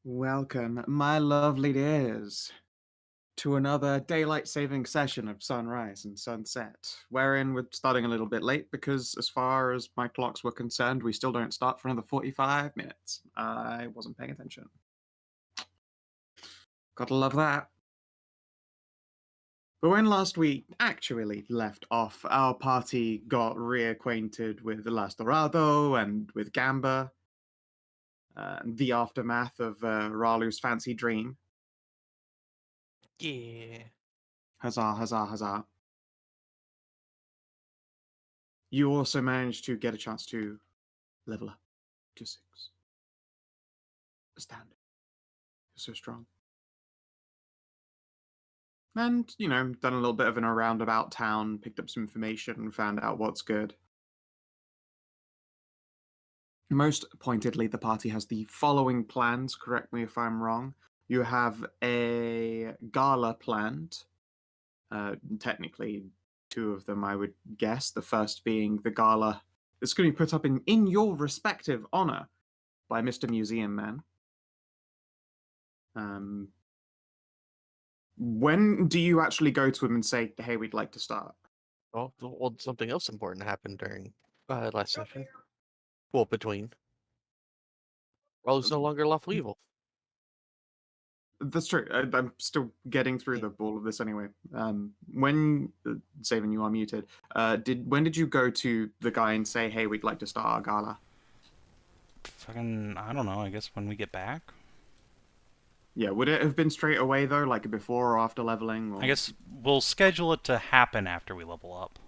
Welcome, my lovely dears, to another daylight saving session of sunrise and sunset, wherein we're starting a little bit late because, as far as my clocks were concerned, we still don't start for another 45 minutes. I wasn't paying attention. Gotta love that. But when last we actually left off, our party got reacquainted with the Last Dorado and with Gamba, the aftermath of Ralu's fancy dream. Yeah. Huzzah, huzzah, huzzah. You also managed to get a chance to level up to 6. Astounding. You're so strong. And, done a little bit of an around about town, picked up some information, and found out what's good. Most pointedly, the party has the following plans, correct me if I'm wrong. You have a gala planned. Technically, 2 of them, I would guess. The first being the gala that's going to be put up in your respective honor by Mr. Museum Man. When do you actually go to him and say, "Hey, we'd like to start"? Well, something else important happened during last session. Well, between. Ralu's no longer lawful evil. That's true. I'm still getting through all of this anyway. When Savin, you are muted. When did you go to the guy and say, "Hey, we'd like to start our gala"? Fucking, I don't know, I guess when we get back? Yeah, would it have been straight away though, like before or after leveling? Or... I guess we'll schedule it to happen after we level up.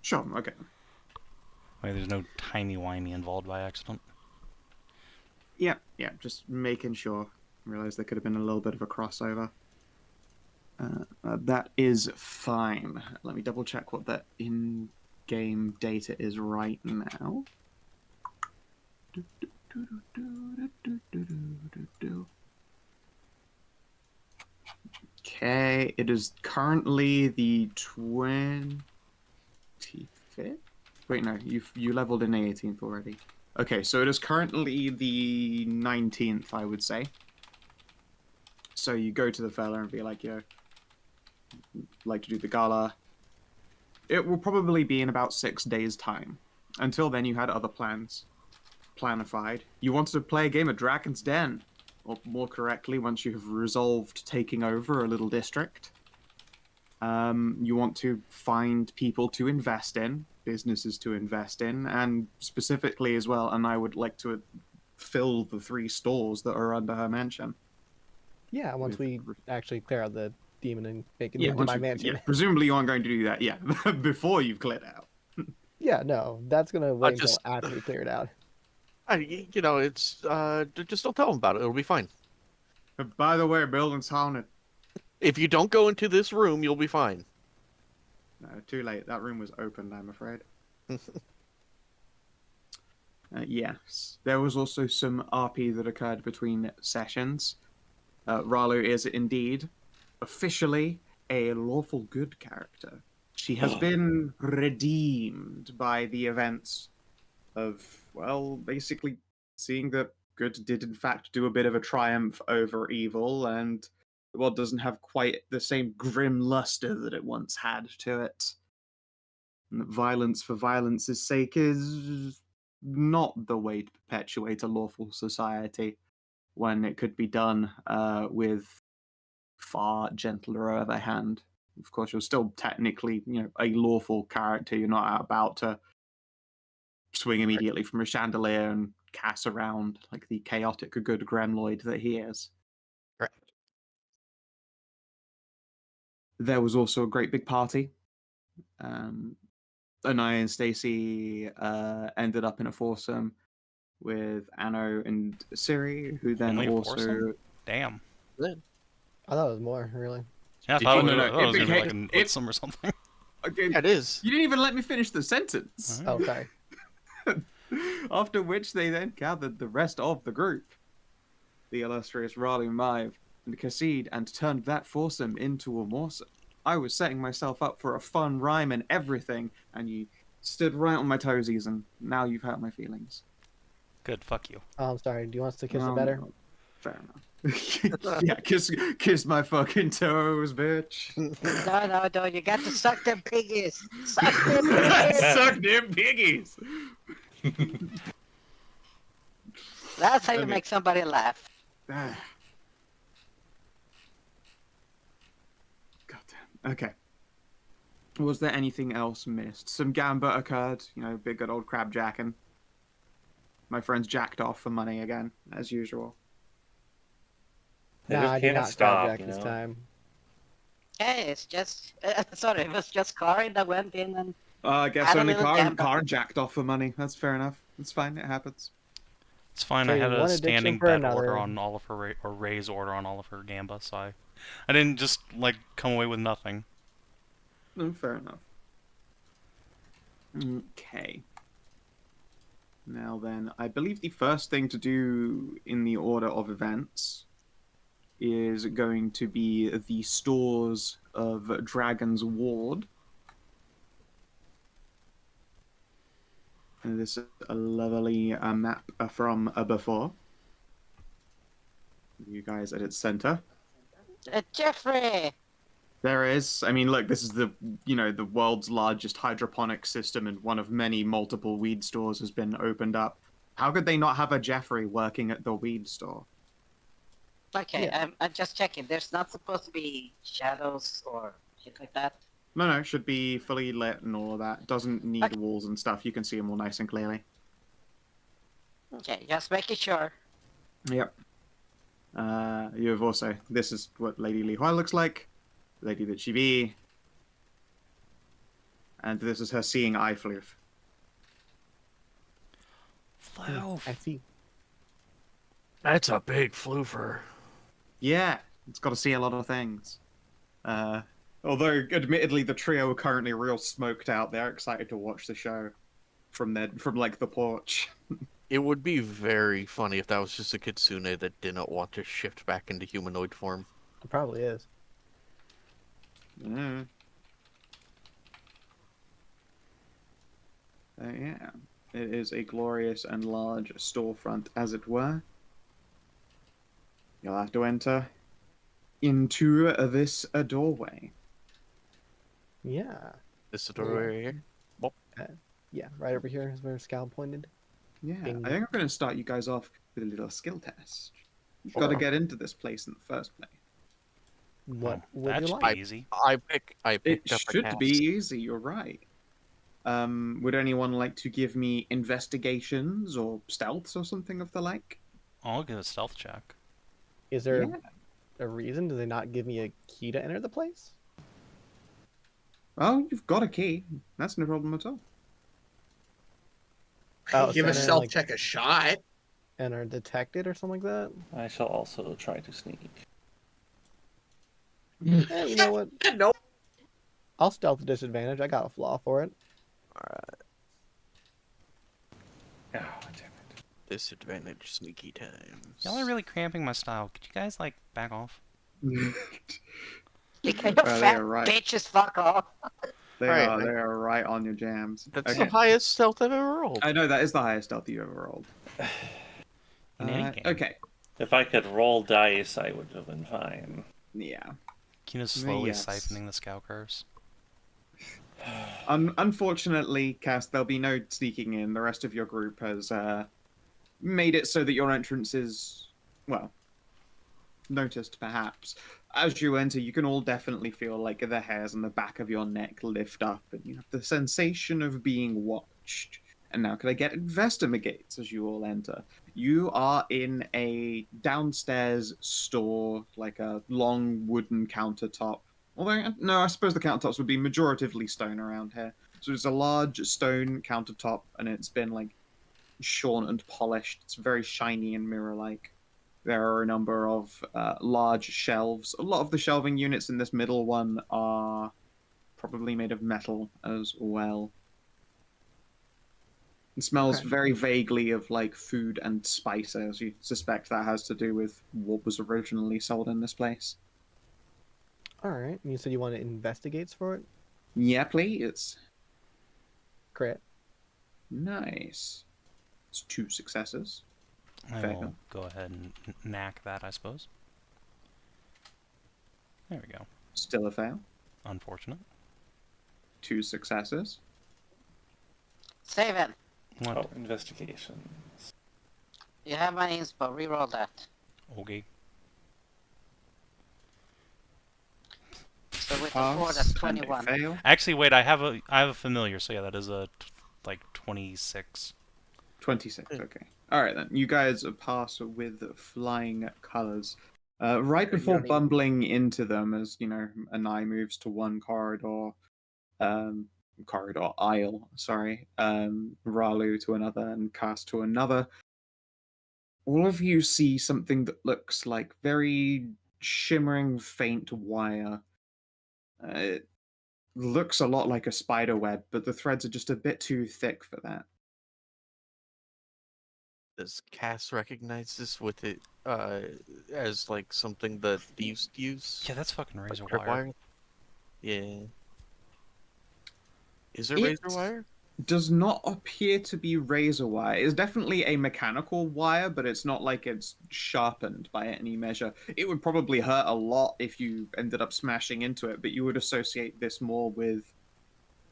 Sure, okay. Wait, there's no timey-wimey involved by accident. Yeah, just making sure. I realized there could have been a little bit of a crossover. That is fine. Let me double check what the in-game data is right now. Okay, it is currently the 25th? Wait, no, you leveled in the 18th already. Okay, so it is currently the 19th, I would say. So you go to the fella and be like, yo, like to do the gala. It will probably be in about 6 days' time. Until then, you had other plans planified. You wanted to play a game of Dragon's Den. Or more correctly, once you have resolved taking over a little district. You want to find people to invest in, businesses to invest in, and specifically as well, and I would like to fill the 3 stores that are under her mansion. Yeah, once we actually clear out the demon and make it Yeah, into my mansion. Yeah, presumably you aren't going to do that, yeah, before you've cleared out. Yeah, no, that's gonna wait until after we clear it out. It's just don't tell him about it. It'll be fine. By the way, building's haunted. If you don't go into this room, you'll be fine. No, too late. That room was opened, I'm afraid. Yes. There was also some RP that occurred between sessions. Ralu is indeed officially a lawful good character. She has been redeemed by the events of, well, basically seeing that good did in fact do a bit of a triumph over evil, and the world doesn't have quite the same grim luster that it once had to it. And that violence for violence's sake is not the way to perpetuate a lawful society when it could be done with far gentler of a hand. Of course, you're still technically, a lawful character. You're not about to swing immediately from a chandelier and cast around like the chaotic good Gremloid that he is. Right. There was also a great big party. Anai and Stacy ended up in a foursome with Anno and Siri, who then Only a also... foursome? Damn. I thought it was more, really. Yeah, I Did thought you- it no, was it going to be like became- an it- Utsum or something. Okay, Yeah, it is. you didn't even let me finish the sentence. Oh, sorry. After which they then gathered the rest of the group, the illustrious Ralu, Maive, and Khassid, and turned that foursome into a morsel. I was setting myself up for a fun rhyme and everything, and you stood right on my toesies, and now you've hurt my feelings. Good, fuck you. Oh, I'm sorry. Do you want us to kiss it better? Fair enough. Yeah, kiss my fucking toes, bitch. No, you got to suck them piggies. Suck them piggies. Suck them piggies. That's how you Okay. make somebody laugh. Ah. Goddamn. Okay. Was there anything else missed? Some gambit occurred. You know, big good old crabjacking. My friends jacked off for money again, as usual. They Nah, just I did can't not stop, crabjack you this know? time. Hey, it's just sorry, it was just Karin that went in and I guess Had a only little Karin, gambit. Karin jacked off for money. That's fair enough. It's fine. It happens. It's fine. I Trading had a one addiction standing for bet order another. on all of her, or raise order on all of her gamba, so I didn't just like come away with nothing. No, fair enough. Okay. Now then, I believe the first thing to do in the order of events is going to be the stores of Dragon's Ward. And this is a lovely map from before. You guys at its center. Jeffrey. There is. I mean, look, this is the world's largest hydroponic system, and one of many multiple weed stores has been opened up. How could they not have a Jeffrey working at the weed store? Okay, Yeah. I'm just checking. There's not supposed to be shadows or shit like that. No, it should be fully lit and all of that. Doesn't need Okay. walls and stuff. You can see them all nice and clearly. Okay, just making sure. Yep. You have also. This is what Lady Li Hua looks like. Lady that she be. And this is her seeing eye floof. I see. That's a big floofer. Yeah, it's got to see a lot of things. Although, admittedly, the trio are currently real smoked out. They're excited to watch the show from like the porch. It would be very funny if that was just a kitsune that didn't want to shift back into humanoid form. It probably is. Mm. Yeah, it is a glorious and large storefront, as it were. You'll have to enter into this doorway. Yeah. This doorway here. Yeah, right over here is where Scal pointed. Yeah, Ding. I think I'm going to start you guys off with a little skill test. You've got to Sure. get into this place in the first place. What Oh, would that you should like? be easy. I It picked up a should cast. be easy, you're right. Would anyone like to give me investigations or stealths or something of the like? I'll get a stealth check. Is there Yeah. a reason? Do they not give me a key to enter the place? Oh, you've got a key. That's no problem at all. Oh, Give so a then, stealth like, check a shot. and are detected or something like that? I shall also try to sneak. Eh, you know what? No. I'll stealth at disadvantage. I got a flaw for it. Oh, damn it. Disadvantage sneaky times. Y'all are really cramping my style. Could you guys like back off? You They fat are right. bitches, fuck off. They Alright, are. man. They are right on your jams. That's Okay. the highest stealth I've ever rolled. I know that is the highest stealth you ever rolled. In any game. Okay. If I could roll dice, I would have been fine. Yeah. Kina's slowly Yes. siphoning the scout curse. Unfortunately, Cass, there'll be no sneaking in. The rest of your group has made it so that your entrance is, well, noticed perhaps. As you enter, you can all definitely feel like the hairs on the back of your neck lift up, and you have the sensation of being watched. And now, can I get investigates as you all enter? You are in a downstairs store, like a long wooden countertop. Although, no, I suppose the countertops would be majoritively stone around here. So it's a large stone countertop, and it's been, like, shorn and polished. It's very shiny and mirror-like. There are a number of large shelves. A lot of the shelving units in this middle one are probably made of metal as well. It smells Okay. very vaguely of like food and spices. You suspect that has to do with what was originally sold in this place. All right. You said you wanted investigates for it? Yeah, please. Crit. Nice. It's 2 successes. I Fail. will go ahead and knack that, I suppose. There we go. Still a fail. Unfortunate. 2 successes. Savin, What? Oh, investigation. you have my inspo. Reroll that. Okay. So with a Pass 4, that's and a 21. fail. Actually, wait. I have a familiar, so yeah, that is a like 26. 26. Okay. All right then. You guys pass with flying colors. Right before don't even- bumbling into them, as you know, Anai moves to one corridor aisle. Sorry. Ralu to another, and Cast to another. All of you see something that looks like very shimmering, faint wire. It looks a lot like a spider web, but the threads are just a bit too thick for that. Does Cass recognize this with it as like something that thieves use? Yeah, that's fucking Like razor tripwire? wire. Yeah. Is it It razor wire? does not appear to be razor wire. It's definitely a mechanical wire, but it's not like it's sharpened by any measure. It would probably hurt a lot if you ended up smashing into it, but you would associate this more with,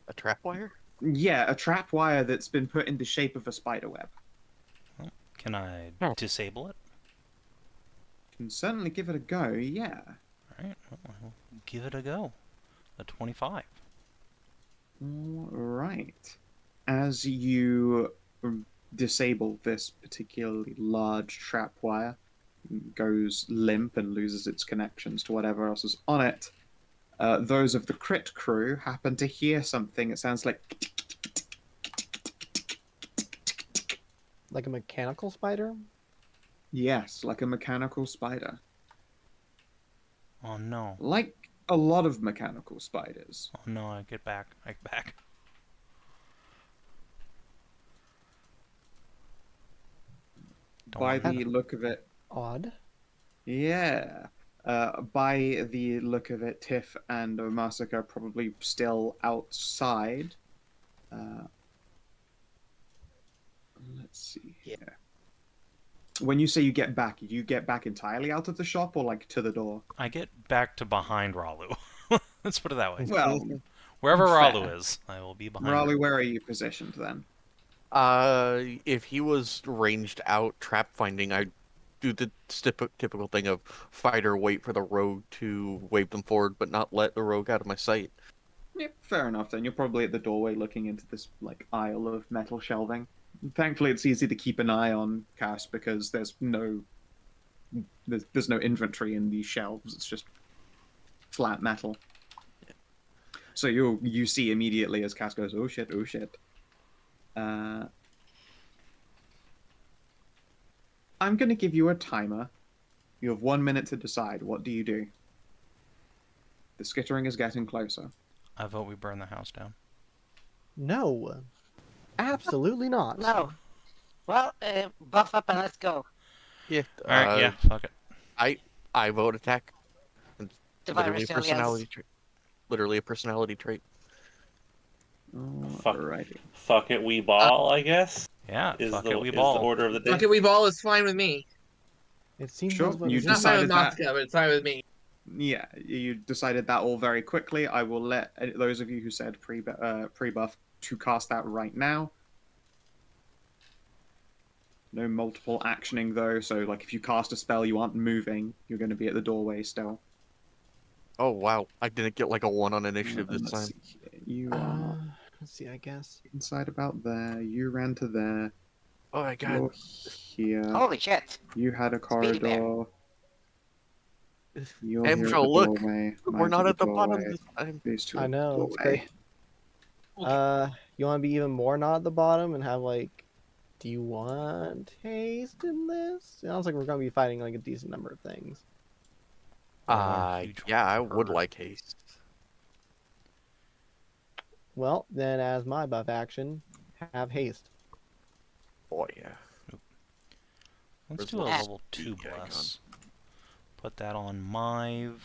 A trap wire? yeah, a trap wire that's been put in the shape of a spider web. Can I Oh. disable it? Can certainly give it a go, yeah. Alright, well, I'll give it a go. A 25. All right. As you disable this particularly large trap wire, it goes limp and loses its connections to whatever else is on it. Those of the crit crew happen to hear something. It sounds like Like a mechanical spider? yes, like a mechanical spider, Oh no. like a lot of mechanical spiders. Oh no, I get back. I get back. Don't By want that. the look of it, Odd. yeah. By the look of it, Tiff and Masika are probably still outside. Let's see here. When you say you get back, do you get back entirely out of the shop or like to the door? I get back to behind Ralu. Let's put it that way. Well, Wherever fair. Ralu is, I will be behind Ralu, her. where are you positioned then? If he was ranged out trap finding, I'd do the typical thing of fight or wait for the rogue to wave them forward, but not let the rogue out of my sight. Yep, fair enough then. You're probably at the doorway looking into this like aisle of metal shelving. Thankfully, it's easy to keep an eye on Cass because there's no inventory in these shelves. It's just flat metal. So you see immediately as Cass goes, oh shit, oh shit. I'm going to give you a timer. You have 1 minute to decide. What do you do? The skittering is getting closer. I vote we burn the house down. No. Absolutely not. No. Well, buff up and let's go. Yeah. Alright, yeah, fuck it. I vote attack. It's Divine literally a resilience. personality trait. Literally a personality trait. Fuck. Alrighty. Fuck it, we ball, I guess. Yeah, Is fuck the it, we is ball. the order of the day. Fuck it, we ball is fine with me. It seems Sure, that's what you it It's is. not fine with decided that. Masika, but it's fine with me. Yeah, you decided that all very quickly. I will let those of you who said pre-buff to cast that right now. No multiple actioning though, so like if you cast a spell you aren't moving, you're going to be at the doorway still. Oh wow, I didn't get like a 1 on initiative And this let's time. see here. You are Let's see, I guess. inside about there. You ran to there. Oh my god. You're here. Holy shit. You had a Speedy bear. corridor. You're here at the Amxal, look, doorway. we're Mine's not at the bottom doorway. this time. These two I are at the know, it's doorway. great. You want to be even more not at the bottom and have like, do you want haste in this? It sounds like we're gonna be fighting like a decent number of things. Huge Yeah, I would hurt. like haste. Well, then as my buff action, have haste. Oh yeah. Let's Where's do a the level speed 2 icon? bless. Put that on Myve,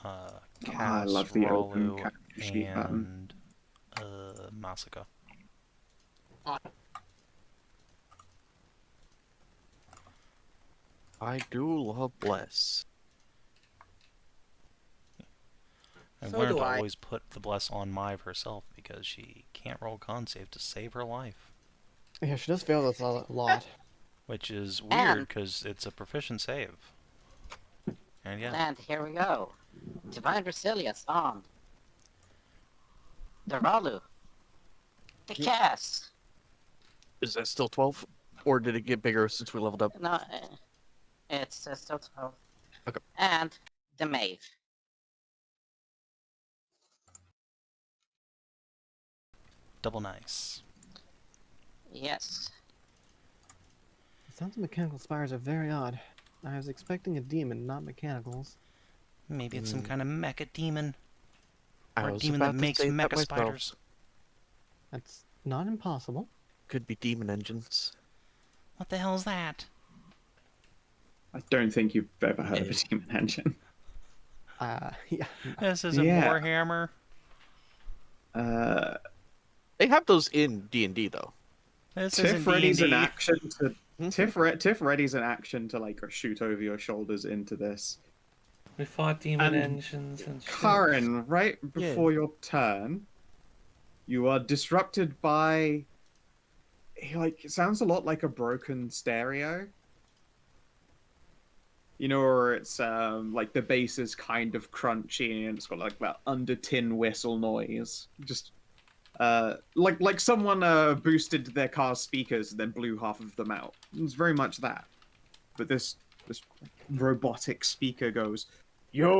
I Cass, love the open Ralu, character sheet button. and Masika. I do love bless. I've So learned do to I. always put the bless on Maive herself because she can't roll con save to save her life. Yeah, she does fail this a lot. Which is weird And- because it's a proficient save. And yeah, And here we go. Divine Resilience on. The Ralu. The Cass. Is that still 12? Or did it get bigger since we leveled up? No, it's still 12. Okay. And the Maeve. double nice. Yes. The sounds of mechanical spires are very odd. I was expecting a demon, not mechanicals. Maybe it's some kind of mecha demon. I Or a was demon about that to makes say that mecha myself. spiders. That's not impossible. Could be demon engines. What the hell is that? I don't think you've ever heard of a Yeah. demon engine. Yeah. This isn't Yeah. Warhammer. They have those in D&D though. This Tiff isn't readies an D&D. action to Tiff readies an action to like shoot over your shoulders into this. We fought demon And engines and shit. Karin, right before your turn, you are disrupted by it sounds a lot like a broken stereo. You know, or it's like the bass is kind of crunchy and it's got like that under tin whistle noise. Just like someone boosted their car's speakers and then blew half of them out. It's very much that. But this robotic speaker goes, yo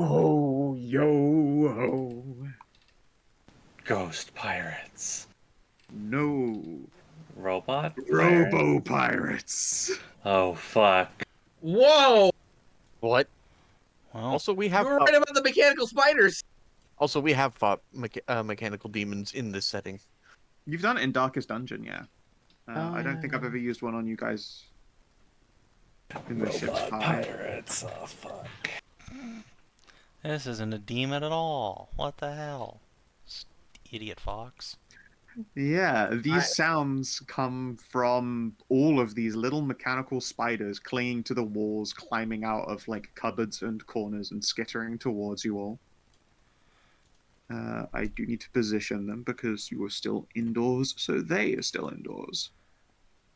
ho, yo ho. Ghost pirates. No. Robot? Robo pirates. Oh, fuck. Whoa! What? Well, Also, we You have were right about the mechanical spiders. fought mechanical demons in this setting. You've done it in Darkest Dungeon, yeah. Oh, I don't think I've yeah. ever used one on you guys in the ship's Robot party. pirates. Oh, fuck. this isn't a demon at all. What the hell? Idiot fox. Yeah, these I- sounds come from all of these little mechanical spiders clinging to the walls, climbing out of like cupboards and corners and skittering towards you all. I do need to position them because you are still indoors, so they are still indoors.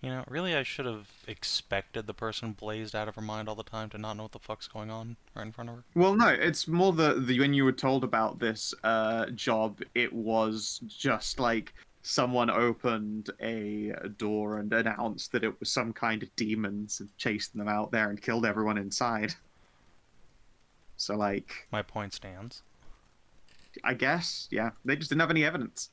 You know, really I should have expected the person blazed out of her mind all the time to not know what the fuck's going on right in front of her. Well, no, it's more the when you were told about this job, it was just like someone opened a door and announced that it was some kind of demons and chased them out there and killed everyone inside. So, like, My point stands. I guess, yeah, they just didn't have any evidence.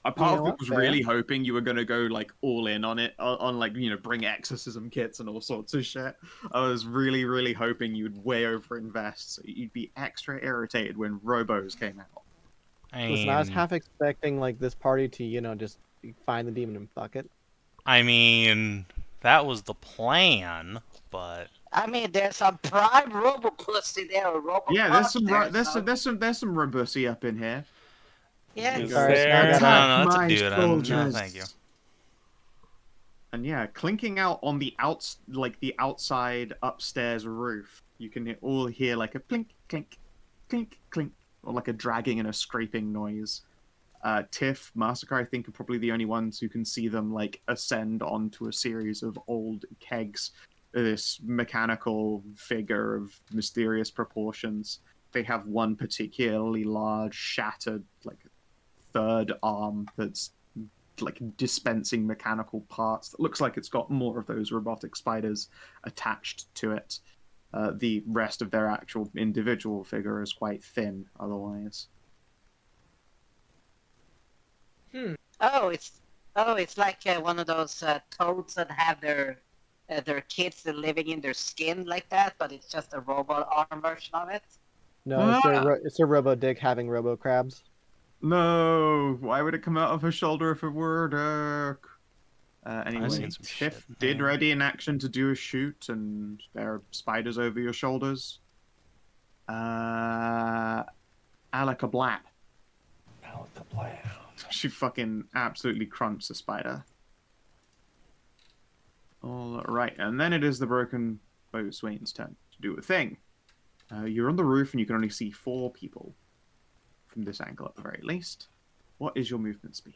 A part You know of it what? was Fair. really hoping you were gonna go like all in on it, on like bring exorcism kits and all sorts of shit. I was really hoping you'd way overinvest, so you'd be extra irritated when Robos came out. Listen, I was half expecting like this party to, just find the demon and fuck it. I mean, that was the plan, but I mean, there's some prime robo pussy there, or robo Yeah, there's some there, there's so- there's some Robussy up in here. Yeah, Is Sorry, there- it's not no, that's a my dude. No, soldiers. thank you. And yeah, clinking out on the outside upstairs roof, you can all hear like a clink, clink, clink, clink, or like a dragging and a scraping noise. Tiff, Masika, I think, are probably the only ones who can see them like ascend onto a series of old kegs. This mechanical figure of mysterious proportions. They have one particularly large, shattered, like third arm that's like dispensing mechanical parts that looks like it's got more of those robotic spiders attached to it. The rest of their actual individual figure is quite thin otherwise. it's like one of those toads that have their kids living in their skin like that, but it's just a robot arm version of it. No, it's a robo dick having robo crabs. No, why would it come out of her shoulder if it were Dirk? Anyway, seen some Tiff shit, did yeah. ready an action to do a shoot, and there are spiders over your shoulders. Alaka Blap. Alakablam. She fucking absolutely crunks the spider. All All right, and then it is the broken Boatswain's turn to do a thing. You're on the roof and you can only see 4 people from this angle at the very least. What is your movement speed?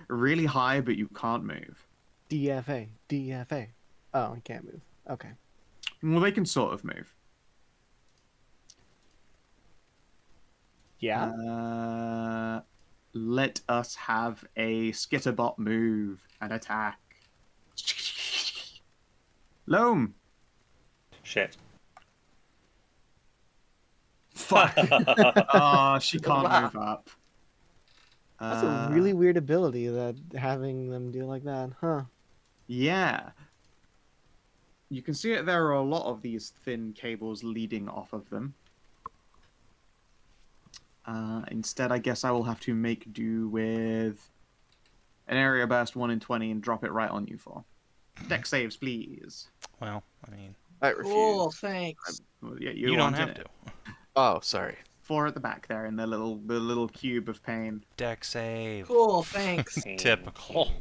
Really high, but you can't move. DFA, DFA. Oh, I can't move. Okay. Well, they can sort of move. Yeah. Let us have a Skitterbot move and attack. Loam. Shit. Fuck. Oh, she can't Wow. move up. That's a really weird ability that having them do like that, huh? Yeah. You can see that there are a lot of these thin cables leading off of them. Instead, I guess I will have to make do with an area burst 1 in 20 and drop it right on you 4. Deck saves, please. Well, I mean, I refuse. Cool, thanks. Well, yeah, you don't have wanted to. it. Oh, sorry. 4 at the back there in the little cube of pain. Deck save. Cool, thanks. Typical.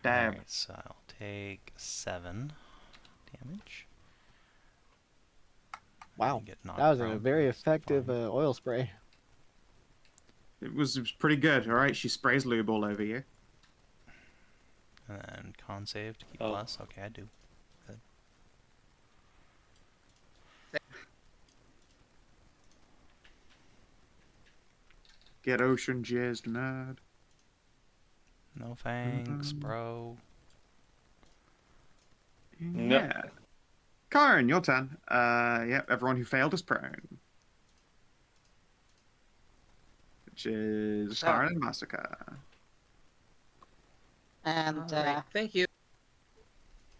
Dab. Alright, so I'll take 7 damage. Wow. Get knocked That was a prone, very that's effective fine. oil spray. It was pretty good. All right, she sprays lube all over you. And then con save to keep Oh. plus. Okay, I do. Good. Get ocean jizzed, nerd. No thanks, bro. No. Yeah. Karin, your turn. Yep, everyone who failed is prone. Which is So- Karin and Masika. And Alright, thank you.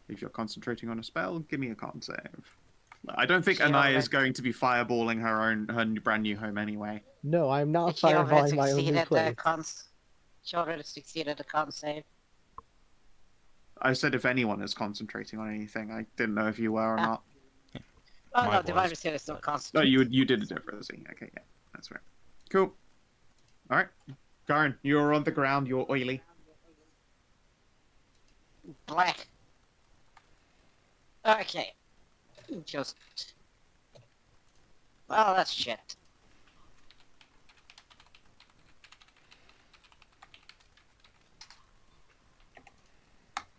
If you're concentrating on a spell, give me a con save. I don't think She Anai already- is going to be fireballing her brand new home anyway. No, I'm not she already fireballing my own new succeeded the place. she already succeeded the con save. I said if anyone is concentrating on anything. I didn't know if you were or not. Oh My no, Divine voice, Resilience is still but- No, constant. you did it differently. Okay, yeah, that's right. Cool. All right, Karin, you're on the ground. You're oily. Black. Okay. Just. Well, that's shit.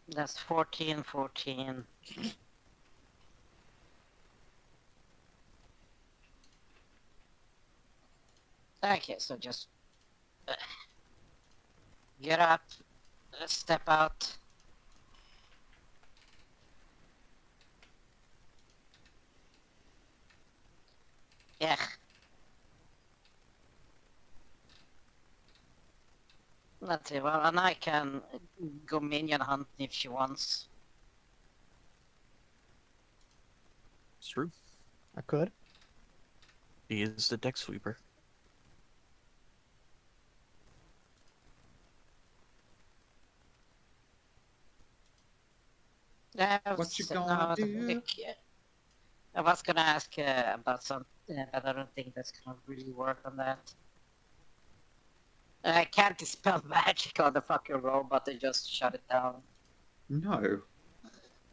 That's 14, 14. Okay, so just get up, step out. Yeah. Let's see, well, Anai can go minion hunt if she wants. It's true. I could. He is the deck sweeper. What you gonna do? I was gonna ask about something, but I don't think that's gonna really work on that. I can't dispel magic on the fucking robot and just shut it down. No.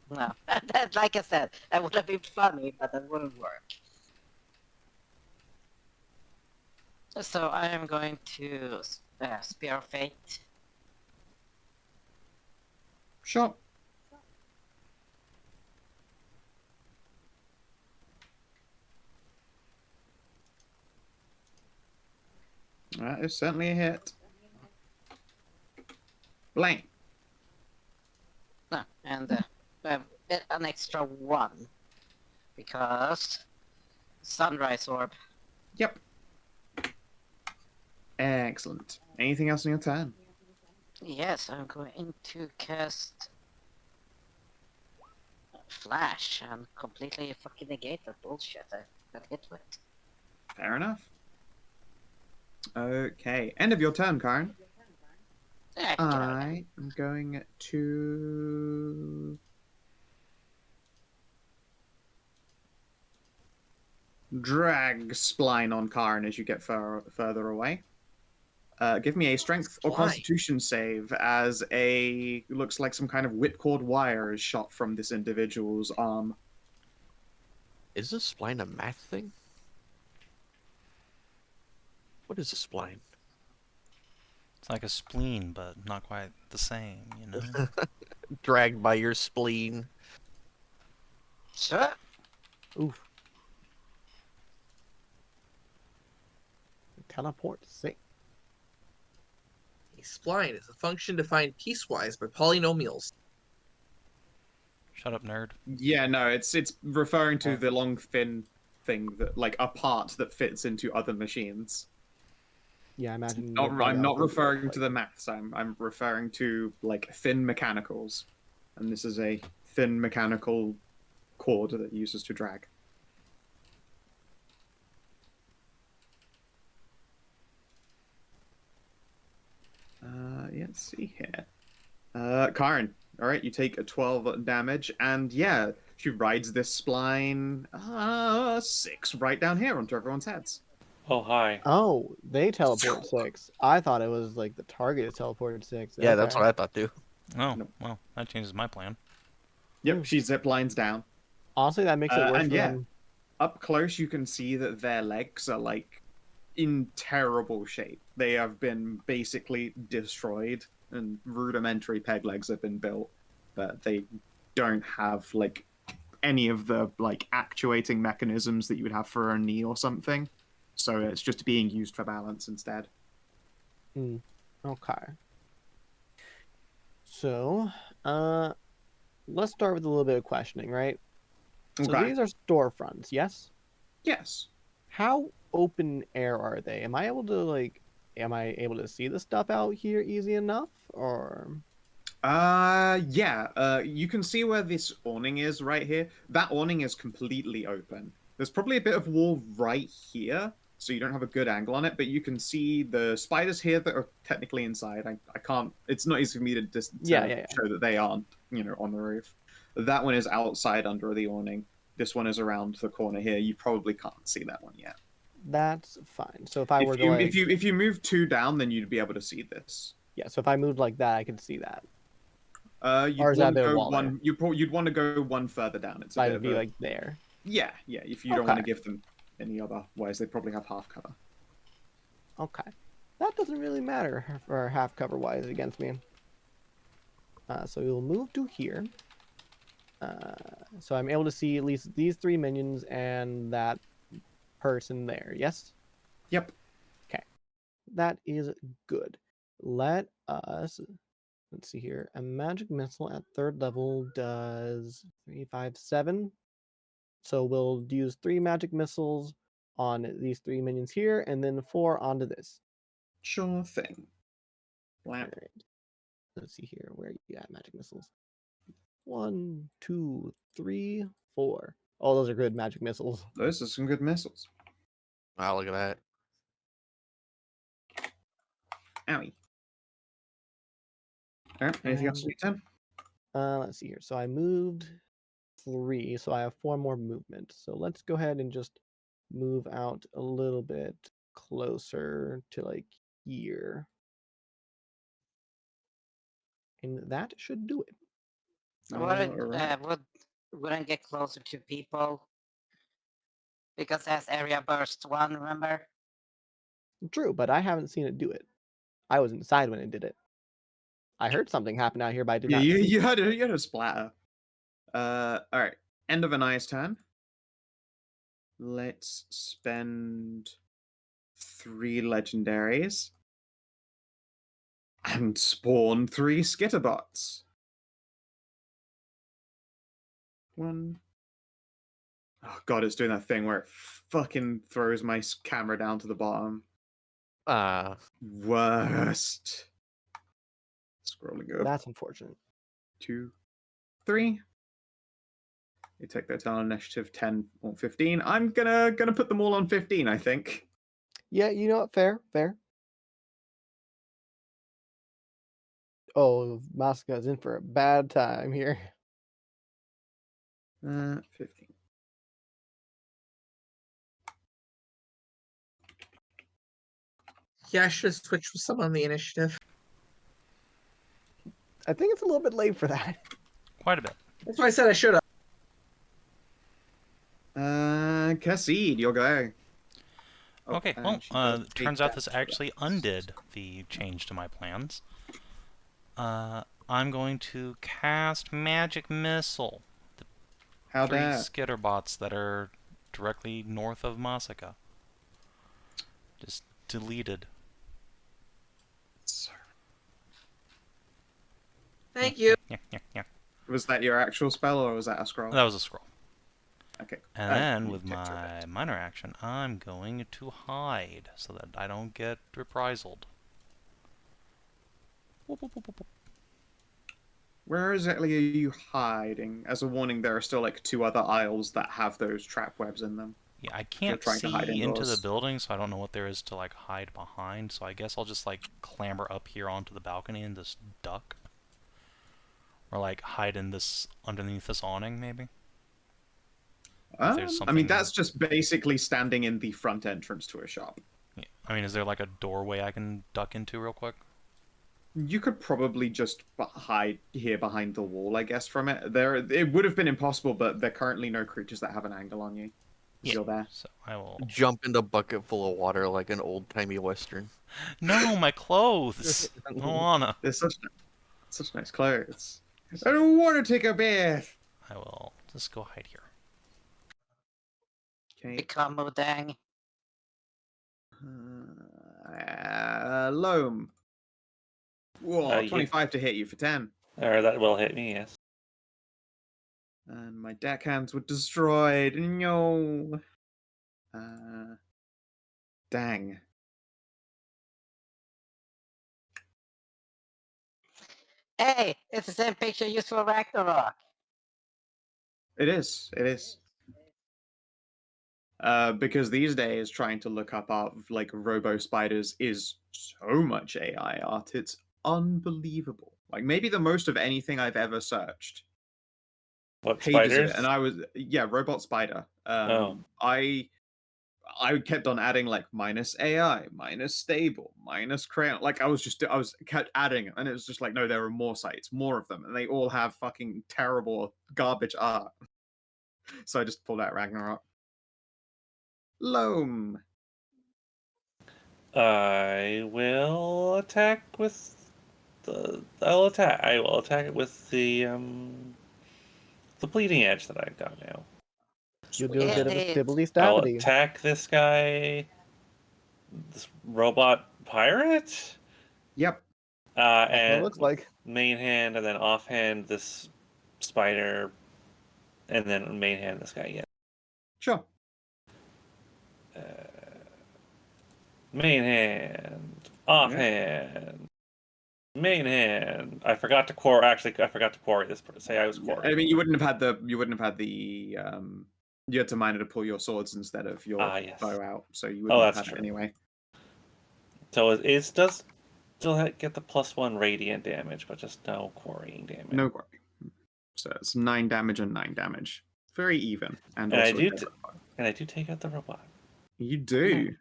No, that, like I said, that would have been funny, but that wouldn't work. So I am going to Spear of Fate. Sure. That is certainly a hit. Blank. No, and an extra 1. Because Sunrise Orb. Yep. Excellent. Anything else on your turn? Yes, I'm going to cast Flash and completely fucking negate that bullshit I got hit with. Fair enough. Okay. End of your turn, Karin. Yeah, get out of there. I am going to drag Spline on Karin as you get further away. Give me a strength or Spline. constitution save as looks like some kind of whipcord wire is shot from this individual's arm. Is this spline a math thing? What is a spline? It's like a spleen, but not quite the same, you know? Dragged by your spleen. Sure. Oof. Teleport 6. A spline is a function defined piecewise by polynomials. Shut up, nerd. Yeah, no, it's referring to the long thin thing that like a part that fits into other machines. Yeah, I imagine. I'm not referring to the maths. I'm referring to like thin mechanicals, and this is a thin mechanical cord that it uses to drag. Yeah, let's see here. Karin, all right, you take a 12 damage, and yeah, she rides this spline 6 right down here onto everyone's heads. Oh, hi. Oh, they teleport 6. I thought it was like the target is teleported 6. Yeah, that's Okay. what I thought too. Oh, Nope. well, that changes my plan. Yep, she zip lines down. Honestly, that makes it worse and for yeah. them. Up close, you can see that their legs are like in terrible shape. They have been basically destroyed, and rudimentary peg legs have been built, but they don't have like any of the like actuating mechanisms that you would have for a knee or something. So it's just being used for balance instead. Okay. So, let's start with a little bit of questioning, right? So Okay. these are storefronts, yes? Yes. How open air are they? Am I able to see the stuff out here easy enough, or? Yeah. You can see where this awning is right here. That awning is completely open. There's probably a bit of wall right here, so you don't have a good angle on it, but you can see the spiders here that are technically inside. I can't. It's not easy for me to just Yeah. show that they aren't, on the roof. That one is outside under the awning. This one is around the corner here. You probably can't see that one yet. That's fine. So if I were to if you move 2 down, then you'd be able to see this. yeah. So if I moved like that, I could see that. You'd Or is that want a bit to of go wall there? one. You'd want to go one further down. It's a I bit would of be a, like there. yeah. If you don't want to Okay. give them any other ways, they probably have half cover. Okay, that doesn't really matter for half cover wise against me. So we'll move to here. So I'm able to see at least these 3 minions and that person there. Yes. Yep. That is good. Let's see here. A magic missile at 3rd level does 3, 5, 7. So we'll use 3 magic missiles on these 3 minions here, and then 4 onto this. Sure thing. All Blam. right. Let's see here. Where you at magic missiles? 1, 2, 3, 4. Oh, those are good magic missiles. Those are some good missiles. Wow, look at that. Owie. All right. Anything else, Tim? Let's see here. So I moved 3, so I have 4 more movement. So let's go ahead and just move out a little bit closer to like here. And that should do it. So Alright. wouldn't get closer to people because that's area burst 1. Remember? True, but I haven't seen it do it. I was inside when it did it. I heard something happen out here, but I did Yeah, not see. you had a splatter. All right. End of Anai's turn. Let's spend 3 legendaries and spawn 3 skitterbots. 1. Oh god, it's doing that thing where it fucking throws my camera down to the bottom. Worst. Scrolling up. That's unfortunate. 2, 3. You take that on initiative 10 or 15. I'm gonna put them all on 15, I think. Yeah, you know what? Fair. Oh, Masika's in for a bad time here. 15. Yeah, I should have switched with someone on the initiative. I think it's a little bit late for that. Quite a bit. That's why I said I should have. Khassid, you'll go. Oh, Okay, and well, she does turns take out this damage for actually that. undid the change to my plans. I'm going to cast Magic Missile. How 3 dare? skitterbots that are directly north of Masika. Just deleted. Thank you. Yeah. Was that your actual spell or was that a scroll? That was a scroll. Okay. And then you with checked your my bit. minor action, I'm going to hide so that I don't get reprisalled. Whoop, whoop, whoop, whoop. Where exactly are you hiding? As a warning, there are still like 2 other aisles that have those trap webs in them. Yeah, I you're can't trying to hide see into the indoors. building, so I don't know what there is to like hide behind. So I guess I'll just like clamber up here onto the balcony and just duck, or like hide in this underneath this awning, maybe. If there's I something. mean, that's just basically standing in the front entrance to a shop. Yeah. I mean, is there like a doorway I can duck into real quick? You could probably just hide here behind the wall, I guess, from it. It would have been impossible, but there are currently no creatures that have an angle on you. Yeah. You're there. So I will Jump in a bucket full of water like an old-timey western. No, my clothes. I don't wanna. They're such nice clothes. I don't want to take a bath. I will just go hide here. Okay. Become Mudang. Loam. Whoa, You- 25 to hit you for 10. Or that will hit me, yes. And my deckhands were destroyed. No. Dang. Hey, it's the same picture used for Ragnarok. It is. It is. Because these days, trying to look up art of, like, robo spiders is so much AI art. It's unbelievable. Like, maybe the most of anything I've ever searched. What, Pages spiders? of it. And I was, yeah, robot spider. Oh. I kept on adding like minus AI, minus stable, minus crayon. Like I was kept adding, and it was just like, no, there are more sites, more of them, and they all have fucking terrible garbage art. So I just pulled out Ragnarok. Loam. I will attack with I will attack it with the bleeding edge that I've got now. You'll do a bit of a Indeed. stibbly I'll stabbity. attack this guy, this robot pirate. Yep. That's what it And looks like. main hand, and then offhand this spider, and then main hand this guy again. Sure. Main hand, offhand, main hand. I forgot to quarry. Actually, I forgot to quarry this. Say I was quarry. I mean, you wouldn't have had the. You had to mine it to pull your swords instead of your Yes. bow out, so you wouldn't have that's had it true. anyway. So it does still get the +1 radiant damage, but just no quarrying damage. No quarry. So it's 9 damage and 9 damage. Very even. And And I also do and I do take out the robot. you do.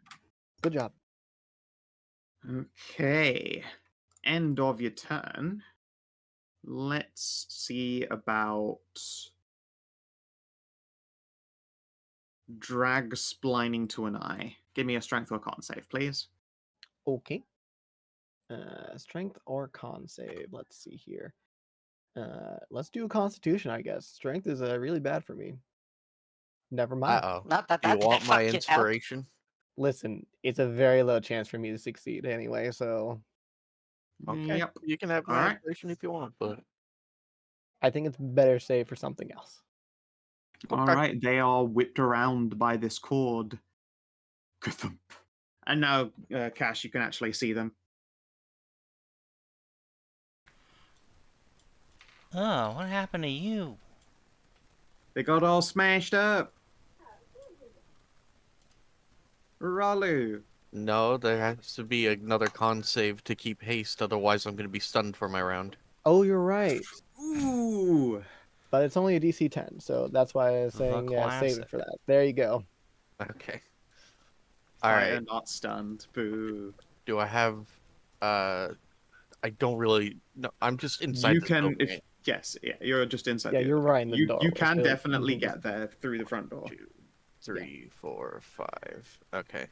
Good job. Okay. End of your turn. Let's see about drag splining to an eye. Give me a strength or con save, please. Okay. Strength or con save. Let's see here. Let's do a constitution, I guess. Strength is really bad for me. Never mind. Uh-oh. Not that Do you that want my fucking help. inspiration? Listen, it's a very low chance for me to succeed anyway, so Okay. Yep. You can have my Alright. inspiration if you want, but I think it's better saved for something else. All Okay. right. They are whipped around by this cord. Ka-thump. And now, Cash, you can actually see them. Oh, what happened to you? They got all smashed up. Ralu. no, there has to be another con save to keep haste, otherwise I'm going to be stunned for my round. Oh, you're right. Ooh. But it's only a DC 10, so that's why I was The saying save it for classic. that. There you go. Okay. Fire Alright. not stunned. Boo. Do I have? I don't really. No, I'm just inside You this can, building. if yes, yeah, you're just inside. Yeah, the you're other right in the You doorway, can so definitely you can get there through the front door. 2, 3, 4, 5. Okay.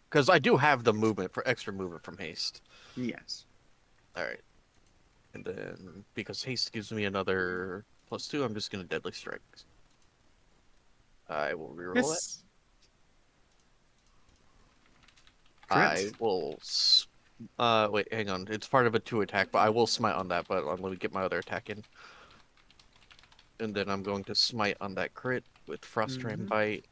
Because I do have the movement for extra movement from haste. Yes. All right. And then because haste gives me another +2, I'm just gonna deadly strike. I will reroll it. Yes. I will. Wait, hang on. It's part of a 2 attack, but I will smite on that. But let me get my other attack in. And then I'm going to smite on that crit with Frostram Bite.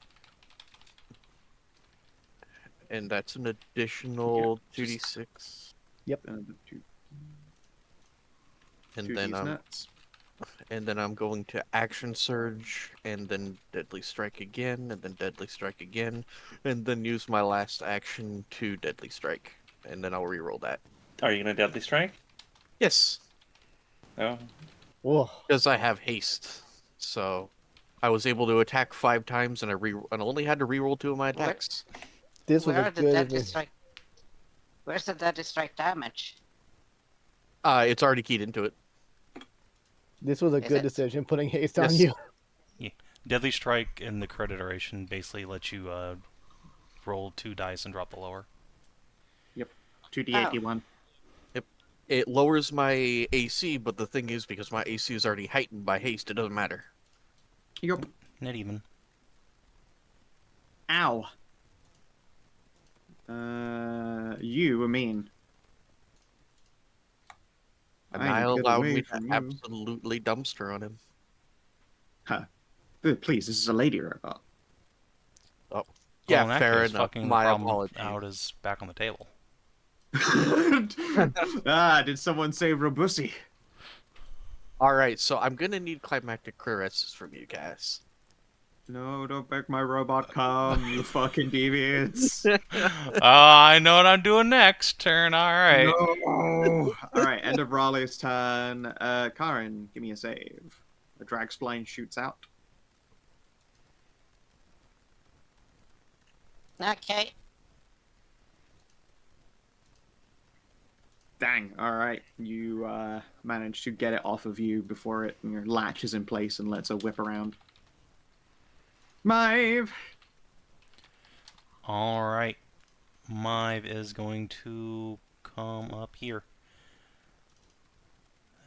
And that's an additional 2d6. And then I'm going to action surge, and then deadly strike again, and then deadly strike again, and then use my last action to deadly strike, and then I'll reroll that. Are you gonna deadly strike? Yes, No. Whoa. because I have haste, so I was able to attack 5 times, and I only had to reroll 2 of my attacks. This was Where a are the good. deadly strike? Where's the deadly strike damage? It's already keyed into it. This was a Is good it? decision putting haste on Yes. you. Deadly Strike in the crit iteration basically lets you roll 2 dice and drop the lower. 2d81. It lowers my AC, but the thing is, because my AC is already heightened by haste, it doesn't matter. Yup. Not even. Ow. You were mean. And I I need to get allowed away me to from you. absolutely dumpster on him. Huh. Please, this is a lady robot. Yeah, in that fair case, enough. fucking My problem apology. out is back on the table. Did someone say Robussy? Alright, so I'm gonna need climactic caresses from you guys. No, don't make my robot come, you fucking deviants. I know what I'm doing next turn, alright. No. Alright, end of Raleigh's turn. Karin, give me a save. The drag spline shoots out. Okay. Dang, alright. You managed to get it off of you before it latches in place and lets her whip around. Mive! Alright. Mive is going to come up here.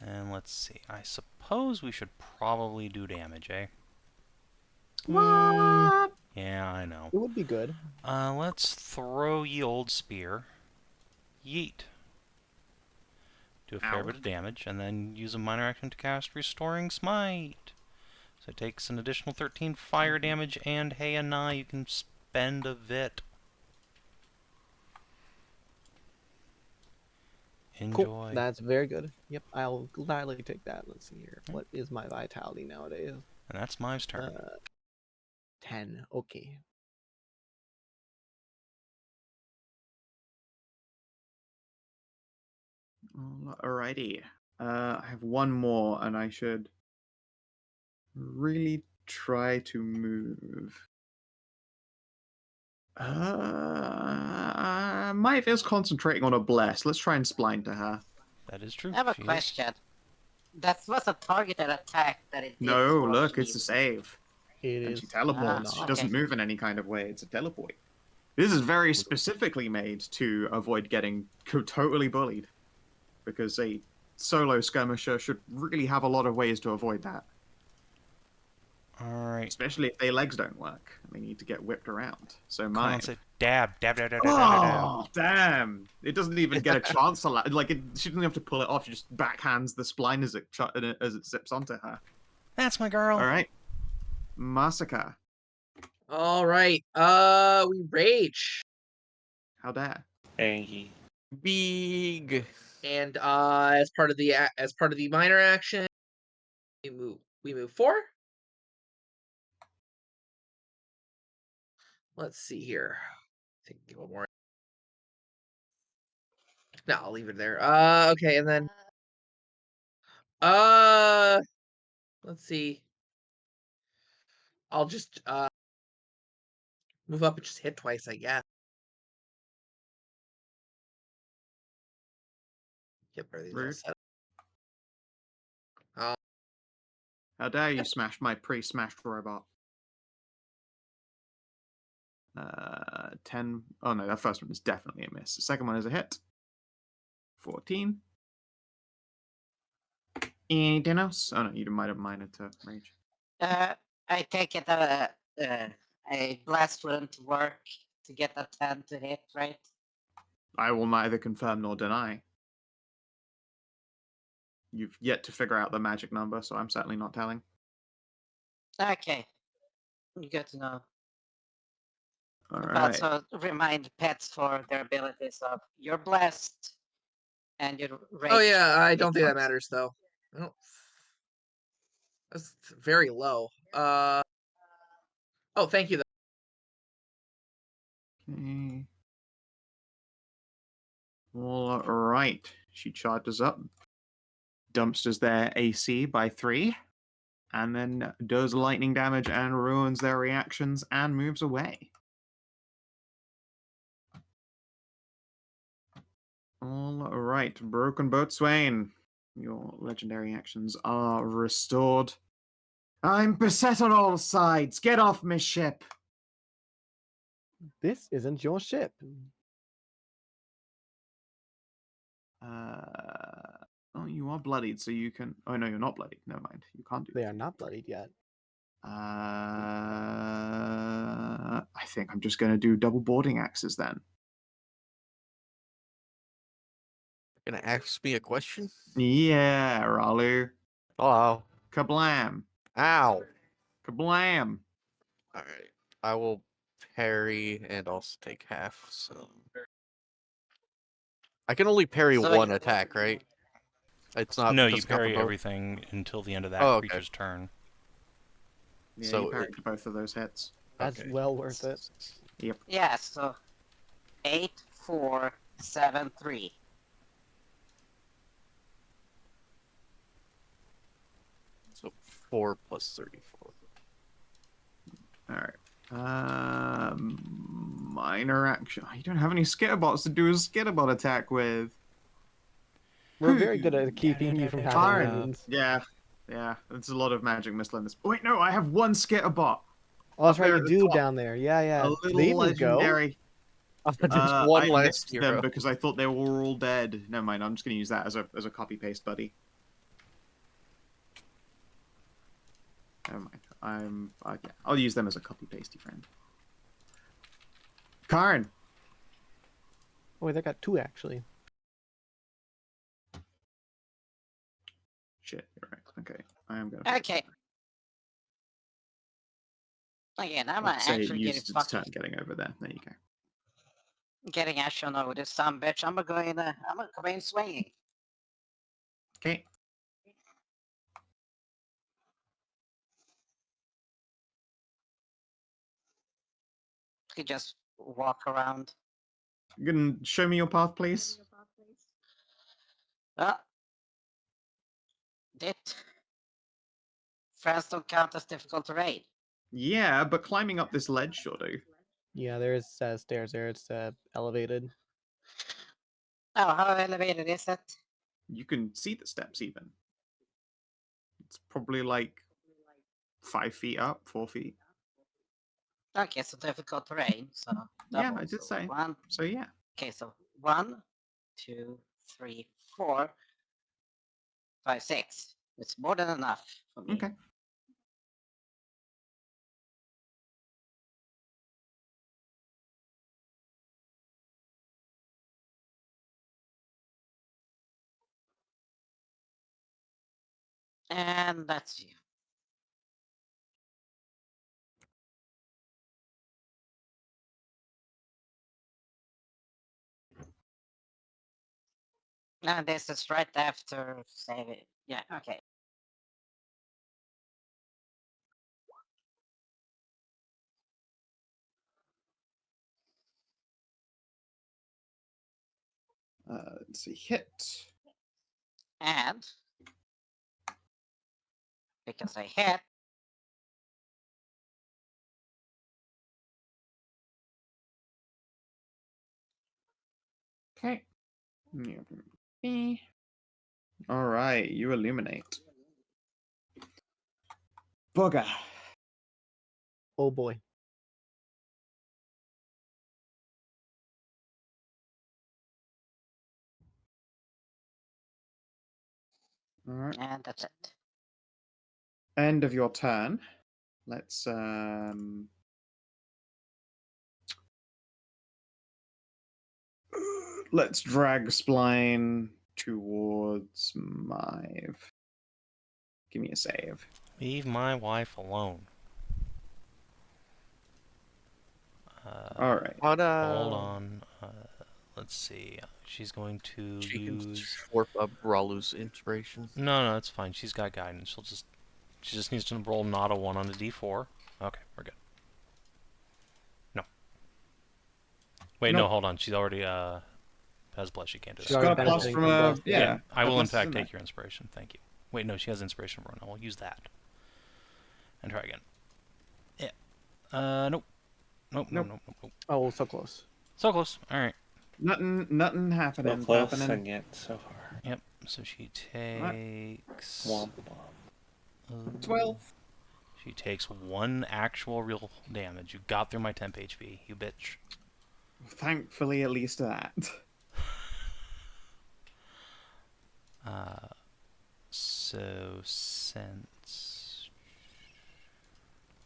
And let's see. I suppose we should probably do damage, eh? What? Yeah, I know. It would be good. Let's throw ye old spear. Yeet. Do a fair Ow. bit of damage, and then use a minor action to cast Restoring Smite. So it takes an additional 13 fire damage, and hey, Anai, you can spend a vit. Enjoy. Cool. That's very good. Yep, I'll gladly take that. Let's see here. What is my vitality nowadays? And that's Mive's turn. 10. Okay. Alrighty. I have one more, and I should really try to move. Mive is concentrating on a bless. Let's try and spline to her. That is true. I have a She is. question. That was a targeted attack that it did. No, for look, me. it's a save. It And is. she teleports. Ah, She okay. doesn't move in any kind of way. It's a teleport. This is very specifically made to avoid getting totally bullied. Because a solo skirmisher should really have a lot of ways to avoid that. Alright. Especially if their legs don't work and they need to get whipped around. So Come mine. on, say dab, dab, dab, dab, dab, dab, dab. Oh, damn. It doesn't even get a chance to she doesn't have to pull it off. She just backhands the spline as it zips onto her. That's my girl. All right. Masika. All right. We rage, How dare. Angie. Big. and as part of the minor action, we move 4. Let's see here. I think one more. No, I'll leave it there. Okay, and then let's see. I'll just move up and just hit twice, I guess. Yep, everything's all Rude. set. Oh, How dare you smash my pre-smashed robot? 10. Oh no, that first one is definitely a miss. The second one is a hit. 14. Anything else? Oh no, you might have mined to rage. I take it a blast wouldn't work to get a 10 to hit, right? I will neither confirm nor deny. You've yet to figure out the magic number, so I'm certainly not telling. Okay. Good to know. All But right. so remind pets for their abilities of you're blessed and your rage. oh yeah, I don't think that works. matters though. I don't. That's very low. Oh, thank you. Okay. All right. She charges up, dumpsters their AC by 3, and then does lightning damage and ruins their reactions and moves away. All right, Broken Boatswain. Your legendary actions are restored. I'm beset on all sides. Get off my ship. This isn't your ship. Oh, you are bloodied, so you can. Oh no, you're not bloodied. Never mind. You can't do. They are not bloodied yet. I think I'm just going to do double boarding axes then. Gonna ask me a question? Yeah, Ralu. Hello. Kablam. Ow. Kablam. Alright. I will parry and also take half, so. I can only parry So one attack, right? It's not. No, it you doesn't count for parry both? everything until the end of that Oh, okay. creature's turn. Yeah, So you parried both of those hits. That's Okay. well worth it. Yep. Yeah, so 8, 4, 7, 3. So 4 plus 34. All right. Minor action. You don't have any skitterbots to do a skitterbot attack with. We're very good at keeping you from having Karin. minions. Yeah. Yeah. There's a lot of magic missile in this. Wait, no, I have one skitterbot. Oh, that's Up right, there you at the do top. down there. Yeah, yeah. A Do little they even legendary. Just one I last missed hero. them because I thought they were all dead. Never mind. I'm just going to use that as a copy paste, buddy. Never mind. Yeah, I'll use them as a copy pasty friend. Karin. go? Oh, wait, they got 2 actually. Shit, you're right. Okay, I am gonna. Okay. Again, I'm Say it actually getting used its turn fucking getting over there. There you go. getting action over this some bitch. I'm gonna come in swinging. Okay. You just walk around. You can show me your path, please. Ah, dit. Friends don't count as difficult terrain. Yeah, but climbing up this ledge sure do. Yeah, there's stairs there. It's elevated. Oh, how elevated is it? You can see the steps even. It's probably like 5 feet up, 4 feet. Okay, so difficult terrain. So Yeah, double. I did So say. 1. So yeah. Okay, so 1, 2, 3, 4, 5, 6. It's more than enough for me. Okay. And that's you. And this is right after save it. Yeah, okay. Let's see. Hit. And because I hit, Okay. All right, you illuminate. Bugger. Oh boy. All right. And that's it. End of your turn. Let's drag Spline towards Mive. Give me a save. Leave my wife alone. All right. Hold on. Let's see. She's going to She can use... warp up Ralu's inspiration. No, it's fine. She's got guidance. She just needs to roll not a 1 on a d4. Okay, we're good. No. Wait, no, hold on. She's already has bless. She can't do that. She's got a plus from a... Yeah. I will, in fact, take your inspiration. Thank you. Wait, no, she has inspiration from Rune. I will use that. And try again. Yeah. Nope. Nope. Oh, so close. So close. All right. Nothing happening. So close and yet so far. Yep. So she takes... Womp 12. She takes 1 actual real damage. You got through my temp HP, you bitch. Thankfully, at least that. So since...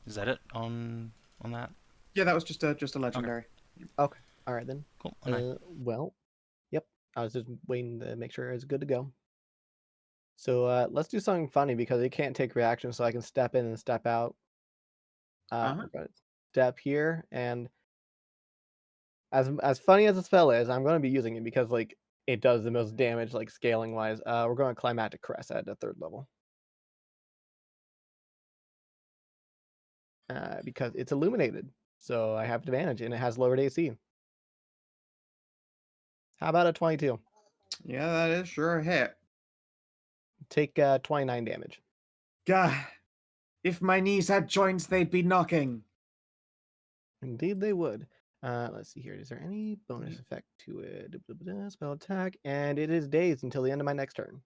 Is that it on that? Yeah, that was just a legendary. Okay. All right then. Cool. Well, yep. I was just waiting to make sure it's good to go. So let's do something funny because it can't take reaction, so I can step in and step out. I'm gonna step here, and as funny as the spell is, I'm going to be using it because like it does the most damage, like scaling wise. We're going to Climatic Crest at the 3rd level. Because it's illuminated, so I have advantage, and it has lowered AC. How about a 22? Yeah, that is sure a hit. Take 29 damage. Gah. If my knees had joints, they'd be knocking. Indeed they would. Let's see here. Is there any bonus effect to it? Spell attack, and it is dazed until the end of my next turn.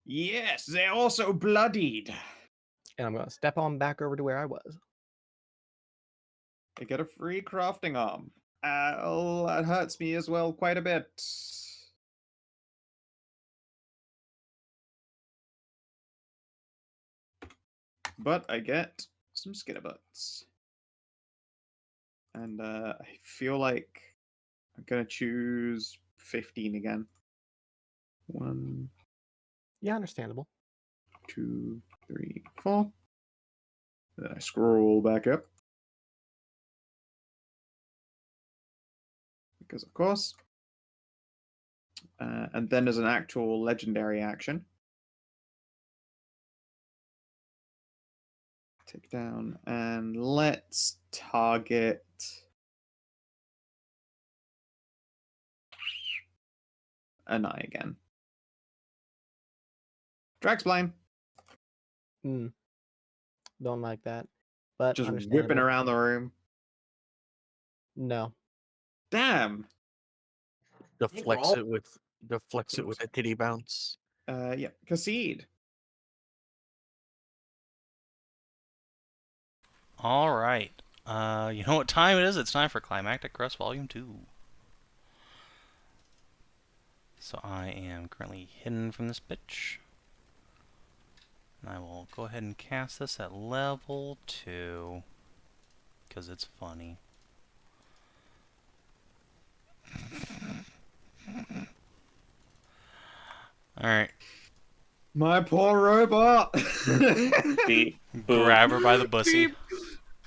Yes, they're also bloodied. And I'm going to step on back over to where I was. I get a free crafting arm. That hurts me as well quite a bit. But I get some skitterbutts. And I feel like I'm going to choose 15 again. 1, Yeah, understandable. 2, 3, 4. Then I scroll back up. Because of course. And then there's an actual legendary action. Take down, and let's target Anai again. Dragspline. Don't like that. But Just whipping around the room. No. Damn. Deflects it with a titty bounce. Yeah. Khassid. All right. You know what time it is? It's time for Climactic Crest Volume 2. So I am currently hidden from this bitch. And I will go ahead and cast this at level 2. Because it's funny. Alright. My poor robot. Beep. Grab her by the bussy.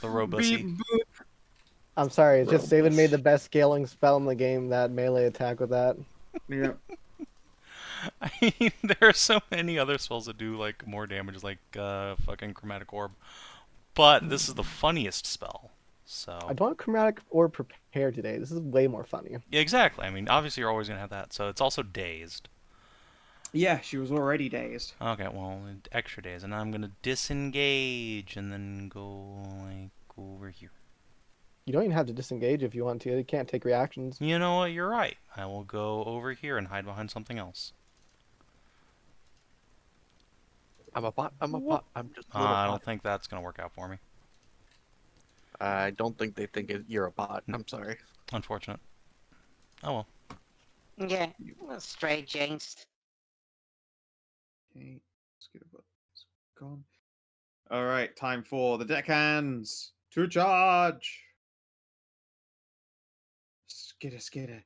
The robussy. I'm sorry, it's just Savin made the best scaling spell in the game, that melee attack with that. Yeah. I mean, there are so many other spells that do like more damage, like fucking Chromatic Orb. But this is the funniest spell. So I don't have Chromatic Orb prepared today. This is way more funny. yeah, exactly. I mean, obviously you're always gonna have that. So it's also dazed. Yeah, she was already dazed. Okay, well, extra days, and I'm gonna disengage and then go like over here. You don't even have to disengage if you want to. You can't take reactions. You know what? You're right. I will go over here and hide behind something else. I'm a bot. I'm a bot. I'm just a little I bot. don't think that's gonna work out for me. I don't think they think you're a bot. I'm sorry. Unfortunate. Oh well. Yeah, straight jinxed. Okay, let's get a gone. All right, time for the deckhands to charge. Skidder, skidder.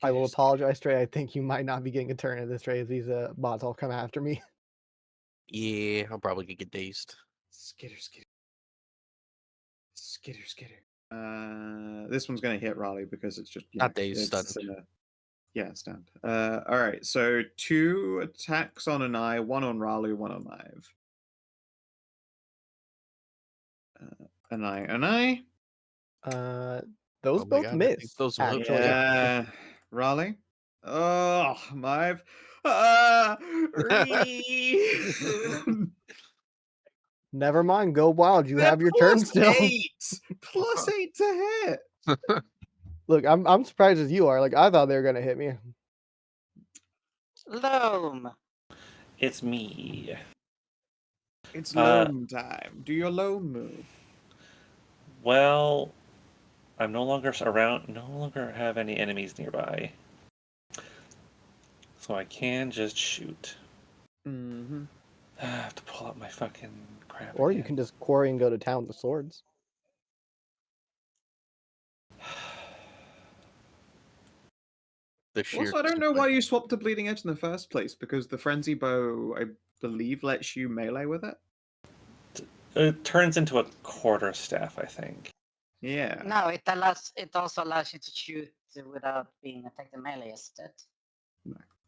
I will apologize, Trey. I think you might not be getting a turn at this, Trey, as these bots all come after me. Yeah, I'll probably get dazed. Skitter, skitter. Skitter, skitter. This one's gonna hit Raleigh because it's just Not dazed, it's stunned. yeah, stunned. All right. So 2 attacks on Anai, 1 on Ralu, 1 on Live. Anai. Those Oh my both god, I think miss. those will Actually, Yeah, Raleigh. Oh, Mive. never mind. Go wild. You They're have your turn plus still. 8. Plus 8 to hit. Look, I'm surprised as you are. Like I thought they were gonna hit me. Loam. It's me. It's Loam time. Do your Loam move. Well, I'm no longer around. No longer have any enemies nearby, so I can just shoot. Mm-hmm. I have to pull out my fucking crap. Or you again. can just quarry and go to town with the swords. The sheer Also, I don't know disappointment. why you swapped to Bleeding Edge in the first place, because the Frenzy Bow, I believe, lets you melee with it. It turns into a quarterstaff, I think. Yeah. No, it also allows you to shoot without being attacked in melee instead.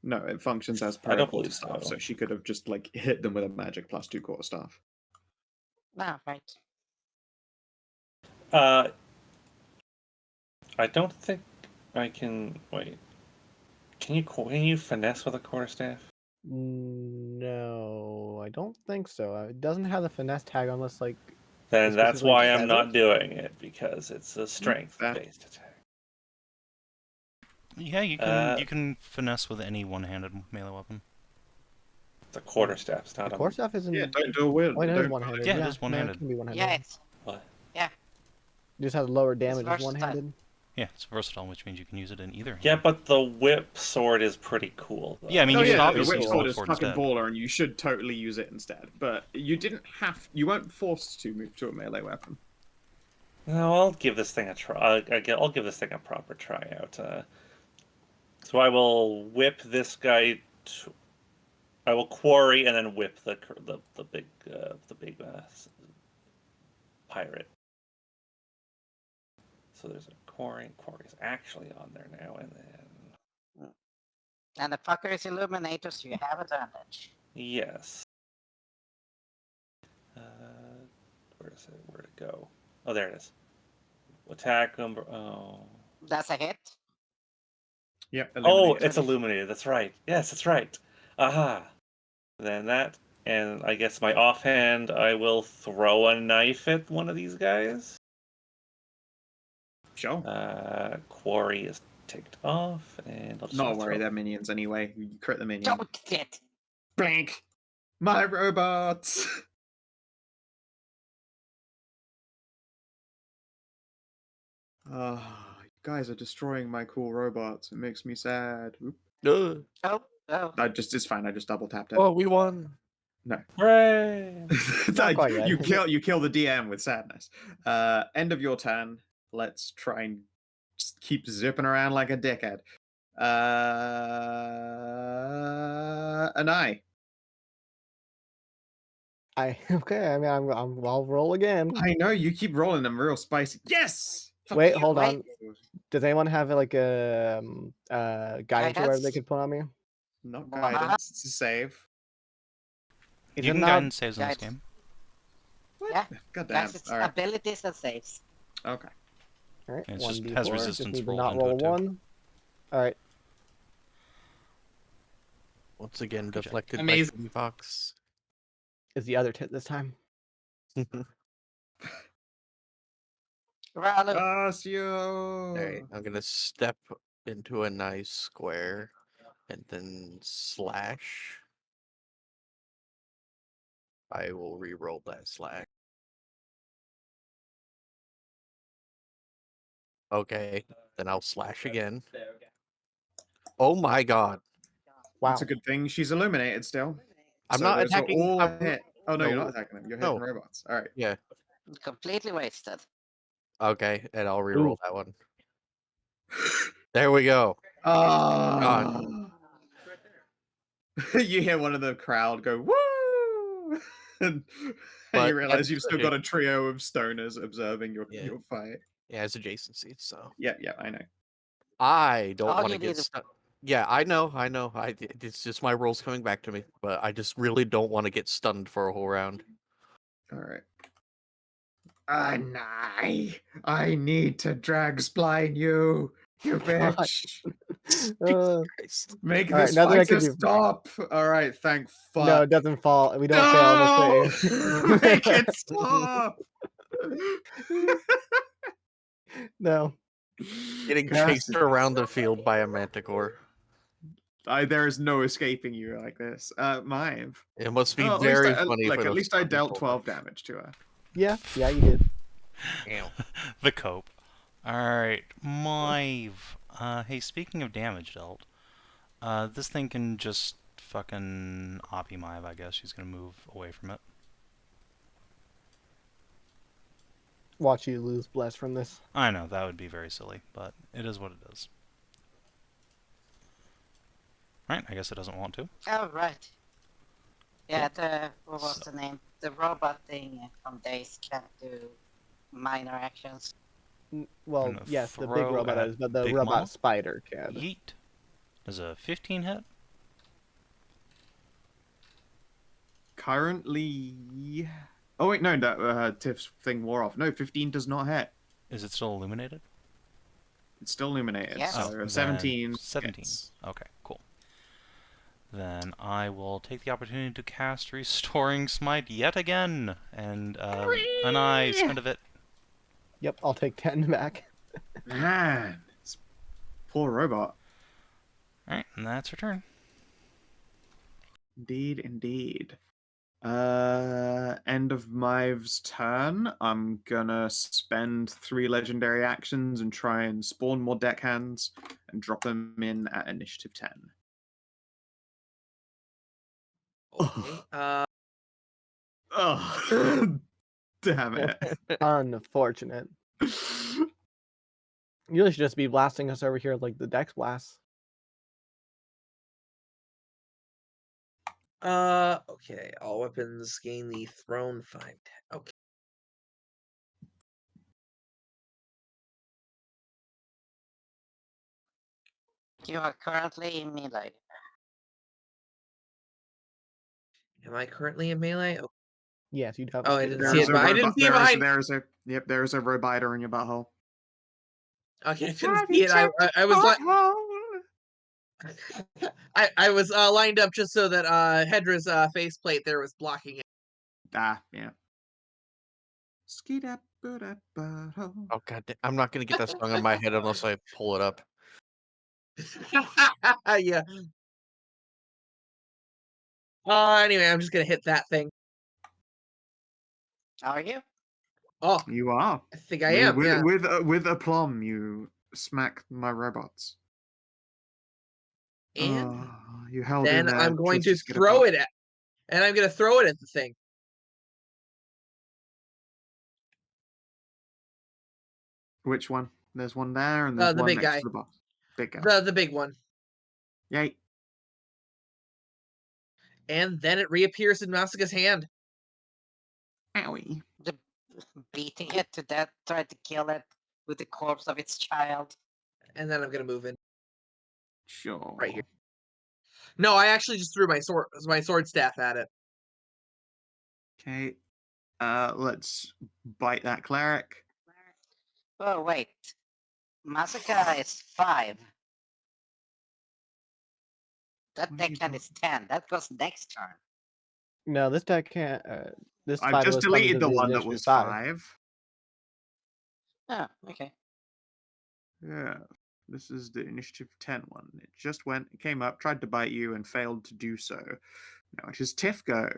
No, it functions as I per don't quarterstaff, believe so. so she could have just like hit them with a magic plus 2 quarterstaff. No, right. I don't think I can. Wait. Can you finesse with a quarterstaff? No, I don't think so. It doesn't have the finesse tag unless like. Then that's specifically why I'm says not it. doing it, because it's a fair. strength-based attack. Yeah, you can finesse with any one-handed melee weapon. It's a quarterstaff. It's not The a. core stuff isn't. Yeah, don't do a weird. Oh, it is Don't, one-handed. Yeah, Yeah, it is no, one-handed. it can be one-handed. Yeah, it's What? It just has lower damage as versatile. one-handed. Yeah, it's versatile, which means you can use it in either hand. Yeah, but the whip sword is pretty cool. Though. Yeah, I mean, no, you should yeah, the obviously whip use sword the is sword fucking instead. baller, and you should totally use it instead. But you didn't have. You weren't forced to move to a melee weapon. No, I'll give this thing a try. I'll give this thing a proper tryout. So I will whip this guy. I will quarry and then whip the big pirate. So there's a quarry. Quarry's actually on there now, and then and the fucker is illuminator, so you have advantage. yes. Where is it? Where'd it go? Oh, there it is. Attack number. Oh. That's a hit. Yep. Oh, it's illuminated. That's right. Yes, that's right. Aha. Then that, and I guess my offhand, I will throw a knife at one of these guys. Sure. Quarry is ticked off, and I'll just Not worry, they're minions anyway. You crit the minion. Don't hit. Blank. My robots. Ah, you guys are destroying my cool robots. It makes me sad. Oop. Oh. It's fine. I just double tapped it. Oh, we won. No. Hooray! Not quite yet. you kill the DM with sadness. End of your turn. Let's try and just keep zipping around like a dickhead. Anai. Okay. I mean, I'll roll again. I know you keep rolling them real spicy. Yes. Fuck Wait, you. hold Wait. on. Does anyone have like a guidance or whatever they Guidance? could put on me? Not What? guidance. It's a save. Is You it can not? guidance saves in this Guidance. game. What? Yeah. God damn. That's its All right. abilities and saves. Okay. All right. It One just D4. has Just resistance need to rolled not into roll it, too. one. All right. Once again, Good job. deflected Amazing. by Fox. Is the other tit this time? Ralu. Asio. Alright, I'm gonna step into a nice square and then slash. I will re-roll that slash. Okay, then I'll slash again. Oh my god. Wow. It's a good thing she's illuminated still. I'm So not those are attacking. all I'm, hit. Oh no, you're no, not attacking them. You're hitting no. robots. All right. Yeah. Completely wasted. Okay, and I'll re-roll Ooh. that one. There we go. Ah. You hear one of the crowd go woo, and But you realize that's you've still got a trio of stoners observing your Yeah. your fight. Yeah, it's adjacency, so Yeah, I know. I don't All want you to get need is- stuck. Yeah, I know. It's just my rolls coming back to me, but I just really don't want to get stunned for a whole round. All right. Anai, I need to drag spline you, you bitch. Uh, Christ. Make All right, this nothing I fight can a do. stop. All right, thank fuck. No, it doesn't fall. We don't fail No! the save. Make it stop. No. Getting Khassid. chased around the field by a manticore. There is no escaping you like this. Maeve. It must be Oh, very funny look, for at those least I dealt thunderstorms. 12 damage to her. Yeah, you did. Damn. The cope. Alright, Maeve. Hey, speaking of damage dealt, this thing can just fucking Oppie Maeve, I guess. She's gonna move away from it. Watch you lose bless from this. I know, that would be very silly, but it is what it is. Alright, I guess it doesn't want to. Oh, right. Yeah, what was the name? The robot thing from Days can't do minor actions. Well, gonna yes, the big throw robot at is, but the Big robot Mama? spider can. Yeet. Does a 15 hit? Currently... Oh, wait, no, that Tiff's thing wore off. No, 15 does not hit. Is it still illuminated? It's still illuminated, Yes. so then 17 17. hits. Okay, cool. Then I will take the opportunity to cast Restoring Smite yet again. And, Anai, spend of it. Yep, I'll take 10 back. Man, this poor robot. Alright, and that's her turn. Indeed. End of Maeve's turn. I'm gonna spend 3 legendary actions and try and spawn more deckhands and drop them in at initiative 10. Okay. Oh, damn it. Unfortunate. You should just be blasting us over here like the Dex Blast. Okay. All weapons gain the thrown 5. Okay. You are currently in melee. Am I currently in melee? Oh, Yes, you'd have. I didn't see it. But I didn't see it behind. There's a robiter in your butthole. Okay, I couldn't see it. I was like, I was lined up just so that Hedrah's faceplate there was blocking it. Ah, yeah. Oh god, I'm not gonna get that song in my head unless I pull it up. Yeah. Anyway, I'm just gonna hit that thing. Are you? Oh, You are. I think I am. Yeah. With aplomb, you smack my robots. And you held in then there. I'm going Let's to just get throw it it at, and I'm gonna throw it at the thing. Which one? There's one there, and there's The one big next guy. to the boss. Big guy. The big one. Yay. And then it reappears in Masika's hand. Owie. Beating it to death, trying to kill it with the corpse of its child. And then I'm gonna move in Sure. right here. No, I actually just threw my sword staff at it. Okay. Let's bite that cleric. Oh wait, Masika is 5. That What are you deckhand is 10. That goes next turn. No, this deck can't. This I've fighter just was coming deleted to the one that initiative was 5. 5. Oh, okay. Yeah. This is the initiative 10 one. It just went, it came up, tried to bite you, and failed to do so. Now it is Tiff go.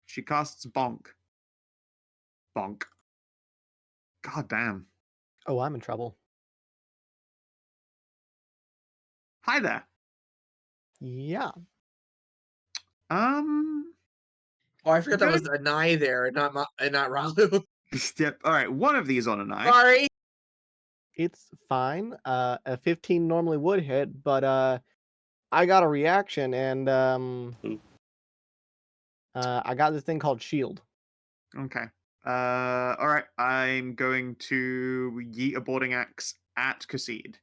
She casts Bonk. Bonk. God damn. Oh, I'm in trouble. Hi there. Yeah. Oh, I forgot that was Anai there, and not Ralu. Yep. All right. One of these on an eye. Sorry. It's fine. A 15 normally would hit, but I got a reaction, and I got this thing called Shield. Okay. All right. I'm going to yeet a boarding axe at Khassid.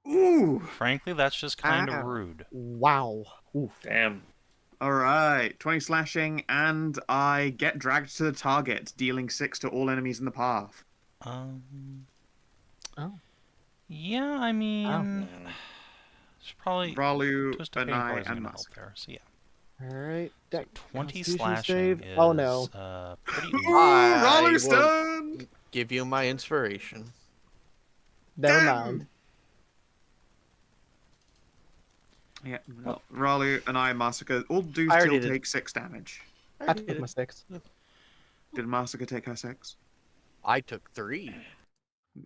Ooh. Frankly, that's just kind of rude. Wow. Oof. Damn. All right. 20 slashing, and I get dragged to the target, dealing 6 to all enemies in the path. Oh. Yeah, I mean, it's probably Ralu, Twisted Fate Anai, is and gonna help Masika. there. So yeah. All right. So 20 Constitution slashing save. is Oh no. pretty. Ooh, I Ralu will stunned. give you my inspiration. Never Damn. mind. Yeah. Well, Ralu, Anai, and Masika all do I still already did. take 6 damage. I took my 6. Did Masika take her 6? I took 3.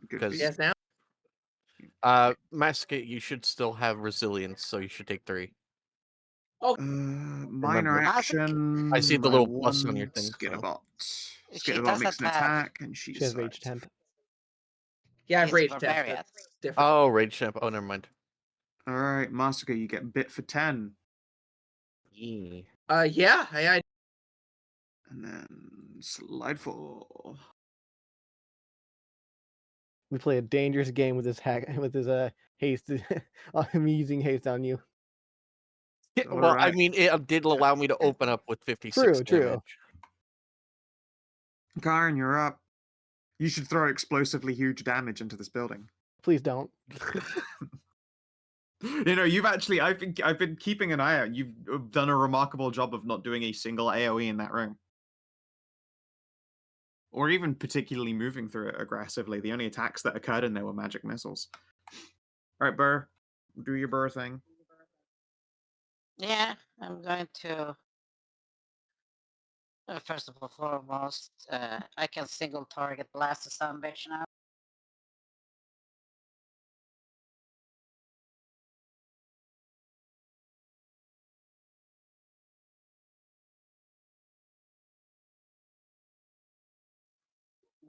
Good for you. Yes, now. Masika, you should still have resilience, so you should take 3. Minor Remember. action. I see the my little plus on your one thing, so. Skitterbot. She Skitterbot makes doesn't an have- attack, and she's She has rage temp. Yeah, I've It's rage temp. Barbarian. That's different. Oh, rage temp. Oh, never mind. All right, Masika, you get bit for 10, Yeah. Yeah, I and then Slidefall. We play a dangerous game with this haste. I'm using haste on you. Yeah, All well, I right. mean, it did allow me to open up with 56 True. damage. Karin, you're up. You should throw explosively huge damage into this building. Please don't. You know, I've been keeping an eye out. You've done a remarkable job of not doing a single AoE in that room. Or even particularly moving through it aggressively. The only attacks that occurred in there were magic missiles. Alright, Burr. Do your Burr thing. Yeah, I'm going to. First of all, foremost, I can single target blast the son bitch now.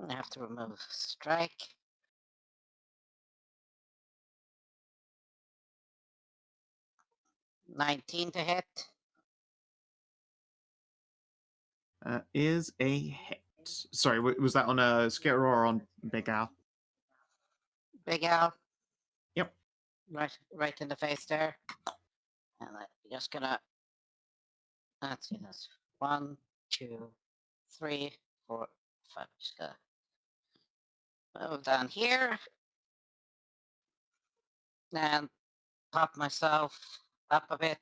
I have to remove strike. $19 to hit. Is a hit. Sorry, was that on a Skitter or on Big Al? Big Al. Yep. Right in the face there. And I'm just gonna. Let's see this. 1, 2, 3, 4, 5. Just gonna move down here. And pop myself up a bit.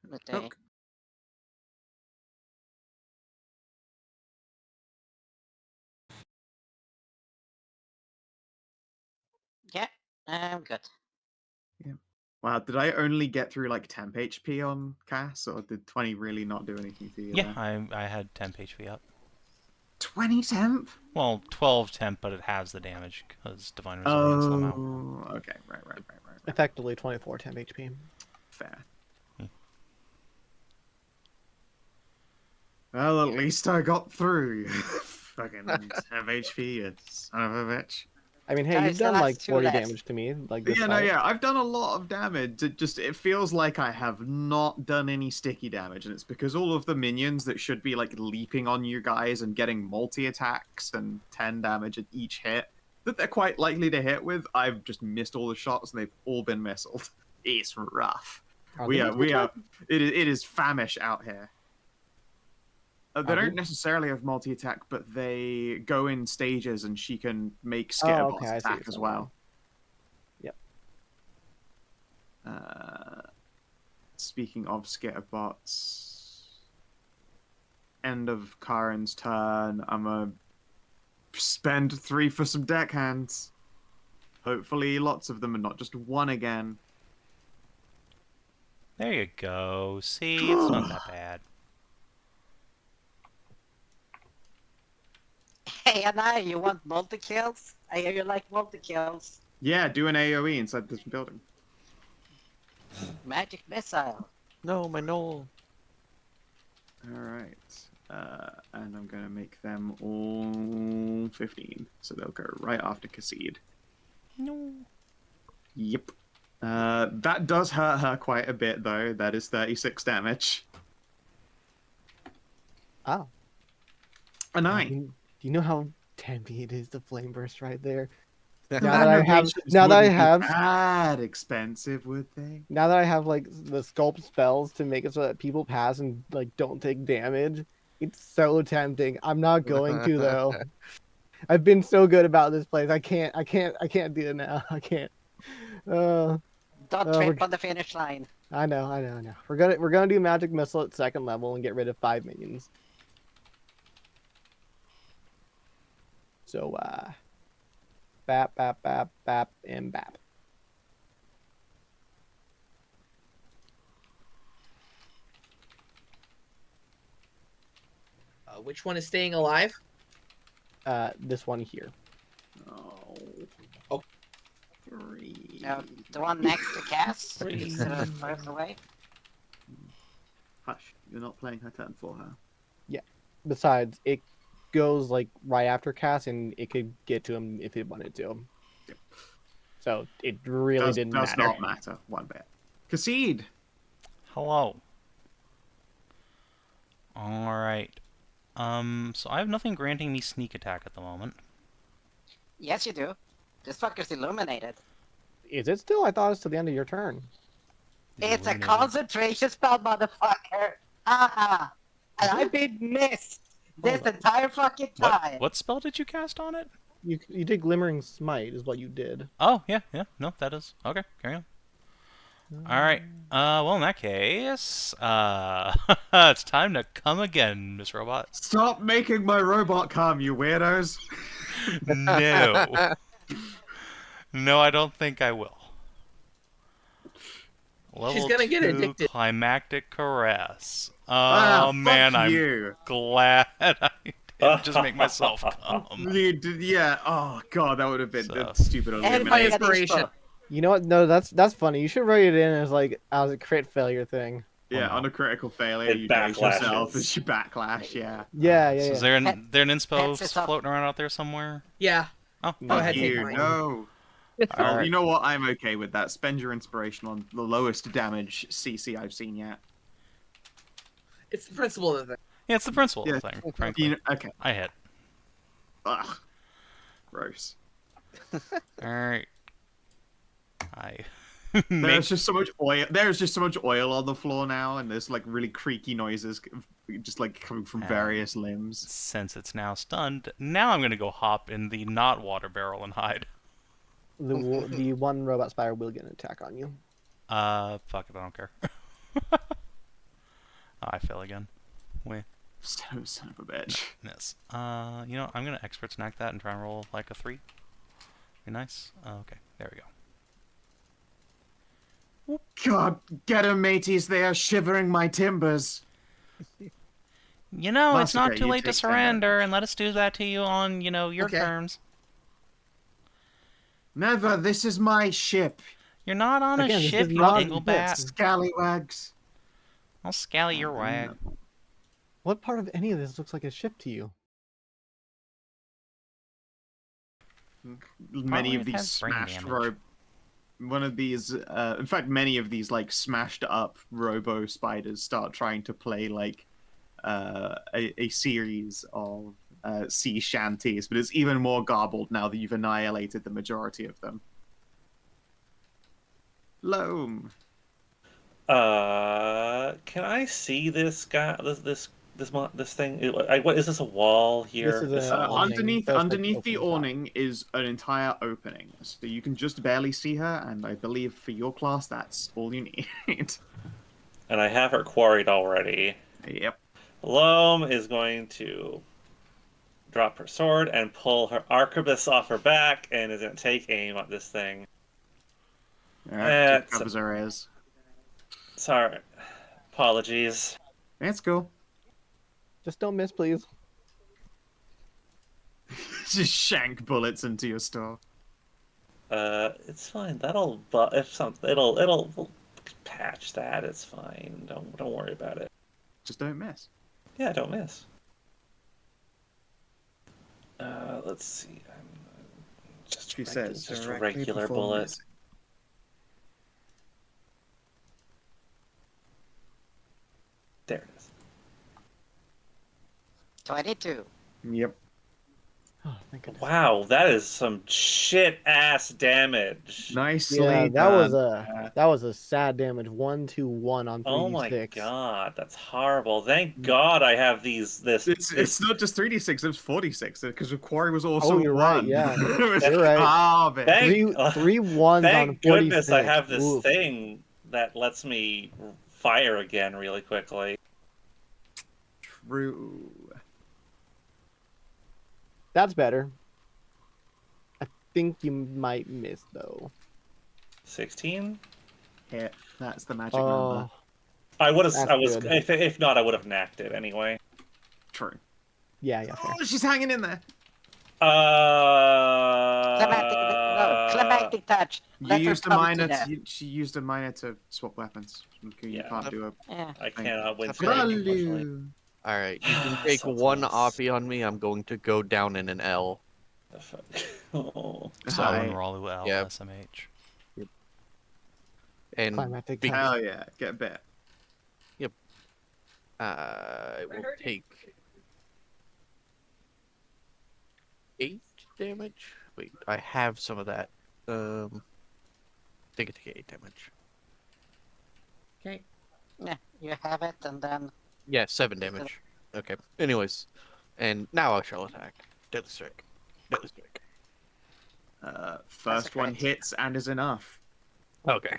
With a Okay. Yeah, I'm good. Wow, did I only get through like temp HP on Cass, or did 20 really not do anything for you? Yeah, there? I had temp HP up. 20 temp? Well, 12 temp, but it has the damage because Divine Resilience Loam out. Oh, okay, right. Effectively 24 temp HP. Fair. Well, at least I got through. Fucking temp HP, you son of a bitch. I mean, hey, Guys, you've done that's like 2 40 less. damage to me. Like this Yeah, fight. I've done a lot of damage. It feels like I have not done any sticky damage, and it's because all of the minions that should be like leaping on you guys and getting multi attacks and 10 damage at each hit that they're quite likely to hit with, I've just missed all the shots and they've all been missiled. It's rough. We are. It is famish out here. They don't necessarily have multi-attack, but they go in stages, and she can make Skitterbots I see attack what as you're well. Yep. Speaking of Skitterbots, end of Karin's turn, I'm gonna spend 3 for some deckhands. Hopefully lots of them and not just one again. There you go. See, it's not that bad. Hey, Anai, you want multi-kills? I hear you like multi-kills. Yeah, do an AoE inside this building. Magic missile. No, my Knoll. Alright. And I'm gonna make them all 15. So they'll go right after Khassid. No. Yep. That does hurt her quite a bit, though. That is 36 damage. Oh. Anai. Do you know how tempting it is to flame burst right there? The Now that I have, renovations now that I wouldn't be have, that expensive, would they? now that I have like the sculpt spells to make it so that people pass and like don't take damage, it's so tempting. I'm not going to though. I've been so good about this place. I can't do it now. I can't. Don't we're- trip on the finish line. I know. We're gonna do magic missile at 2nd level and get rid of 5 minions. So bap, and bap. Which one is staying alive? This one here. Oh. 3. No, the one next to Cass is further away. Hush, you're not playing her turn for her. Besides, it goes like right after Cass, and it could get to him if it wanted to. Yep. So it really does didn't does matter. not matter one bit. Khassid. Hello. Alright. So I have nothing granting me sneak attack at the moment. Yes, you do. This fucker's illuminated. Is it still? I thought it was to the end of your turn. It's a Illuminated. concentration spell, motherfucker. And I've been missed this entire fucking time. What spell did you cast on it? You did Glimmering Smite, is what you did. Oh, yeah. No, that is. Okay, carry on. Alright. Well, in that case, it's time to come again, Miss Robot. Stop making my robot come, you weirdos. No. No, I don't think I will. Level gonna get 2 addicted. Climactic Caress. Oh, man, fuck I'm you. glad I didn't just make myself come. You did, yeah. Oh god, that would have been So- a stupid And elimination. my by inspiration. You know what? No, that's funny. You should write it in as like as a crit failure thing. Yeah, Oh, no. on a critical failure, It you daze yourself backlashes. as you backlash. Yeah. Yeah. So is there an inspo That's up. floating around out there somewhere? Yeah. Oh, Go ahead, Fuck take you. mine. No. All Well, right. you know what? I'm okay with that. Spend your inspiration on the lowest damage CC I've seen yet. It's the principle of the thing. Yeah, it's the principle Yeah. of the thing, frankly. You know, okay. I hit. Ugh. Gross. Alright. I There's just so much oil. There's just so much oil on the floor now, and there's like really creaky noises, just like coming from various limbs. Since it's now stunned, now I'm gonna go hop in the not water barrel and hide. The one robot spider will get an attack on you. Fuck it, I don't care. Oh, I fail again. Wait. Son of a bitch. Yes. You know, I'm gonna expert snack that and try and roll like a 3. Be nice. Okay, there we go. God, get 'em, mateys! They are shivering my timbers. You know, it's not Masika, too you late to take that. surrender, and let us do that to you on, you know, your Okay. terms. Never. This is my ship. You're not on Again, a this ship, is you not dinglebat. Scallywags. I'll scally your wag. What part of any of this looks like a ship to you? Many Probably of these has brain smashed damage. one of these in fact many of these like smashed up robo spiders start trying to play like a series of sea shanties, but it's even more garbled now that you've annihilated the majority of them. Loam. Can I see this guy? This thing? What is this? A wall here? This is a awning. Underneath There's, like, underneath the opening top. awning is an entire opening, so you can just barely see her, and I believe for your class that's all you need. And I have her quarried already. Yep. Loam is going to drop her sword and pull her arquebus off her back and is going to take aim at this thing. Alright, just covers her ears. Sorry. Apologies. That's cool. Just don't miss, please. Just shank bullets into your store. It's fine. It'll patch that. It's fine. Don't worry about it. Just don't miss. Yeah, don't miss. Let's see. She says just a directly regular before bullet. missing. There it is. 22. Yep. Oh, thank goodness. Wow, that is some shit ass damage. Nicely Yeah, that done. was a sad damage. 1-1 on 3d6. Oh my god, that's horrible. Thank God I have It's not just 3d6, it was 46 because the quarry was also you're one. right, yeah. It was You're right. garbage. Three ones on 46. Thank goodness I have this Oof. thing that lets me fire again really quickly. True. That's better. I think you might miss though. 16? Hit. That's the magic number. I would have. That's I was. good. If not, I would have knacked it anyway. True. Yeah, fair. Oh, she's hanging in there. Climatic touch. You used a minor. She used a minor to swap weapons. You can't do it. Yeah. I cannot win. Ralu. Alright, you can take So one close. Oppie on me. I'm going to go down in an L. The fuck? Oh. Savin, Hi. Ralu, L, Yep. SMH. And Climactic be- touch. Hell yeah, get a bit. it will take 8 damage. Wait, I have some of that. Take 8 damage. Okay. Yeah, you have it, and then Yeah, 7 damage. Okay. Anyways, and now I shall attack. Deadly strike. Deadly strike. First one great. hits and is enough. Okay.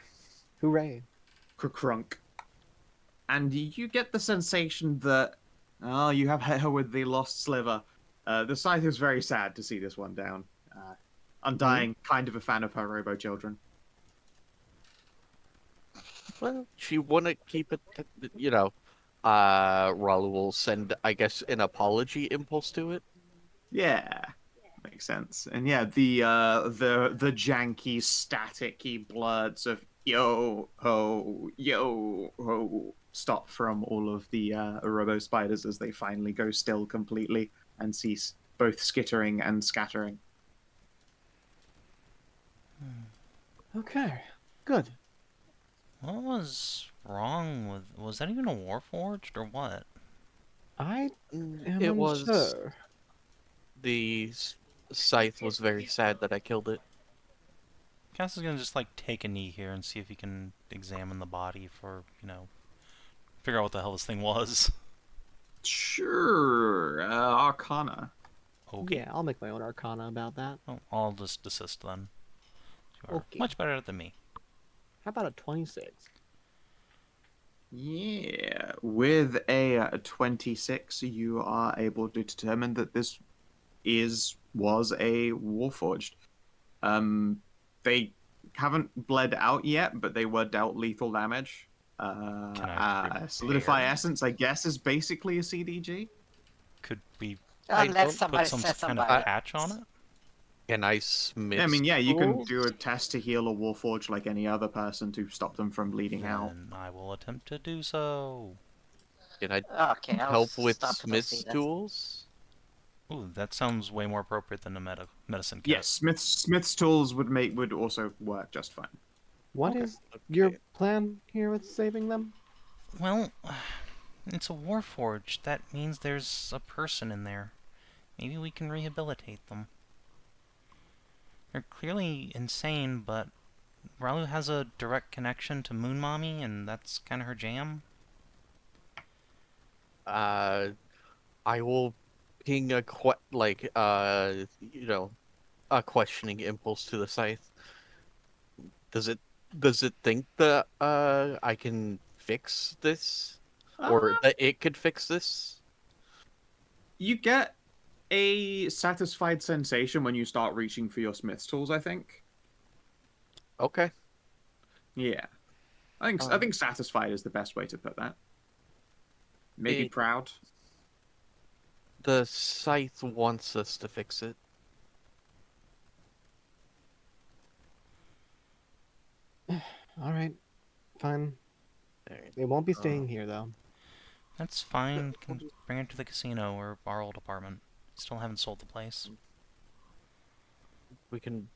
Hooray. Crunk. And you get the sensation that you have her with the lost sliver. The scythe is very sad to see this one down. Undying, kind of a fan of her robo children. Well, she wanna keep it. Ralu will send, I guess, an apology impulse to it. Yeah, makes sense. And yeah, the janky, staticky bloods of yo ho stop from all of the robo spiders as they finally go still completely and cease both skittering and scattering. Okay. Good. What was wrong with... Was that even a Warforged or what? I am It was. unsure. The scythe was very sad that I killed it. Cass is gonna just like take a knee here and see if he can examine the body for, figure out what the hell this thing was. Sure, Arcana. Okay. Yeah, I'll make my own arcana about that. Oh, I'll just desist then. You are Okay. much better than me. How about a 26? Yeah, with a 26, you are able to determine that this was a Warforged. They haven't bled out yet, but they were dealt lethal damage. I Solidify repair? Essence, I guess, is basically a CDG. Could we unless put somebody some says kind of somebody. patch on it? Can I smith? I mean, yeah, you can tools? do a test to heal a Warforged like any other person to stop them from bleeding out. Then I will attempt to do so. Can I Okay, I'll help with stop to smith's see this. tools? Ooh, that sounds way more appropriate than a medicine kit. Yes, Smith's tools would also work just fine. What Okay, is your okay. plan here with saving them? Well, it's a Warforged. That means there's a person in there. Maybe we can rehabilitate them. They're clearly insane, but Ralu has a direct connection to Moon Mommy, and that's kind of her jam. I will ping a questioning impulse to the scythe. Does it think that I can fix this, or that it could fix this? You get a satisfied sensation when you start reaching for your smith's tools, I think. Okay. Yeah. I think satisfied is the best way to put that. Maybe proud. The scythe wants us to fix it. All right, fine. There. They won't be staying here though. That's fine. Can bring it to the casino or our old apartment. Still haven't sold the place. We can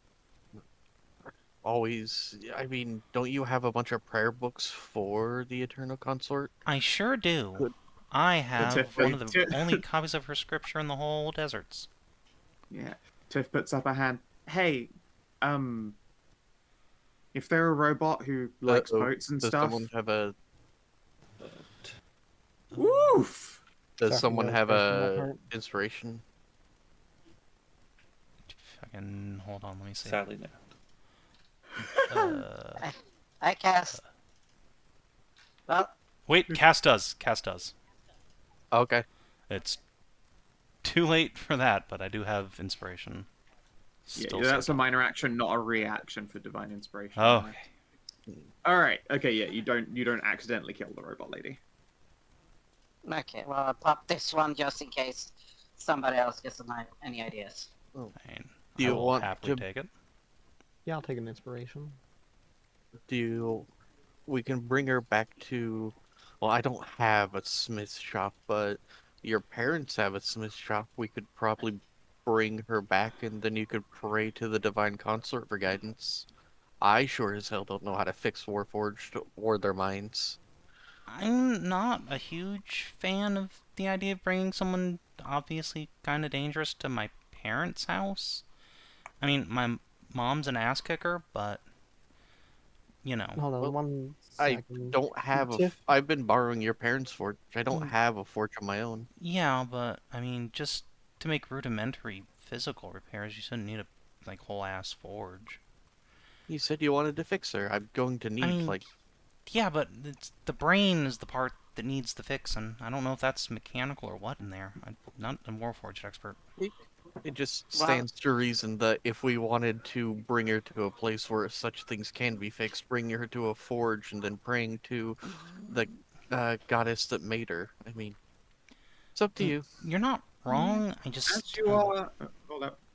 always... I mean, don't you have a bunch of prayer books for the Eternal Consort? I sure do. Good. I have Tiff, one of the only copies of her scripture in the whole deserts. Yeah. Tiff puts up a hand. Hey, if they're a robot who likes boats and Does stuff... someone have a... Oof! Does Sorry, someone no have inspiration on that a part. inspiration? Fucking hold on, let me see. Sadly, no. I cast. Well, Wait, Cass does. Cass does. Okay. It's too late for that, but I do have inspiration. Yeah, that's a minor action, not a reaction for divine inspiration. Oh. All right. Okay. Yeah. You don't accidentally kill the robot lady. okay, well, I'll pop this one just in case somebody else gets any ideas. Oh. Fine. Do you I will want happily to... take it? Yeah, I'll take an inspiration. We can bring her back to... Well, I don't have a smith shop, but your parents have a smith shop. We could probably bring her back, and then you could pray to the Divine Consort for guidance. I sure as hell don't know how to fix Warforged or their minds. I'm not a huge fan of the idea of bringing someone obviously kind of dangerous to my parents' house. I mean, my mom's an ass kicker, but you know. Hold on Well, one I second. don't have Tiff? I've been borrowing your parents' forge. I don't have a forge of my own. Yeah, but I mean, just to make rudimentary physical repairs, you shouldn't need a whole ass forge. You said you wanted to fix her. I'm going to need Yeah, but the brain is the part that needs the fixing. I don't know if that's mechanical or what in there. I'm not a Warforged expert. It just stands to reason that if we wanted to bring her to a place where such things can be fixed, bring her to a forge and then praying to the goddess that made her. I mean, it's up to you. You're not wrong. I just...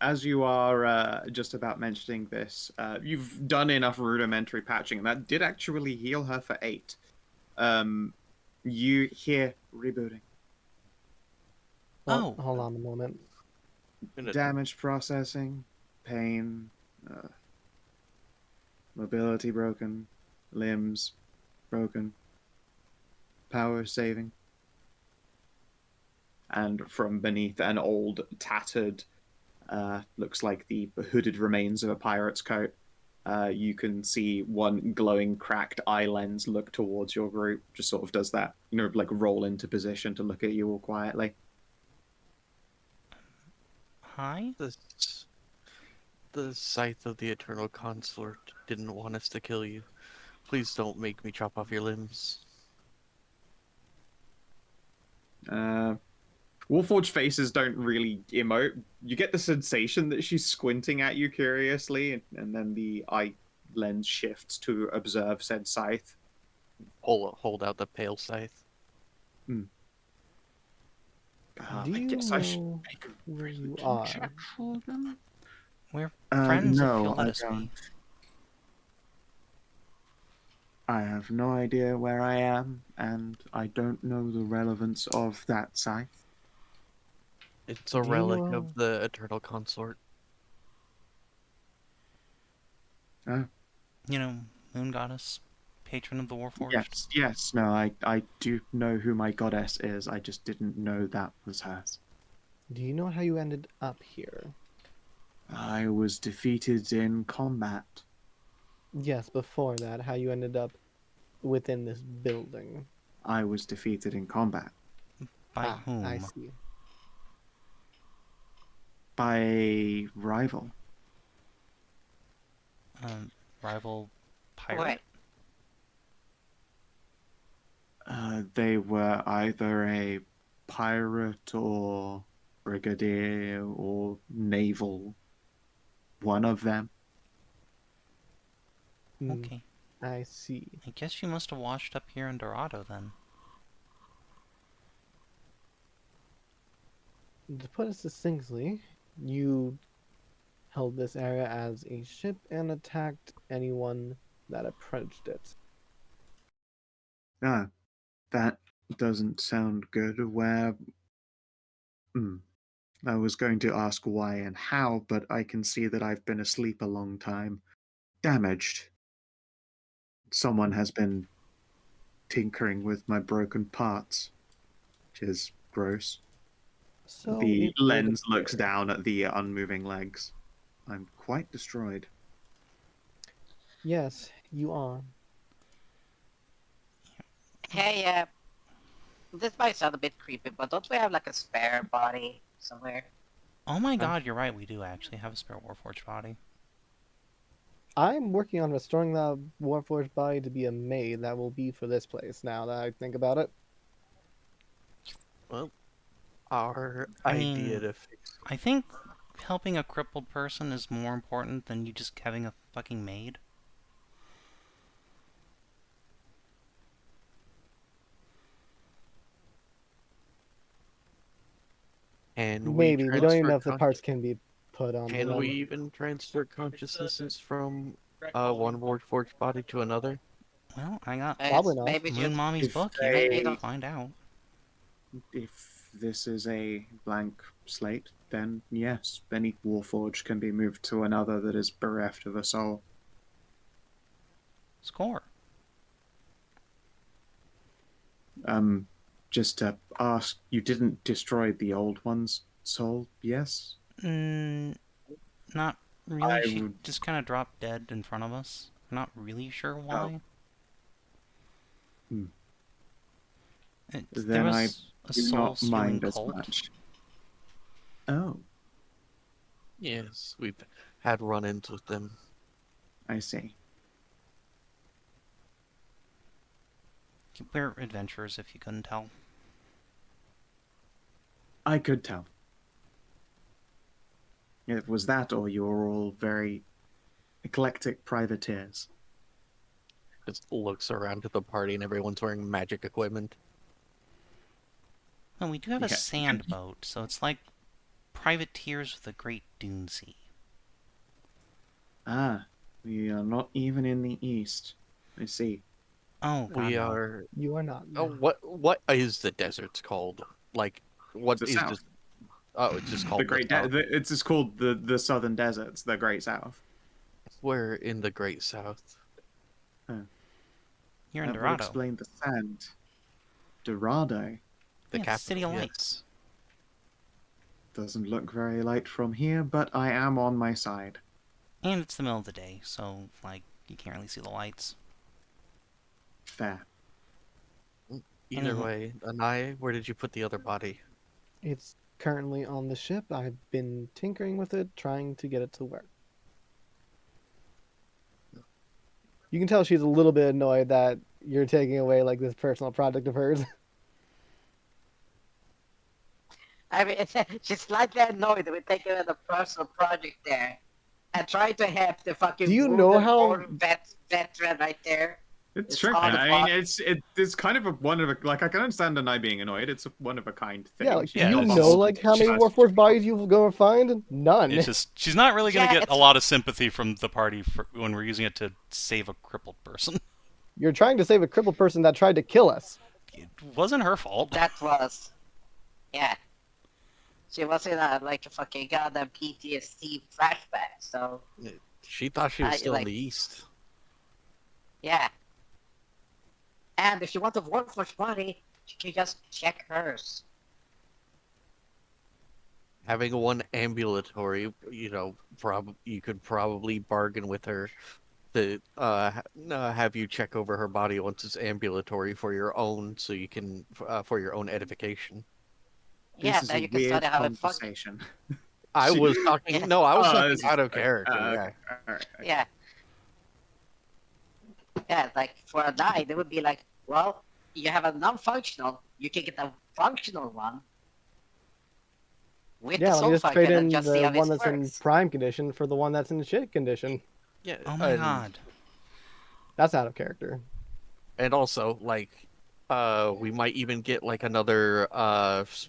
As you are just about mentioning this, you've done enough rudimentary patching, and that did actually heal her for 8. You hear rebooting. Well, hold on a moment. Damage processing, pain, mobility broken, limbs broken, power saving. And from beneath an old, tattered, looks like the hooded remains of a pirate's coat, you can see one glowing, cracked eye lens look towards your group. Just sort of does that, like roll into position to look at you all quietly. Hi? The scythe of the Eternal Consort didn't want us to kill you. Please don't make me chop off your limbs. Warforged faces don't really emote. You get the sensation that she's squinting at you curiously, and then the eye lens shifts to observe said scythe. Hold out the pale scythe. Do you know where you are? For them? We're friends if No, you'll let I us don't. be. I have no idea where I am, and I don't know the relevance of that scythe. It's a relic of the Eternal Consort. Oh. You know, Moon Goddess, patron of the Warforged. Yes, no, I do know who my goddess is. I just didn't know that was hers. Do you know how you ended up here? I was defeated in combat. Yes, before that, how you ended up within this building. I was defeated in combat. By whom? I see. By a rival. Rival pirate? They were either a pirate or brigadier or naval. One of them. Okay. I see. I guess you must have washed up here in Dorado then. To put it succinctly, you held this area as a ship and attacked anyone that approached it. Ah, that doesn't sound good. Where... I was going to ask why and how, but I can see that I've been asleep a long time. Damaged. Someone has been tinkering with my broken parts, which is gross. So The it would lens looks appear. down at the unmoving legs. I'm quite destroyed. Yes, you are. Hey, this might sound a bit creepy, but don't we have like a spare body somewhere? Oh my god, you're right, we do actually have a spare Warforged body. I'm working on restoring the Warforged body to be a maid that will be for this place now that I think about it. Well, our I idea mean, to fix... I think helping a crippled person is more important than you just having a fucking maid. And we Maybe. We don't even transfer know if the parts can be put onto Can we them. even transfer consciousnesses from one Warforged body to another? Well, I got Probably not. Maybe Moon just Mommy's If book they- here. Maybe We'll not. find out. If this is a blank slate, then yes, any Warforged can be moved to another that is bereft of a soul. Score. Just to ask, you didn't destroy the old one's soul, yes? Not really. I She would- just kind of dropped dead in front of us. I'm not really sure why. Hmm. There Then I was a do soul not stealing mind as cult. much. Oh, Yes, we've had run-ins with them. I see. We're adventurers, if you couldn't tell. I could tell. It was that, or you were all very eclectic privateers. Just looks around to the party and everyone's wearing magic equipment. Well, we do have a Yeah. sand boat, so it's like privateers of the Great Dune Sea. Ah, we are not even in the east. I see. Oh, God, We no. are... You are not. Oh, what is the deserts called? Like, what The is south. just... Oh, it's just called The Great South. It's just called the Southern Deserts, the Great South. We're in the Great South. You're in That would Dorado. explain the sand. Dorado The Yeah, capital. City of yes. Lights. doesn't look very light from here, but I am on my side. And it's the middle of the day, so, like, you can't really see the lights. Fair. Either Anywho. way, Anai, where did you put the other body? It's currently on the ship. I've been tinkering with it, trying to get it to work. You can tell she's a little bit annoyed that you're taking away like this personal project of hers. I mean, she's slightly annoyed that we're taking on a personal project there, and trying to help the fucking Do you know wounded how- war veteran right there. It's It's tricky. on the I mean, block. it's kind of a one of a, like, I can understand Anai being annoyed. It's a one of a kind thing. Yeah, like, Yeah, do you it's know just- like how many just- Warforged bodies you'll go and find? None. It's just, she's not really going to Yeah, get a it's- lot of sympathy from the party when we're using it to save a crippled person. You're trying to save a crippled person that tried to kill us. It wasn't her fault. That was, yeah. She was in a like a fucking goddamn PTSD flashback. So She thought she was I, still like- in the east. yeah. And if you want a Warforged body, you can just check hers. Having one ambulatory, you know, you could probably bargain with her to have you check over her body once it's ambulatory for your own, so you can for your own edification. Yeah, This is then a you can weird study how it fucks. conversation. I She- was talking. Yeah. No, I was Oh, talking this is out of great. character. Yeah. Okay. All right. Yeah. Yeah, like for a night, it would be like, well, you have a non-functional, you can get a functional one. with Yeah, the let me soul just fire trade cannon in just see the how one this that's in works. prime condition for the one that's in shit condition. Yeah. Oh my god. That's out of character. And also, like, we might even get like another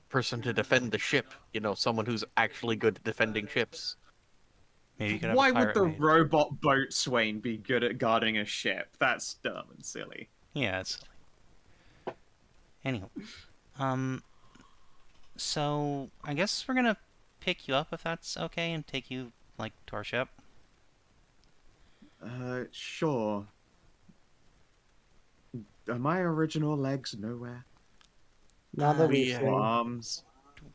person to defend the ship. You know, someone who's actually good at defending ships. Maybe you could have a Why would pirate the mage. robot boatswain be good at guarding a ship? That's dumb and silly. Yeah, it's silly. Anywho. So I guess we're gonna pick you up if that's okay and take you, like, to our ship. Sure. Are my original legs nowhere? Now that we we've Or seen. arms?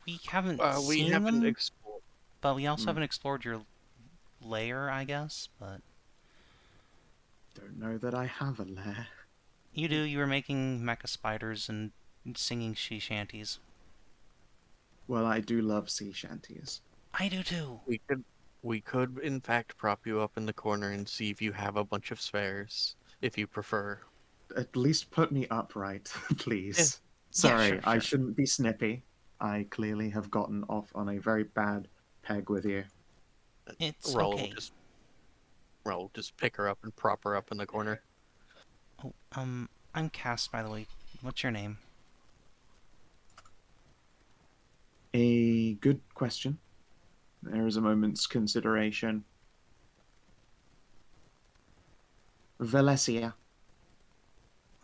We haven't we seen haven't them, explored. but we also haven't explored your lair, I guess, but... Don't know that I have a lair. You do, you were making mecha spiders and singing sea shanties. Well, I do love sea shanties. I do too! We could in fact prop you up in the corner and see if you have a bunch of spares, if you prefer. At least put me upright, please. Yeah, Sorry, sure, I sure. shouldn't be snippy. I clearly have gotten off on a very bad peg with you. It's Raul okay. will just pick her up and prop her up in the corner. Oh, I'm Cass, by the way. What's your name? A good question. There is a moment's consideration. Valesia.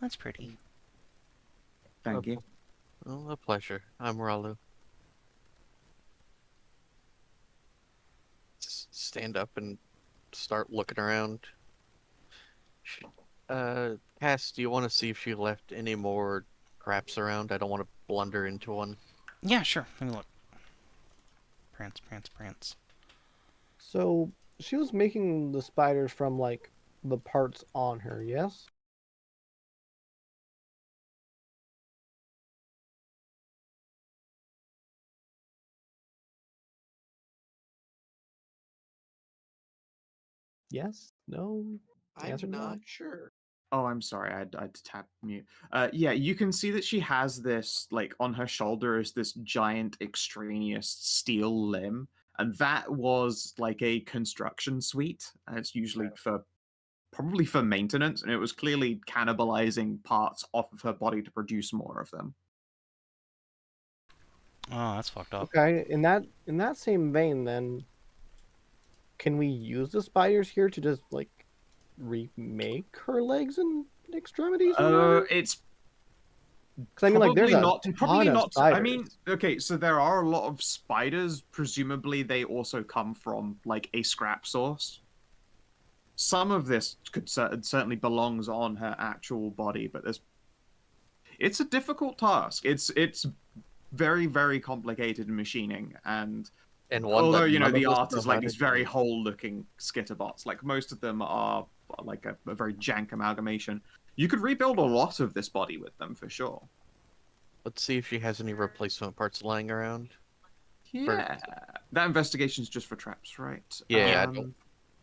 That's pretty. Thank you. Well, a pleasure. I'm Ralu. Stand up and start looking around. Cass, do you want to see if she left any more traps around? I don't want to blunder into one. Yeah, sure. Let me look. Prance, prance, prance. So she was making the spiders from like the parts on her, yes? Yes? No? Answer I'm no? not sure. Oh, I'm sorry. I'd tap mute. Yeah, you can see that she has this, like, on her shoulder is this giant extraneous steel limb, and that was like a construction suite. And it's usually probably for maintenance, and it was clearly cannibalizing parts off of her body to produce more of them. Oh, that's fucked up. Okay, in that same vein then, can we use the spiders here to just like remake her legs and extremities or whatever? It's Because I mean, like, there's a probably ton of not. I spiders. mean, okay, so there are a lot of spiders. Presumably, they also come from like a scrap source. Some of this could certainly belongs on her actual body, but it's a difficult task. It's very, very complicated machining, and one although that none the of us art know is how like to these very do. whole-looking skitterbots, like most of them are like a very jank amalgamation. You could rebuild a lot of this body with them for sure. Let's see if she has any replacement parts lying around. Yeah, that investigation's just for traps, right? Yeah,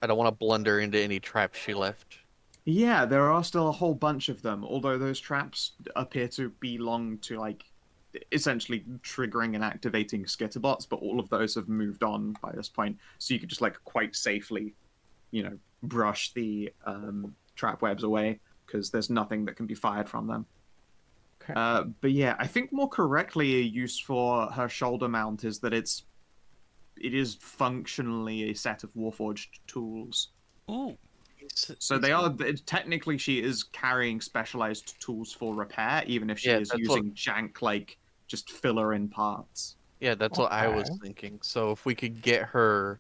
I don't want to blunder into any traps she left. Yeah, there are still a whole bunch of them, although those traps appear to belong to, like, essentially triggering and activating skitterbots, but all of those have moved on by this point, so you could just, like, quite safely, brush the trap webs away, because there's nothing that can be fired from them. Okay. But yeah, I think more correctly a use for her shoulder mount is that it is functionally a set of Warforged tools. Ooh. So they are technically she is carrying specialized tools for repair, even if she is using jank like just filler in parts. Yeah, that's what I was thinking. So if we could get her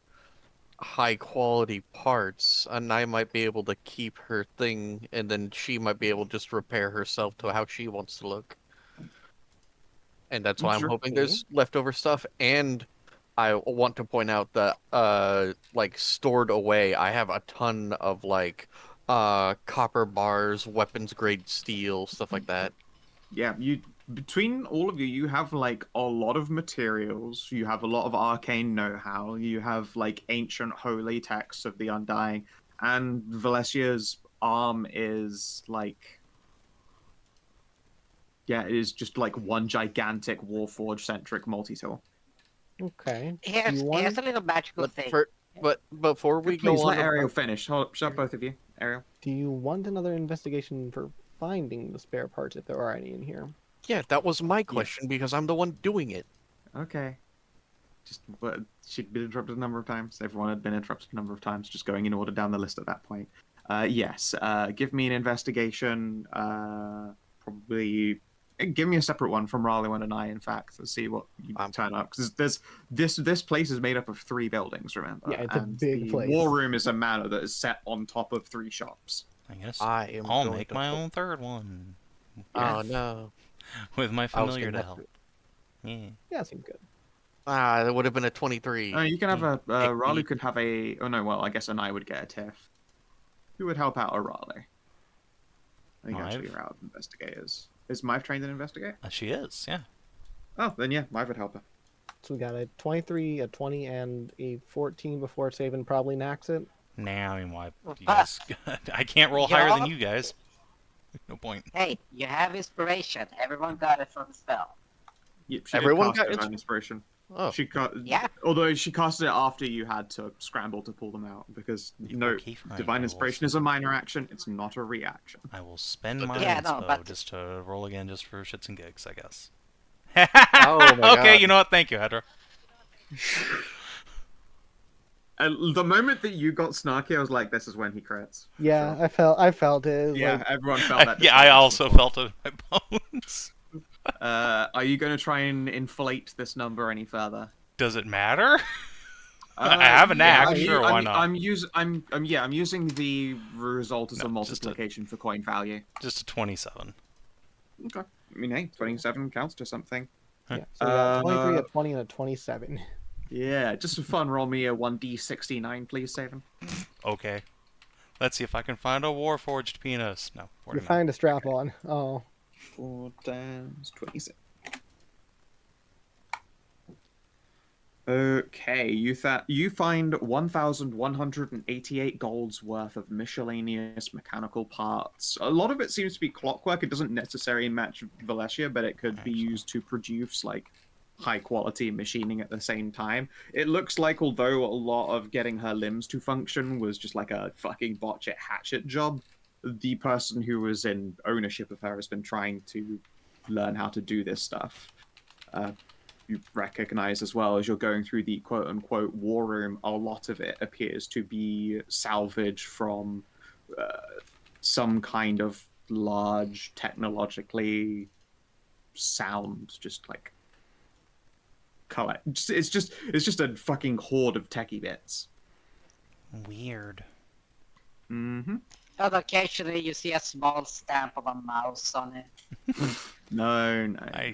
high quality parts, Anai might be able to keep her thing, and then she might be able to just repair herself to how she wants to look. And that's why I'm hoping there's leftover stuff. And I want to point out that like stored away, I have a ton of like copper bars, weapons grade steel, stuff like that. Yeah, between all of you, you have like a lot of materials. You have a lot of arcane know-how. You have like ancient holy texts of the Undying, and Valesia's arm is like, yeah, it is just like one gigantic Warforged centric multi-tool. Okay. Do Here's you want? a little magical But thing. but before we Please go let on Ariel about finish. Shut both of you. Ariel. Do you want another investigation for finding the spare parts if there are any in here? yeah, that was my question because I'm the one doing it. Okay. Just she'd been interrupted a number of times. Everyone had been interrupted a number of times. Just going in order down the list at that point. Yes. Give me an investigation. Probably. Give me a separate one from Ralu and Anai, in fact, to see what you turn up. Because this place is made up of 3 buildings, remember? Yeah, it's a and big the place. War Room is a manor that is set on top of 3 shops. I guess I am I'll going make to my put- own third one. Oh no. With my I was familiar gonna to have help. Yeah. Yeah, seems good. that would have been a 23. You can have a Ralu Technique. could have a. Oh no, well I guess Anai would get a tiff. Who would help out a Ralu? I think actually Mive? you're out of investigators. Is Mive trained in investigate? She is, yeah. Oh, then yeah, Mive would help her. So we got a 23, a 20, and a 14 before Savin probably knacks it. Nah, I mean, why? You guys, I can't roll higher than you guys. No point. Hey, you have inspiration. Everyone got it from the spell. Yep, she Everyone did cast got divine inspiration. Oh, She got Yeah. Although she casted it after you had to scramble to pull them out because Okay, fine, divine I will inspiration is a minor action. It's not a reaction. I will spend But my Yeah, no, inspo but- just to roll again, just for shits and gigs, I guess. Oh my Okay, God. you know what? Thank you, Hedrah. The moment that you got snarky, I was like, "This is when he crits." for Yeah, sure. I felt it. Yeah, Like, everyone felt that. Yeah, I disturbance also before. felt it in my bones. Are you going to try and inflate this number any further? Does it matter? I have an axe, sure, why not? I'm using the result as a No, just a- multiplication for coin value. Just a 27. Okay. I mean, hey, 27 counts to something. yeah. So we got a 23, a Uh, 20, and a 27. Yeah, just for fun, roll me a 1d69, please, Savin. Okay. Let's see if I can find a Warforged penis. No, You 49. find a strap on. Oh. 4 times 27. Okay, you find 1,188 gold's worth of miscellaneous mechanical parts. A lot of it seems to be clockwork. It doesn't necessarily match Valencia, but it could be used to produce like high quality machining at the same time. It looks like although a lot of getting her limbs to function was just like a fucking botch it hatchet job, the person who was in ownership of her has been trying to learn how to do this stuff. You recognize as well as you're going through the quote-unquote war room, a lot of it appears to be salvage from some kind of large, technologically sound, just like it's just a fucking horde of techie bits. Weird. Mm-hmm. And occasionally you see a small stamp of a mouse on it. No. I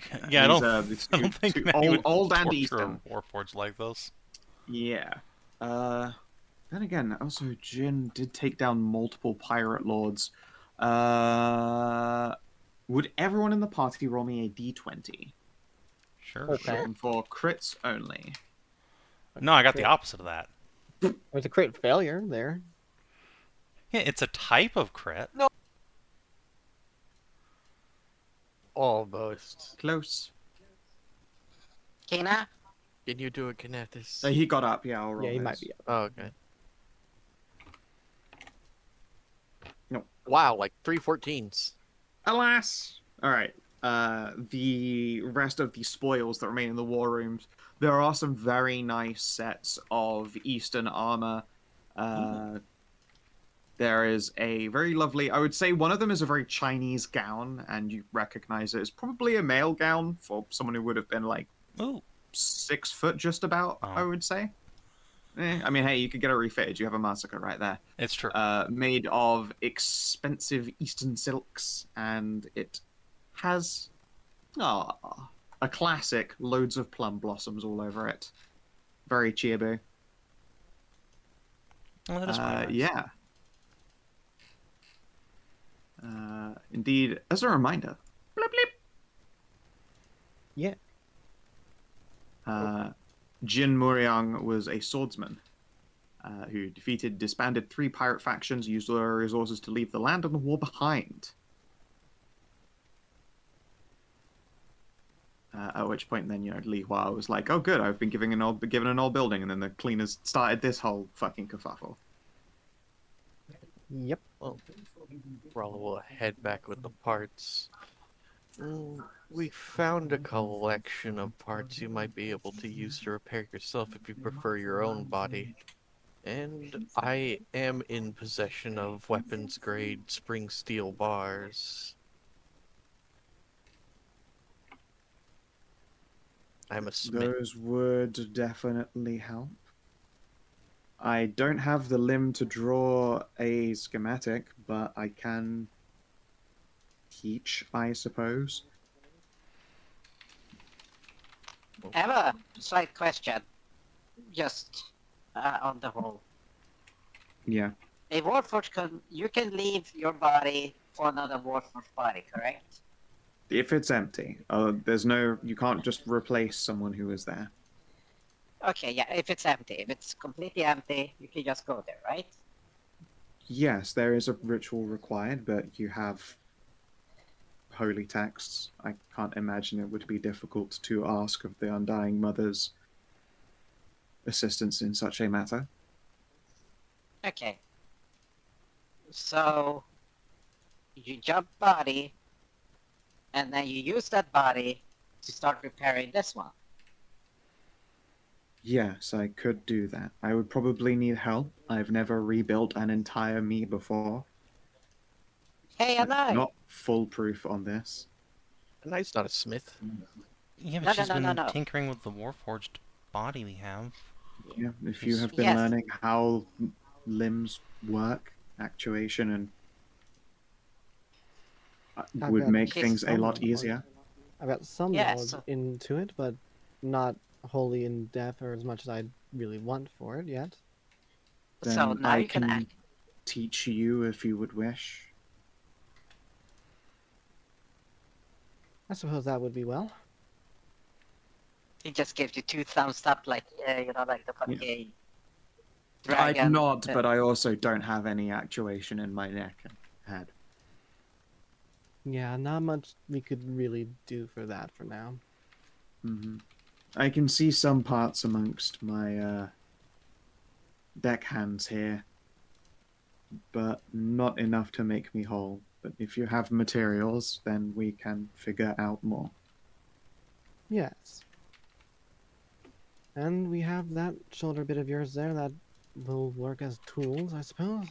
These don't think too many would old and torture Eastern. a Warforged like this. Yeah. Then again, also Jin did take down multiple pirate lords. Would everyone in the party roll me a d20? Sure. Okay. Looking for crits only. No, I got the opposite of that. There's a crit failure there. Yeah, it's a type of crit. No. Almost. Close. Kina? Can you do a Kinathis? He got up. Yeah, I'll roll. Yeah, he might his. be up. Oh, okay. No. Wow, like 3 14s. Alas. All right. The rest of the spoils that remain in the war rooms. There are some very nice sets of Eastern armor. There is a very lovely, I would say one of them is a very Chinese gown, and you recognize it as probably a male gown for someone who would have been like Ooh. 6 foot just about, I would say. I mean, hey, you could get it refitted. You have a Masika right there. It's true. Made of expensive Eastern silks, and it has a classic, loads of plum blossoms all over it. Very chibi. Well, that is pretty nice. Yeah. Indeed, as a reminder, blip, blip. Yeah. Jin Muriang was a swordsman who disbanded 3 pirate factions, used all their resources to leave the land and the war behind. At which point, then Li Hua was like, "Oh, good, I've been given an old building," and then the cleaners started this whole fucking kerfuffle. Yep. Well, Ralu will head back with the parts. We found a collection of parts you might be able to use to repair yourself if you prefer your own body. And I am in possession of weapons-grade spring steel bars. I'm a smith. Those would definitely help. I don't have the limb to draw a schematic, but I can teach, I suppose. I have a slight question, just on the whole. Yeah. A Warforged you can leave your body for another Warforged body, correct? If it's empty, you can't just replace someone who is there. Okay, yeah, if it's empty. If it's completely empty, you can just go there, right? Yes, there is a ritual required, but you have holy texts. I can't imagine it would be difficult to ask of the Undying Mother's assistance in such a matter. Okay. So, you jump body, and then you use that body to start repairing this one. Yes, I could do that. I would probably need help. I've never rebuilt an entire me before. Hey, Anai! Not foolproof on this. Anai's not a smith. Yeah, but No, she's no, no, been no, no. tinkering with the Warforged body we have. Yeah, if you have been Yes. learning how limbs work, actuation, and would make things a lot easier. I've got some Yeah, knowledge so- into it, but not wholly in depth or as much as I really want for it yet. Then So now I you can act. teach you if you would wish. I suppose that would be well. He just gives you 2 thumbs up, like, like the fucking I'd dragon. nod, but I also don't have any actuation in my neck and head. Yeah, not much we could really do for that for now. Mm-hmm. I can see some parts amongst my deckhands here, but not enough to make me whole. But if you have materials, then we can figure out more. Yes. And we have that shoulder bit of yours there that will work as tools, I suppose.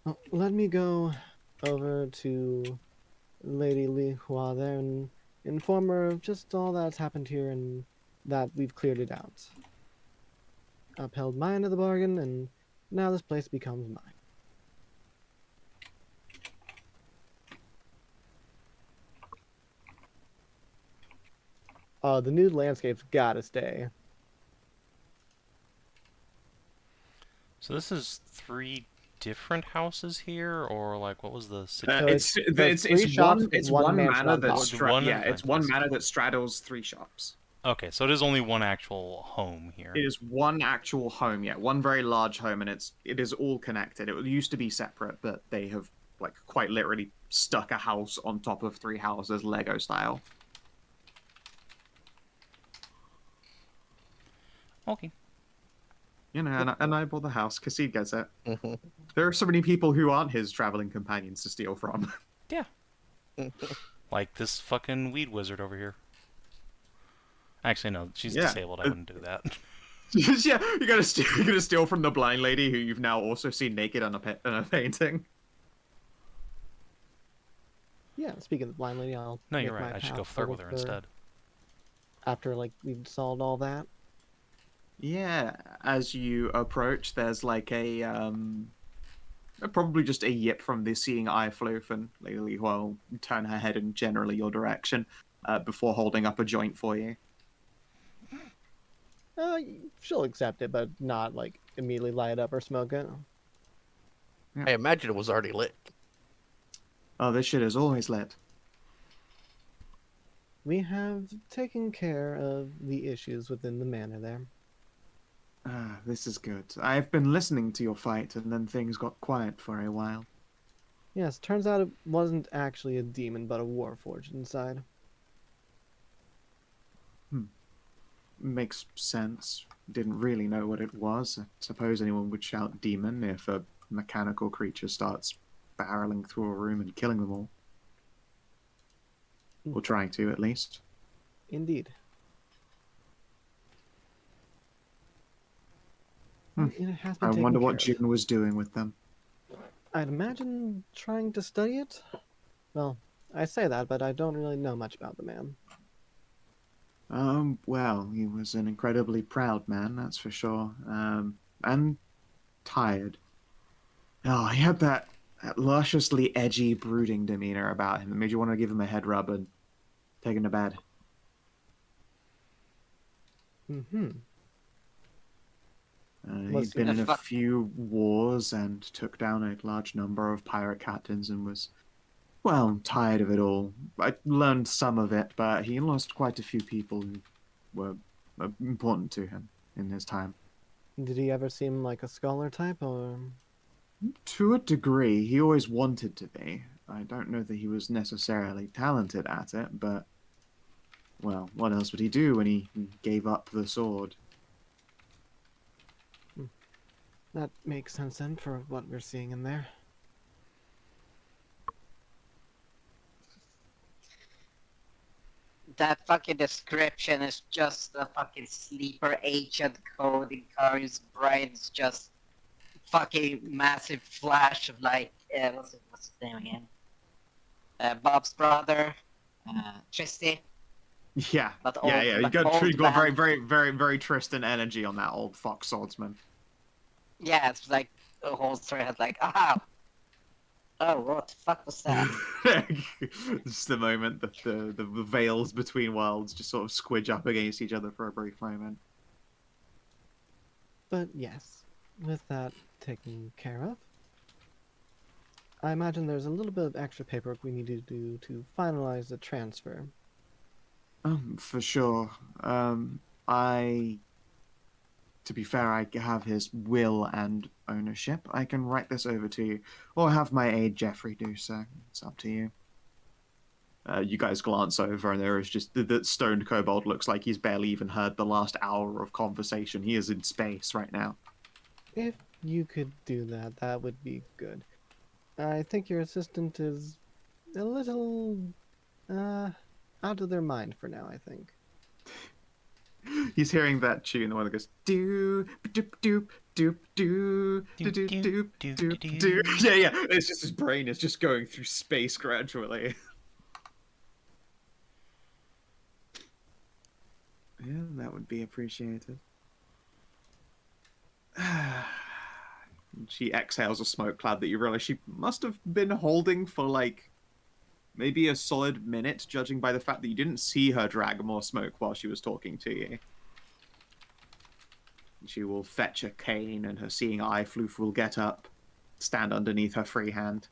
Well, let me go over to Lady Li Hua there and inform her of just all that's happened here and that we've cleared it out. Upheld my end of the bargain, and now this place becomes mine. The new landscape's gotta stay. So this is 3 different houses here, or like what was the It's three shops, one mansion manor on top. it's one manor that straddles 3 shops. Okay, so it is only one actual home here. It is one actual home, yeah, one very large home, and it is all connected. It used to be separate, but they have like quite literally stuck a house on top of 3 houses, Lego style. Okay. You know, and I bought the house. Khassid gets it. Mm-hmm. There are so many people who aren't his traveling companions to steal from. Yeah. Like this fucking weed wizard over here. Actually, no, she's disabled. I wouldn't do that. Yeah, you're gonna steal from the blind lady who you've now also seen naked on a painting. Yeah, speaking of the blind lady, I'll No, make you're right. my I should go path flirt with over her to instead. After like we've solved all that. Yeah, as you approach, there's like probably just a yip from the seeing eye floof, and Lady will turn her head in generally your direction before holding up a joint for you. She'll accept it, but not like immediately light it up or smoke it. I imagine it was already lit. Oh, this shit is always lit. We have taken care of the issues within the manor there. Ah, this is good. I've been listening to your fight, and then things got quiet for a while. Yes, turns out it wasn't actually a demon, but a warforged inside. Makes sense. Didn't really know what it was. I suppose anyone would shout demon if a mechanical creature starts barreling through a room and killing them all. Or trying to, at least. Indeed. Well, it has been I taken wonder care what of. Jin was doing with them. I'd imagine trying to study it? Well, I say that, but I don't really know much about the man. Well, he was an incredibly proud man, that's for sure. And tired. Oh, he had that lusciously edgy, brooding demeanor about him that made you want to give him a head rub and take him to bed. Mm-hmm. He'd been in a few wars and took down a large number of pirate captains and was, well, tired of it all. I learned some of it, but he lost quite a few people who were important to him in his time. Did he ever seem like a scholar type, or...? To a degree, he always wanted to be. I don't know that he was necessarily talented at it, but, well, what else would he do when he gave up the sword? That makes sense then for what we're seeing in there. That fucking description is just a fucking sleeper agent code in Karin's brain. It's just fucking massive flash of like, what's his name again? Bob's brother, Tristy. Yeah, But yeah. You got very, man. very, very, very Tristan energy on that old fox swordsman. Yeah, it's like the whole thread, like, oh, what the fuck was that? Just the moment that the veils between worlds just sort of squidge up against each other for a brief moment. But yes, with that taken care of, I imagine there's a little bit of extra paperwork we need to do to finalize the transfer. For sure. To be fair, I have his will and ownership. I can write this over to you, or have my aide Jeffrey do so. It's up to you. You guys glance over, and there is just the stoned kobold looks like he's barely even heard the last hour of conversation. He is in space right now. If you could do that, that would be good. I think your assistant is a little out of their mind for now, I think. He's hearing that tune, the one that goes doop doop doop doop doop doop doop doop doop. Yeah. It's just his brain is just going through space gradually. Yeah, that would be appreciated. She exhales a smoke cloud that you realize she must have been holding for like maybe a solid minute, judging by the fact that you didn't see her drag more smoke while she was talking to you. She will fetch a cane, and her seeing eye floof will get up, stand underneath her free hand,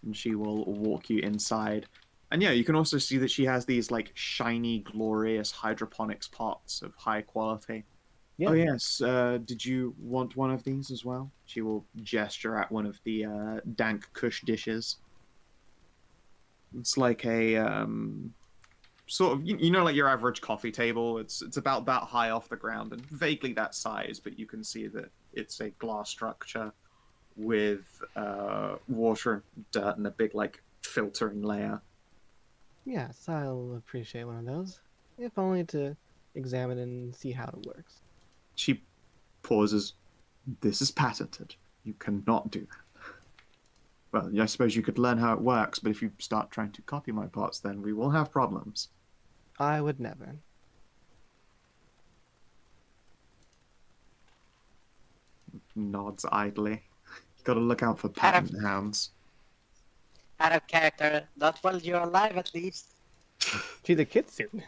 and she will walk you inside. And yeah, you can also see that she has these like shiny, glorious hydroponics pots of high quality. Yeah. Oh yes, did you want one of these as well? She will gesture at one of the dank kush dishes. It's like a sort of, you know, like your average coffee table. It's about that high off the ground and vaguely that size, but you can see that it's a glass structure with water and dirt and a big like filtering layer. Yes, I'll appreciate one of those, if only to examine and see how it works. She pauses. This is patented. You cannot do that. Well, I suppose you could learn how it works, but if you start trying to copy my pots, then we will have problems. I would never. Nods idly. Gotta look out for patent hounds. Out of character, not while you're alive at least. She's a kitsune.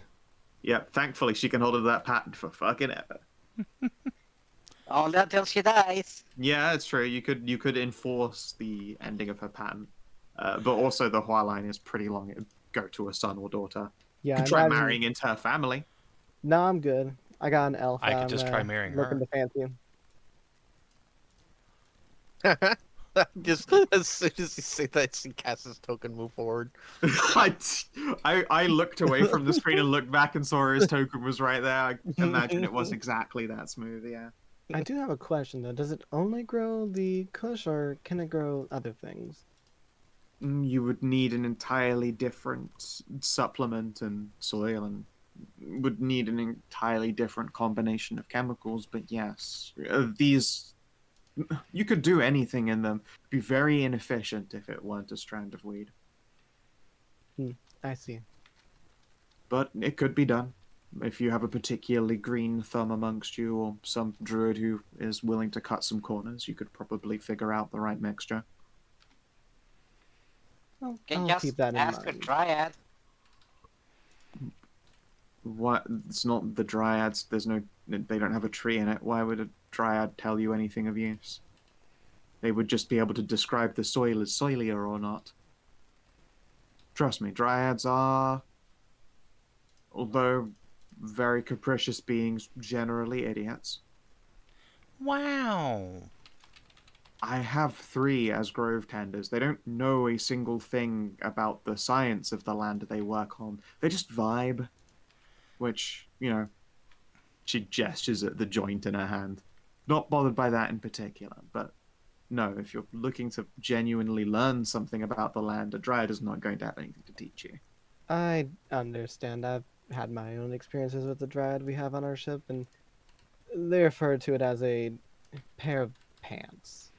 Yeah, thankfully she can hold on to that patent for fucking ever. Only until she dies. Yeah, it's true. You could enforce the ending of her patent, but also the Hua line is pretty long. It'd go to a son or daughter. Yeah, you could try marrying into her family. No, I'm good. I got an elf. I could just try marrying looking her. to fancy him. Just as soon as you say that, see Cass's token move forward. I looked away from the screen and looked back and saw his token was right there. I imagine it was exactly that smooth, yeah. I do have a question though. Does it only grow the Kush, or can it grow other things? You would need an entirely different supplement and soil, and would need an entirely different combination of chemicals. But yes, these, you could do anything in them. It'd be very inefficient if it weren't a strand of weed. I see. But it could be done. If you have a particularly green thumb amongst you, or some druid who is willing to cut some corners, you could probably figure out the right mixture. I'll Just keep that in ask a mind. dryad. What? It's not the dryads. There's no. They don't have a tree in it. Why would a dryad tell you anything of use? They would just be able to describe the soil as soilier or not. Trust me, dryads are, although very capricious beings, generally idiots. Wow. I have 3 as grove tenders. They don't know a single thing about the science of the land they work on. They just vibe. Which, she gestures at the joint in her hand. Not bothered by that in particular, but no, if you're looking to genuinely learn something about the land, a dryad is not going to have anything to teach you. I understand. I've had my own experiences with the dryad we have on our ship, and they refer to it as a pair of pants.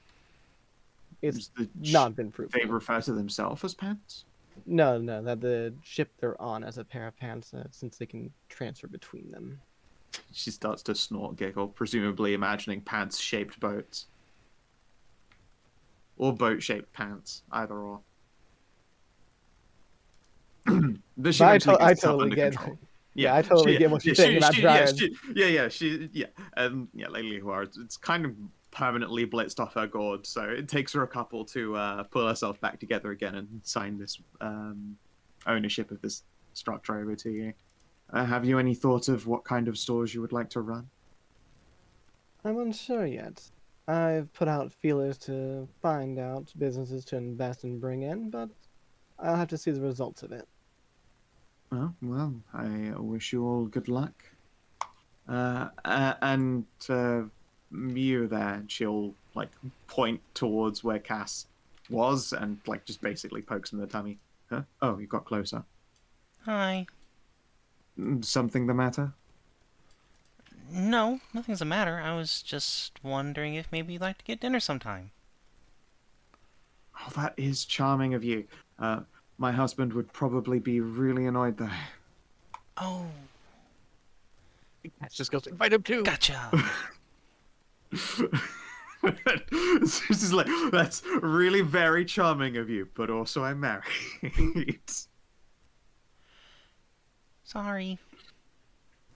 It's not been fruitful. They refer to themselves as pants? No, that the ship they're on as a pair of pants, since they can transfer between them. She starts to snort giggle, presumably imagining pants-shaped boats. Or boat-shaped pants, either or. I totally get. Yeah, I totally get what you're saying about dryads. Lately who are, it's kind of permanently blitzed off her gourd, so it takes her a couple to pull herself back together again and sign this ownership of this structure over to you. Have you any thought of what kind of stores you would like to run? I'm unsure yet. I've put out feelers to find out businesses to invest and bring in, but I'll have to see the results of it. Oh, well, I wish you all good luck. And you there, she'll, point towards where Cass was and, just basically pokes him in the tummy. Huh? Oh, you got closer. Hi. Something the matter? No, nothing's the matter. I was just wondering if maybe you'd like to get dinner sometime. Oh, that is charming of you. My husband would probably be really annoyed, though. Oh. Cass just goes, invite him too. Gotcha. It's just like, that's really very charming of you, but also I'm married. Sorry.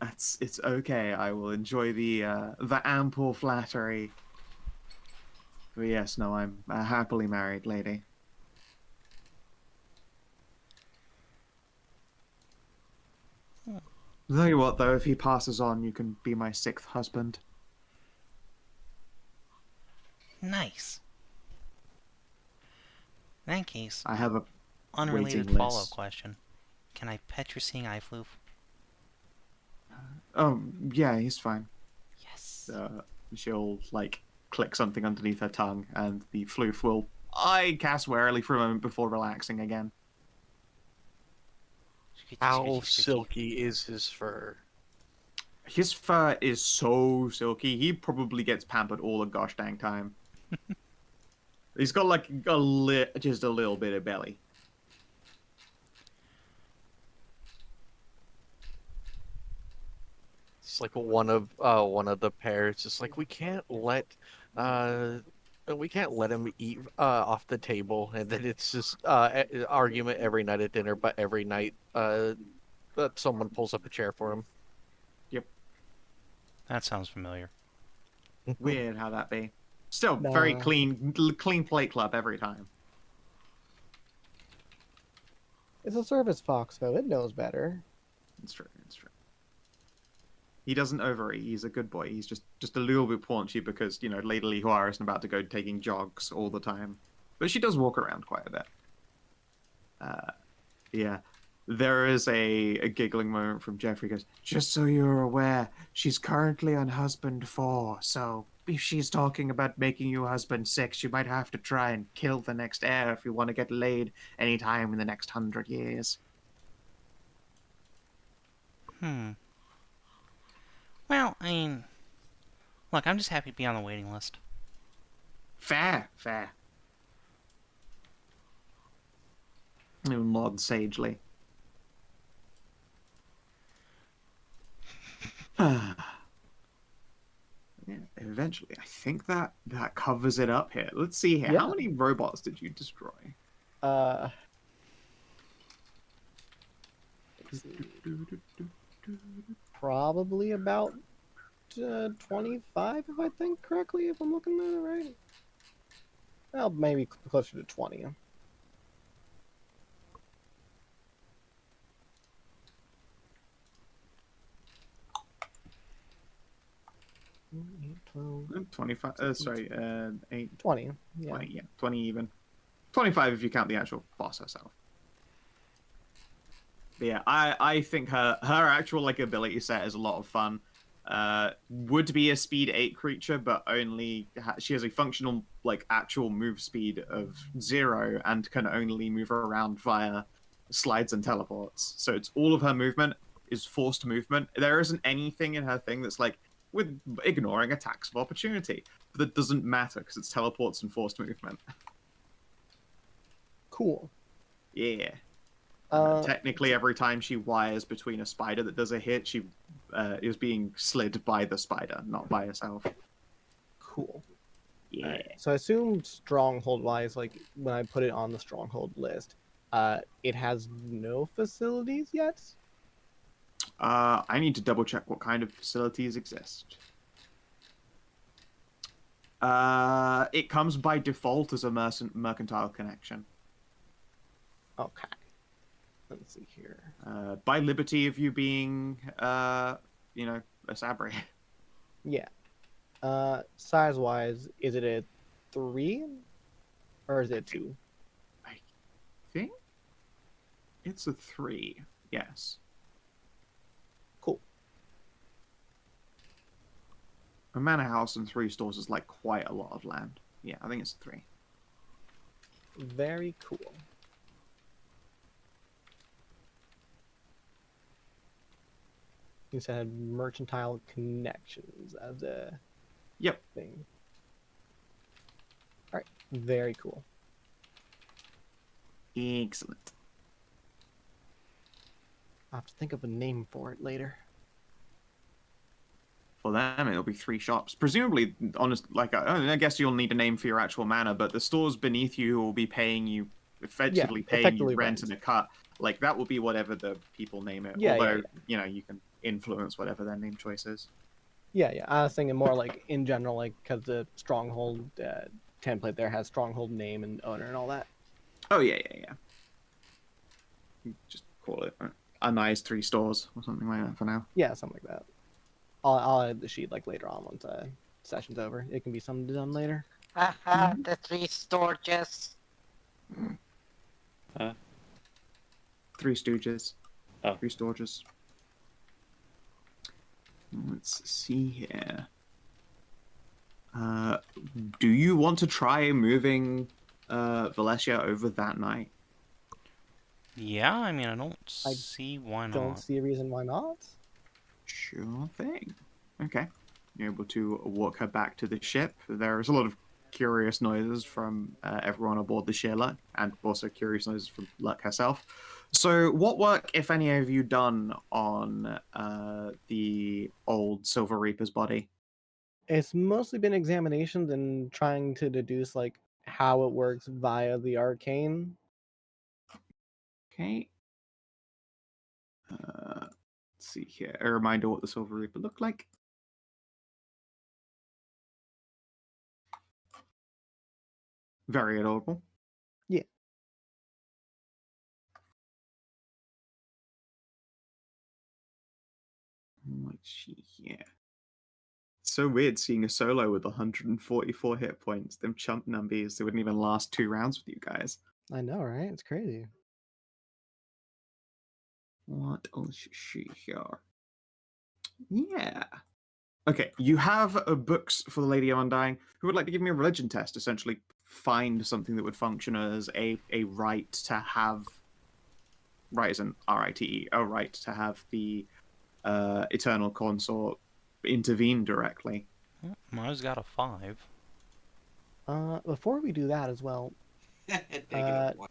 It's okay. I will enjoy the ample flattery. But yes, no, I'm a happily married lady. I'll tell you what, though, if he passes on, you can be my 6th husband. Nice. In that case, I have a unrelated waiting follow-up list. question. Can I pet your seeing eye floof? Oh, yeah, he's fine. Yes. She'll, click something underneath her tongue, and the floof will eye Cass warily for a moment before relaxing again. How silky is his fur? His fur is so silky, he probably gets pampered all the gosh dang time. He's got, just a little bit of belly. It's like one of the pairs. Just like we can't let him eat off the table, and then it's just argument every night at dinner. But every night that someone pulls up a chair for him. Yep. That sounds familiar. Weird how that be. Still, Nah. very clean plate club every time. It's a service fox, though. It knows better. It's true, it's true. He doesn't overeat. He's a good boy. He's just a little bit paunchy because, Lady Lihua isn't about to go taking jogs all the time. But she does walk around quite a bit. Yeah. There is a giggling moment from Jeffrey. He goes, just so you're aware, she's currently on husband 4, so if she's talking about making you husband 6, you might have to try and kill the next heir if you want to get laid anytime in the next 100 years. Well, I mean, look, I'm just happy to be on the waiting list. Fair. He'll nod sagely. Yeah, eventually. I think that covers it up here. Let's see here. Yeah. How many robots did you destroy? Probably about 25, if I think correctly, if I'm looking at it right. Well, maybe closer to 20. Eight, 12, 25. 8. 20. Yeah. 20, yeah. 20 even. 25 if you count the actual boss herself. But yeah, I think her actual ability set is a lot of fun. Would be a speed 8 creature, but only she has a functional actual move speed of 0 and can only move around via slides and teleports. So it's all of her movement is forced movement. There isn't anything in her thing that's with ignoring attacks of opportunity. But that doesn't matter because it's teleports and forced movement. Cool. Yeah. Technically, every time she wires between a spider that does a hit, she is being slid by the spider, not by herself. Cool. Yeah. Right. So I assume stronghold-wise, when I put it on the stronghold list, it has no facilities yet? I need to double-check what kind of facilities exist. It comes by default as a mercantile connection. Okay. Let's see here. By liberty of you being, a Sabri. Yeah. Size-wise, is it a 3? Or is it a 2? I think it's a 3. Yes. Cool. A manor house and 3 stores is quite a lot of land. Yeah, I think it's 3. Very cool. You said mercantile connections as a thing. All right, very cool. Excellent. I'll have to think of a name for it later. For them, it'll be 3 shops. Presumably, I guess you'll need a name for your actual manor, but the stores beneath you will be paying you, effectively rent and a cut. That will be whatever the people name it. Although, you can influence whatever their name choice is. Yeah. I was thinking more in general, because the stronghold template there has stronghold name and owner and all that. Oh, yeah. Just call it Anai's 3 stores or something like that for now. Yeah, something like that. I'll add the sheet later on once session's over. It can be something done later. Haha, the 3 storages. 3 stooges. Oh. 3 storages. Let's see here. Do you want to try moving Valencia over that night? Yeah, I mean, I don't see why not. Don't see a reason why not. Sure thing. Okay. You're able to walk her back to the ship. There's a lot of curious noises from everyone aboard the Shearluck, and also curious noises from Luck herself. So what work, if any, have you done on the old Silver Reaper's body? It's mostly been examinations and trying to deduce how it works via the Arcane. Okay. Let's see here. A reminder what the Silver Reaper looked like. Very adorable. Yeah. Let's Yeah. So weird seeing a solo with 144 hit points. Them chump numbies, they wouldn't even last 2 rounds with you guys. I know, right? It's crazy. What else she here? Yeah. Okay, you have books for the Lady of Undying. Who would like to give me a religion test? Essentially, find something that would function as a right to have. Right as an RITE, a right to have the Eternal Consort intervene directly. Mine's got a 5. Before we do that as well,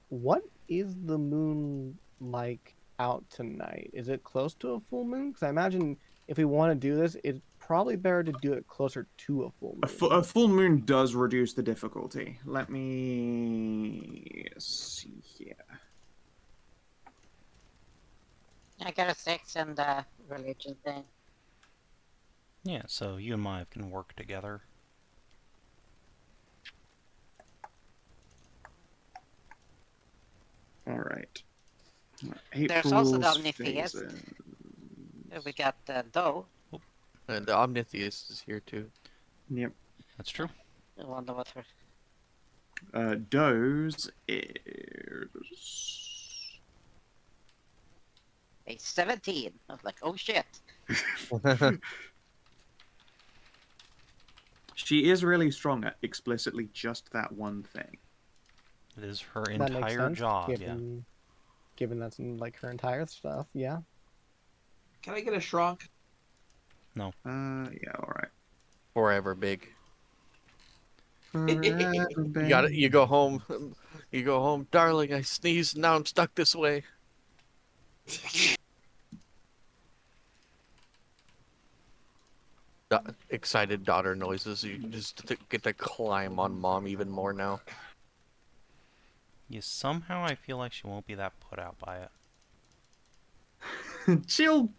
what is the moon like out tonight? Is it close to a full moon? Because I imagine if we want to do this, it's probably better to do it closer to a full moon. A full moon does reduce the difficulty. Let me see here. I got a 6 in the religion thing. Yeah, so you and Maya can work together. All right. There's also the April's Omnitheist. phases. We got the Doe. And the Omnitheist is here too. Yep. That's true. I wonder what her... Doe's is... A 17. I was like, oh shit. She is really strong at explicitly just that one thing. It is her That makes entire sense, job, given that's in, like her entire stuff. Yeah. Can I get a shrunk? No. Yeah, all right. Forever big. Forever, You go home. You go home, darling. I sneezed. Now I'm stuck this way. Excited daughter noises. You just get to climb on mom even more now. Yeah, somehow I feel like she won't be that put out by it. She'll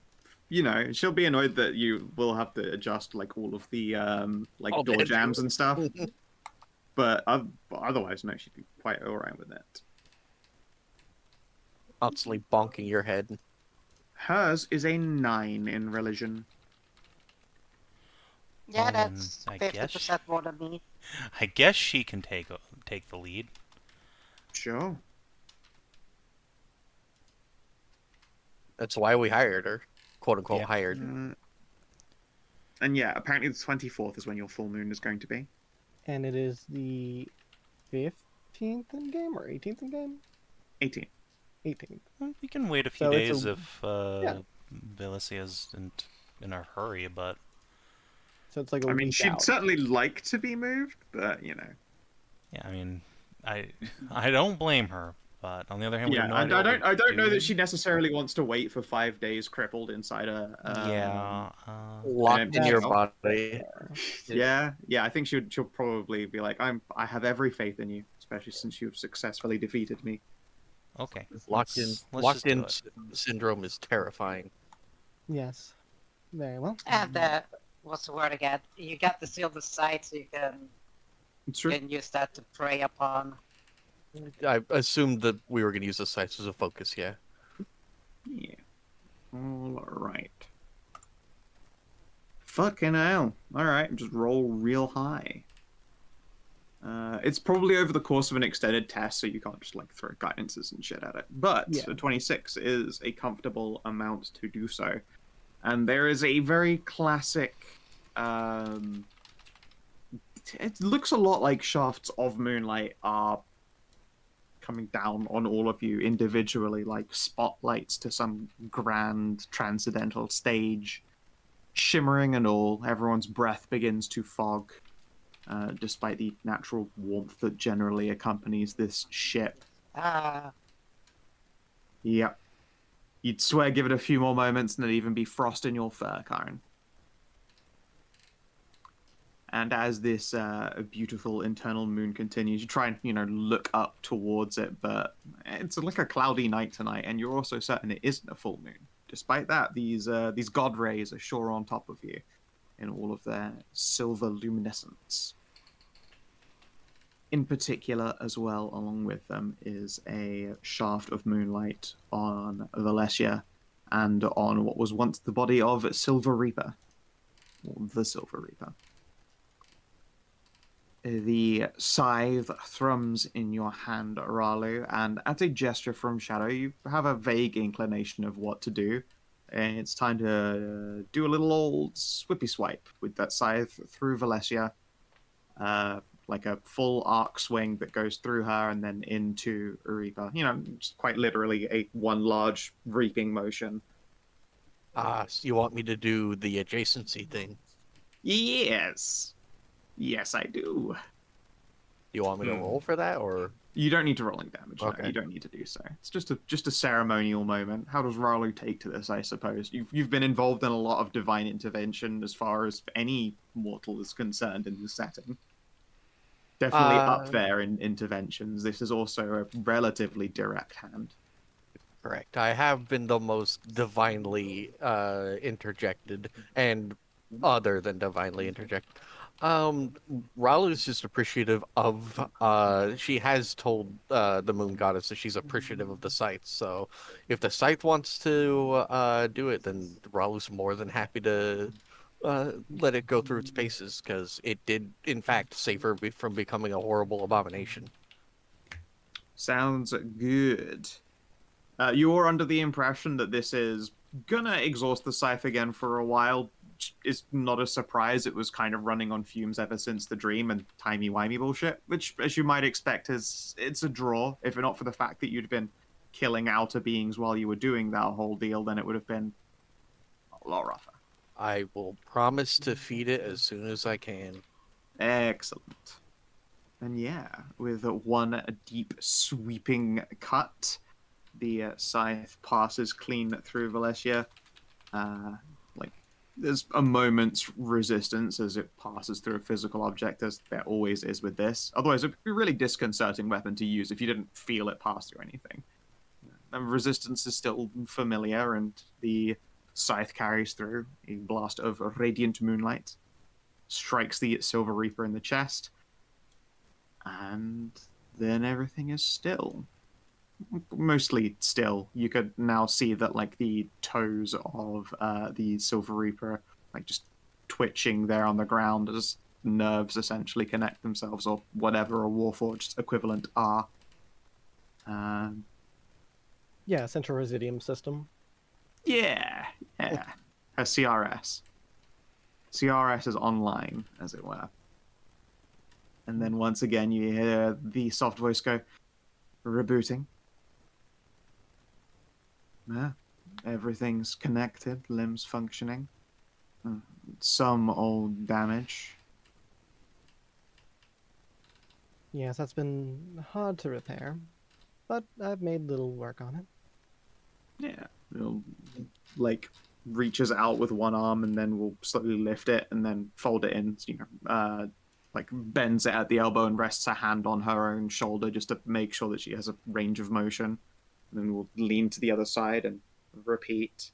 be annoyed that you will have to adjust like all of the door jams and stuff. But otherwise, no, she'd be quite alright with it. Constantly bonking your head. Hers is a 9 in religion. Yeah, Well, that's then I guess 50% more than me. I guess she can take the lead. Sure. That's why we hired her. Quote unquote Yeah. hired. And yeah, apparently the 24th is when your full moon is going to be. And it is the 15th in game or 18th in game? 18th. 18th. Well, we can wait a few So it's days a- if yeah. Valencia isn't in a hurry, but So it's like a I mean, week she'd out. certainly like to be moved, but yeah, I mean, I don't blame her. But on the other hand, we yeah, have no and idea I don't know that doing. she necessarily wants to wait for 5 days crippled inside a Yeah. Locked in empty your shell. body. Yeah, I think she'll probably be like, I have every faith in you, especially since you've successfully defeated me. Okay. Locked in Let's just do it. syndrome is terrifying. Yes. Very well. And what's the word again? You got the silver sight, so you It's true. can use that to prey upon. I assumed that we were going to use the sites as a focus, yeah. Yeah. All right. Fucking hell. All right, just roll real high. It's probably over the course of an extended test, so you can't just like throw guidances and shit at it. But Yeah. 26 is a comfortable amount to do so. And there is a very classic. It looks a lot like shafts of moonlight are coming down on all of you individually, like spotlights to some grand transcendental stage, shimmering and all. Everyone's breath begins to fog, despite the natural warmth that generally accompanies this ship. Yep. You'd swear give it a few more moments and there'd even be frost in your fur, Karin. And as this beautiful internal moon continues, you try and look up towards it, but it's like a cloudy night tonight, and you're also certain it isn't a full moon. Despite that, these god rays are sure on top of you in all of their silver luminescence. In particular, as well, along with them, is a shaft of moonlight on Valencia and on what was once the body of Silver Reaper, or the Silver Reaper. The scythe thrums in your hand, Ralu, and at a gesture from Shadow, you have a vague inclination of what to do. And it's time to do a little old swippy swipe with that scythe through Valencia, like a full arc swing that goes through her and then into Reaper. You know, just quite literally one large reaping motion. So you want me to do the adjacency thing? Yes. Yes, I do. You want me to roll for that, or you don't need to rolling damage? Okay. No, you don't need to do so. It's just a ceremonial moment. How does Ralu take to this? I suppose you've been involved in a lot of divine intervention as far as any mortal is concerned in this setting. Definitely up there in interventions. This is also a relatively direct hand. Correct. I have been the most divinely interjected, and other than divinely interjected. Ralu is just appreciative of. She has told the Moon Goddess that she's appreciative of the scythe. So, if the scythe wants to do it, then Ralu's more than happy to let it go through its paces, because it did, in fact, save her from becoming a horrible abomination. Sounds good. You're under the impression that this is gonna exhaust the scythe again for a while. It's not a surprise. It was kind of running on fumes ever since the dream and timey-wimey bullshit, which, as you might expect, it's a draw. If not for the fact that you'd been killing outer beings while you were doing that whole deal, then it would have been a lot rougher. I will promise to feed it as soon as I can. Excellent. And yeah, with one deep sweeping cut, the scythe passes clean through Valencia. Like, there's a moment's resistance as it passes through a physical object, as there always is with this. Otherwise, it'd be a really disconcerting weapon to use if you didn't feel it pass through anything. And resistance is still familiar, and the scythe carries through a blast of radiant moonlight, strikes the Silver Reaper in the chest, and then everything is still. Mostly still. You could now see that, like, the toes of the Silver Reaper, like, just twitching there on the ground as nerves essentially connect themselves, or whatever a Warforged's equivalent are. Yeah, Central Residium System. Yeah. Her CRS. CRS is online, as it were. And then once again, you hear the soft voice go, rebooting. Yeah, everything's connected, limbs functioning. Some old damage. Yes, that's been hard to repair, but I've made little work on it. Yeah, it'll, like, reaches out with one arm and then will slowly lift it and then fold it in, like bends it at the elbow and rests her hand on her own shoulder just to make sure that she has a range of motion. And then we'll lean to the other side and repeat.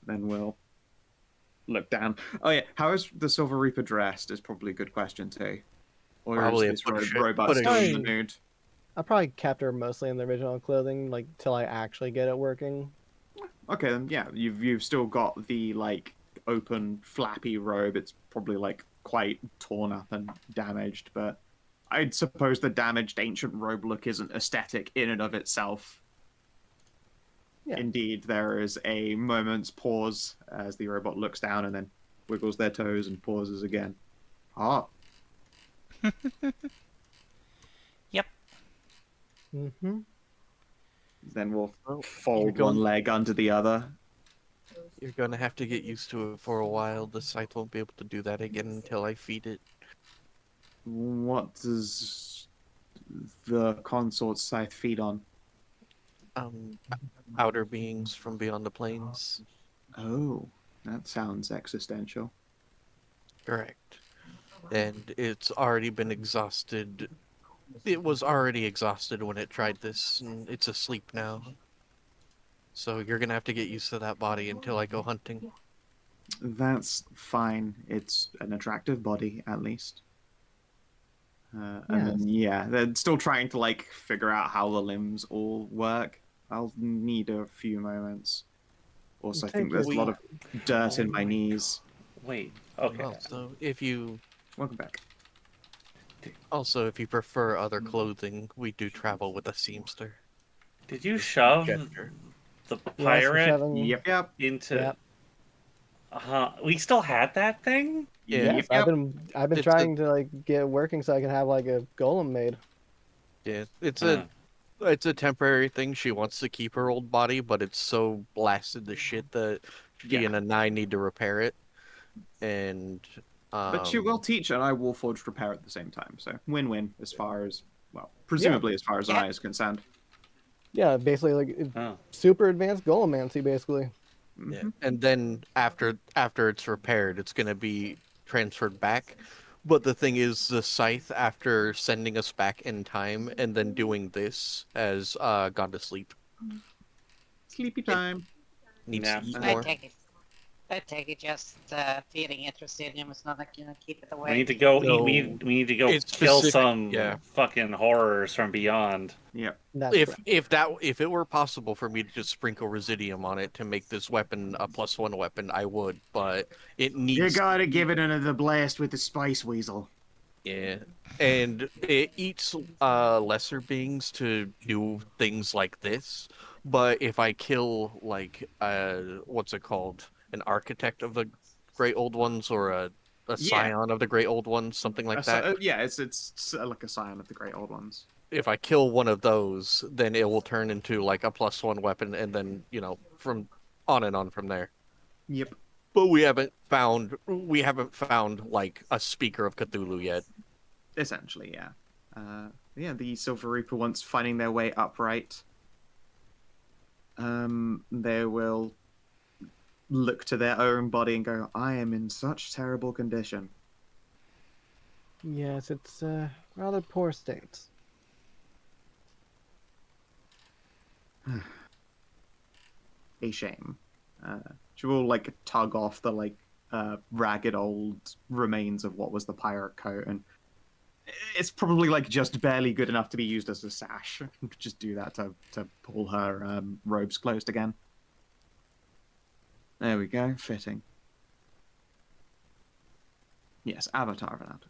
Then we'll look down. Oh yeah, how is the Silver Reaper dressed is probably a good question too. Or Probably is this robot still in the nude? I probably kept her mostly in the original clothing, like, till I actually get it working. Okay, then yeah, you've still got the, like, open flappy robe. It's probably, like, quite torn up and damaged, but I'd suppose the damaged ancient robe look isn't aesthetic in and of itself. Yeah. Indeed, there is a moment's pause as the robot looks down and then wiggles their toes and pauses again. Ah. Yep. Mm-hmm. Then we'll fold one leg under the other. You're gonna have to get used to it for a while. The scythe won't be able to do that again until I feed it. What does the consort's scythe feed on? Outer beings from beyond the plains. Oh, that sounds existential. Correct. And it's already been exhausted. It was already exhausted when it tried this, and it's asleep now. So you're gonna have to get used to that body until I go hunting. That's fine. It's an attractive body, at least. And then, yeah, they're still trying to, like, figure out how the limbs all work. I'll need a few moments. Also, I Take think there's a your lot of dirt in Oh my my knees. Wait. Okay. Also, if you Welcome back. prefer other clothing, we do travel with a seamster. Did you Just shove gesture. the Yes, we're pirate shoving. Yep. into? Yep. We still had that thing. Yeah. Yes, Yep. I've been It's a- trying to like get it working so I can have like a golem made. Yeah, it's Huh. a temporary thing. She wants to keep her old body, but it's so blasted to shit that she Yeah. and Anai need to repair it. And But she will teach, and I will forge repair at the same time. So win-win as far as, well, presumably as far as I is concerned. Yeah, basically like Oh. super advanced golemancy, basically. yeah, and then after it's repaired, it's gonna be transferred back. But the thing is, the scythe, after sending us back in time and then doing this, has gone to sleep. Sleepy time. Needs Yeah. to eat I more. take it just feeding it Rusidium is not gonna keep it We away. need to go eat. No, We need to go it's kill specific, some yeah. fucking horrors from beyond. Yep. That's correct. If it were possible for me to just sprinkle Residium on it to make this weapon a +1 weapon, I would, but it needs. You gotta give it another blast with the Spice Weasel. Yeah, and it eats lesser beings to do things like this. But if I kill like what's it called, an architect of the Great Old Ones or a Yeah. scion of the Great Old Ones, something like that. Yeah, it's like a scion of the Great Old Ones. If I kill one of those, then it will turn into like a +1 weapon, and then from on and on from there. Yep. But we haven't found like a speaker of Cthulhu yet. Essentially, yeah. Yeah, the Silver Reaper, once finding their way upright, they will look to their own body and go, I am in such terrible condition. Yes, it's rather poor state. A shame. She will like tug off the like ragged old remains of what was the pirate coat, and it's probably like just barely good enough to be used as a sash. Just do that to pull her robes closed again. There we go, fitting. Yes, Avatar for that.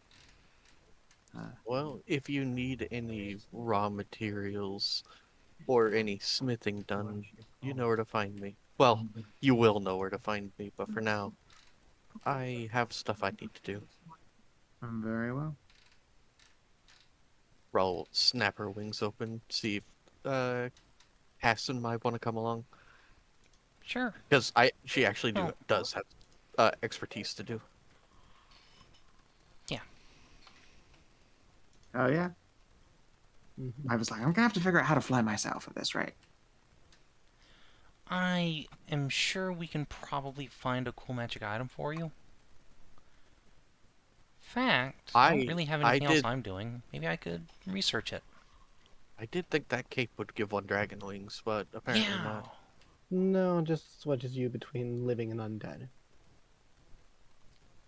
Well, if you need any raw materials or any smithing done, you know where to find me. Well, you will know where to find me, but for now, I have stuff I need to do. Very well. I'll snap her wings open, see if Hassan might want to come along. Sure. Because she actually does have expertise to do. Yeah. Oh yeah. Mhm. I was like, I'm gonna have to figure out how to fly myself at this rate. I am sure we can probably find a cool magic item for you. In fact, I don't really have anything else I'm doing. Maybe I could research it. I did think that cape would give one dragon wings, but apparently not. No, just switches you between living and undead.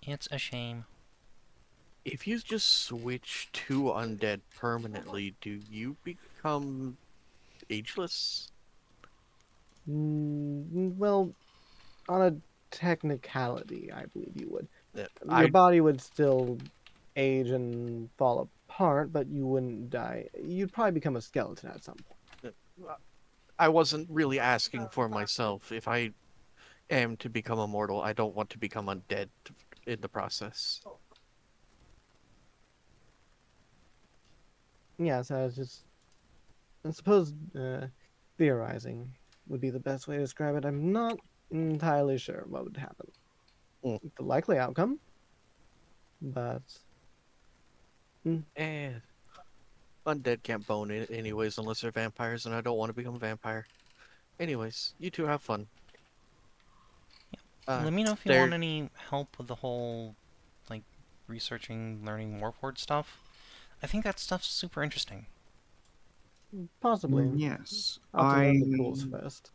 It's a shame. If you just switch to undead permanently, do you become ageless? Well, on a technicality, I believe you would. Yeah, Your body would still age and fall apart, but you wouldn't die. You'd probably become a skeleton at some point. I wasn't really asking for myself. If I am to become immortal, I don't want to become undead in the process. Yes, I suppose theorizing would be the best way to describe it. I'm not entirely sure what would happen. The likely outcome, but undead can't bone it anyways unless they're vampires, and I don't want to become a vampire. Anyways, you two have fun. Let me know if you want any help with the whole, like, researching, learning Warpward stuff. I think that stuff's super interesting. possibly. Yes. I'll have to learn the tools first.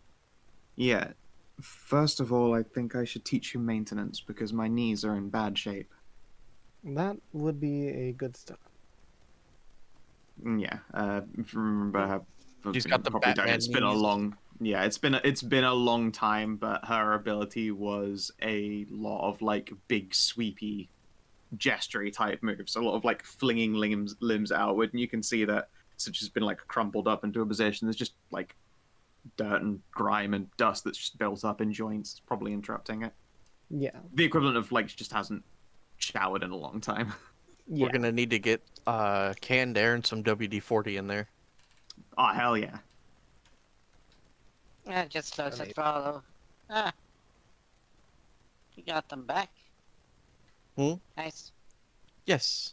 Yeah. First of all, I think I should teach you maintenance because my knees are in bad shape. That would be a good start. Yeah. If you remember how She's got the Batman it's been a knees. long Yeah, it's been a long time, but her ability was a lot of like big sweepy gestury type moves, a lot of like flinging limbs outward, and you can see that Such has been like crumpled up into a position. There's just like dirt and grime and dust that's just built up in joints. It's probably interrupting it. Yeah. The equivalent of like just hasn't showered in a long time. Yeah. We're gonna need to get canned air and some WD-40 in there. Oh hell yeah. Yeah, just looks Amazing. at Ralu. Ah. You got them back. Hmm? Nice. Yes.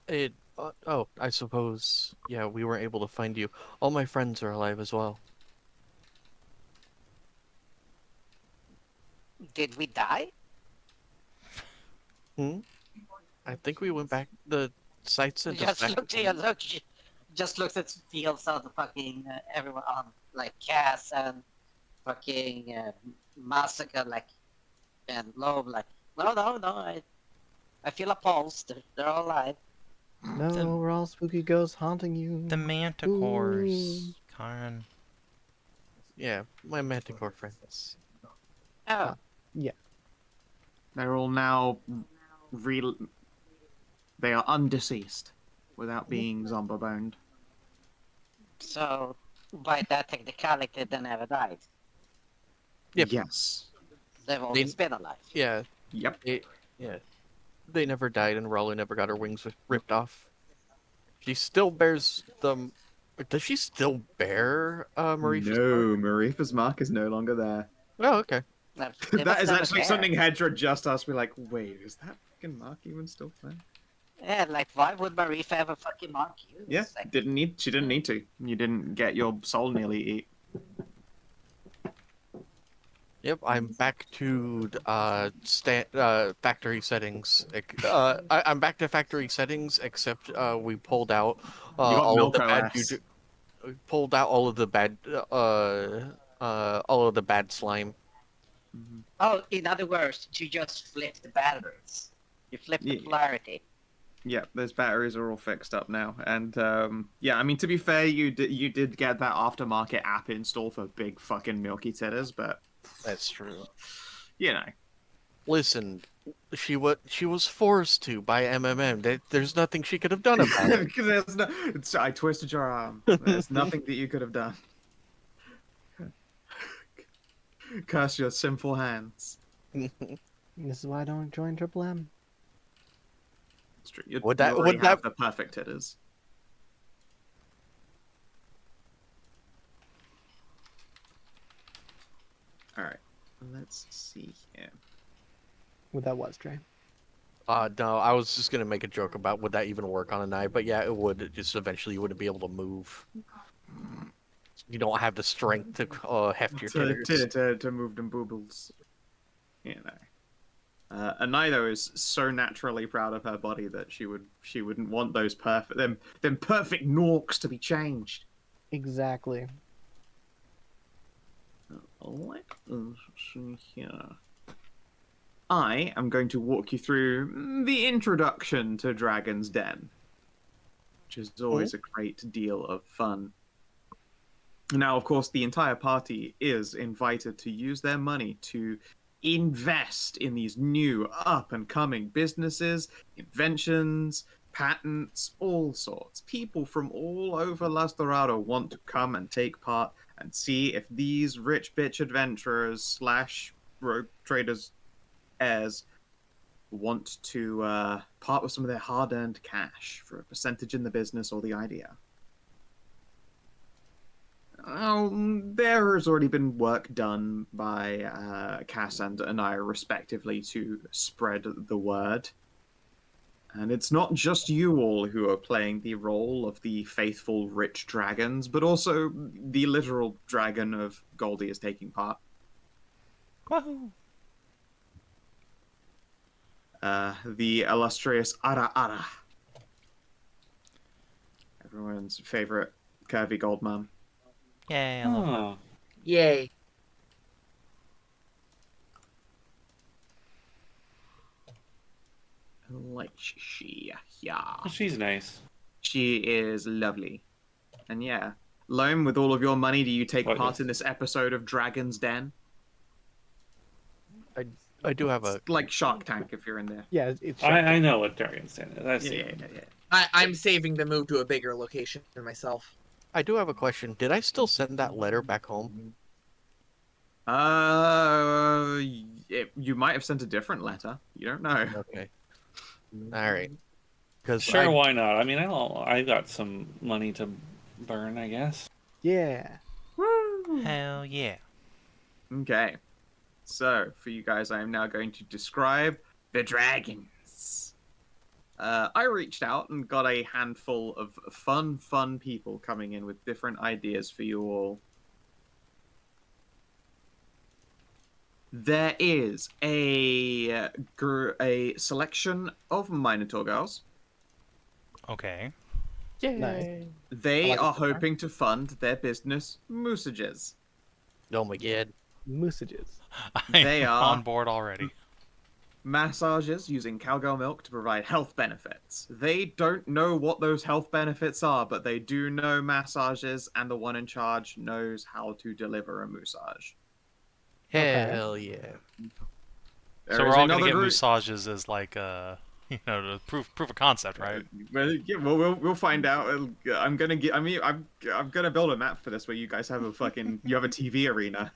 It. Oh, I suppose. Yeah, we weren't able to find you. All my friends are alive as well. Did we die? Hmm. I think we went back. The site sent us Just back. look to your look. Just looks at fields on the fucking everyone on like Cass and fucking Masika like and Loam like no. I feel a pulse. They're all alive. No, The- we're all spooky ghosts haunting you. The manticores, Karin. Yeah, my manticore friends. Oh, Yeah. They're all now real. They are undeceased without being zombie boned. so by that technicality, they never died. Yep. Yes. They've always been alive. Yeah. Yep. Yeah. They never died, and Ralu never got her wings ripped off. She still bears them. Does she still bear Marifa's mark? No, Marifa's mark is no longer there. Oh, okay. That is actually something Hedrah just asked me. Like, wait, is that fucking mark even still there? Yeah, like why would Marifa ever fucking mark you? Yeah, It's like, she didn't need to. You didn't get your soul nearly eat. Yep, I'm back to factory settings. I'm back to factory settings, except we pulled out You got all of the Milk bad. OS. Pulled out all of the bad. All of the bad slime. oh, in other words, you just flip the batteries. You flip the Yeah. polarity. Yeah, those batteries are all fixed up now, and yeah, I mean to be fair, you did get that aftermarket app installed for big fucking milky titters, but That's true. you know, Listen, she was forced to by MMM. There's nothing she could have done about it. There's no, I twisted your arm. There's nothing that you could have done. Curse your sinful hands. This is why I don't join Triple M. It's true. You Would already that- have the perfect titters. All right, let's see here. With that was Trey. No, I was just gonna make a joke about would that even work on Anai, but yeah, it would. It just eventually you wouldn't be able to move. You don't have the strength to heft your titters. To move them boobles. You know. Anai though is so naturally proud of her body that she wouldn't want those them perfect norks to be changed. Exactly. Let us see here. I am going to walk you through the introduction to Dragon's Den, which is always a great deal of fun. Now, of course, the entire party is invited to use their money to invest in these new up-and-coming businesses, inventions, patents, all sorts. People from all over Las Dorado want to come and take part and see if these rich bitch adventurers / rogue traders heirs want to part with some of their hard-earned cash for a percentage in the business or the idea. There has already been work done by Cass and Anai, respectively, to spread the word. And it's not just you all who are playing the role of the faithful rich dragons, but also the literal dragon of Goldie is taking part. Woohoo! The illustrious Ara Ara. Everyone's favorite curvy gold man. Yay, I love her. Oh. Yay. Like she, yeah. She's nice. She is lovely. And yeah, Loam, with all of your money, do you take What part is- in this episode of Dragon's Den? I do have a. It's like Shark Tank if you're in there. Yeah, it's I know what Dragon's Den is. I've seen it. Yeah. I'm saving the move to a bigger location for myself. I do have a question. Did I still send that letter back home? You might have sent a different letter. You don't know. Okay. All right. Because Sure, why not? I mean, I got some money to burn, I guess. Yeah. Woo! Hell yeah. Okay. So, for you guys, I am now going to describe the dragons. I reached out and got a handful of fun people coming in with different ideas for you all. There is a selection of Minotaur girls. Okay. Nice. They I like are it so far. hoping to fund their business, Moosages. Oh my god. Moosages. They I'm are- on board already. Massages using cowgirl milk to provide health benefits. They don't know what those health benefits are, but they do know massages, and the one in charge knows how to deliver a massage. Okay. Hell yeah. So There we're is all gonna another get group- massages as like to proof of concept, right? We'll find out. I'm gonna build a map for this where you guys have a TV arena.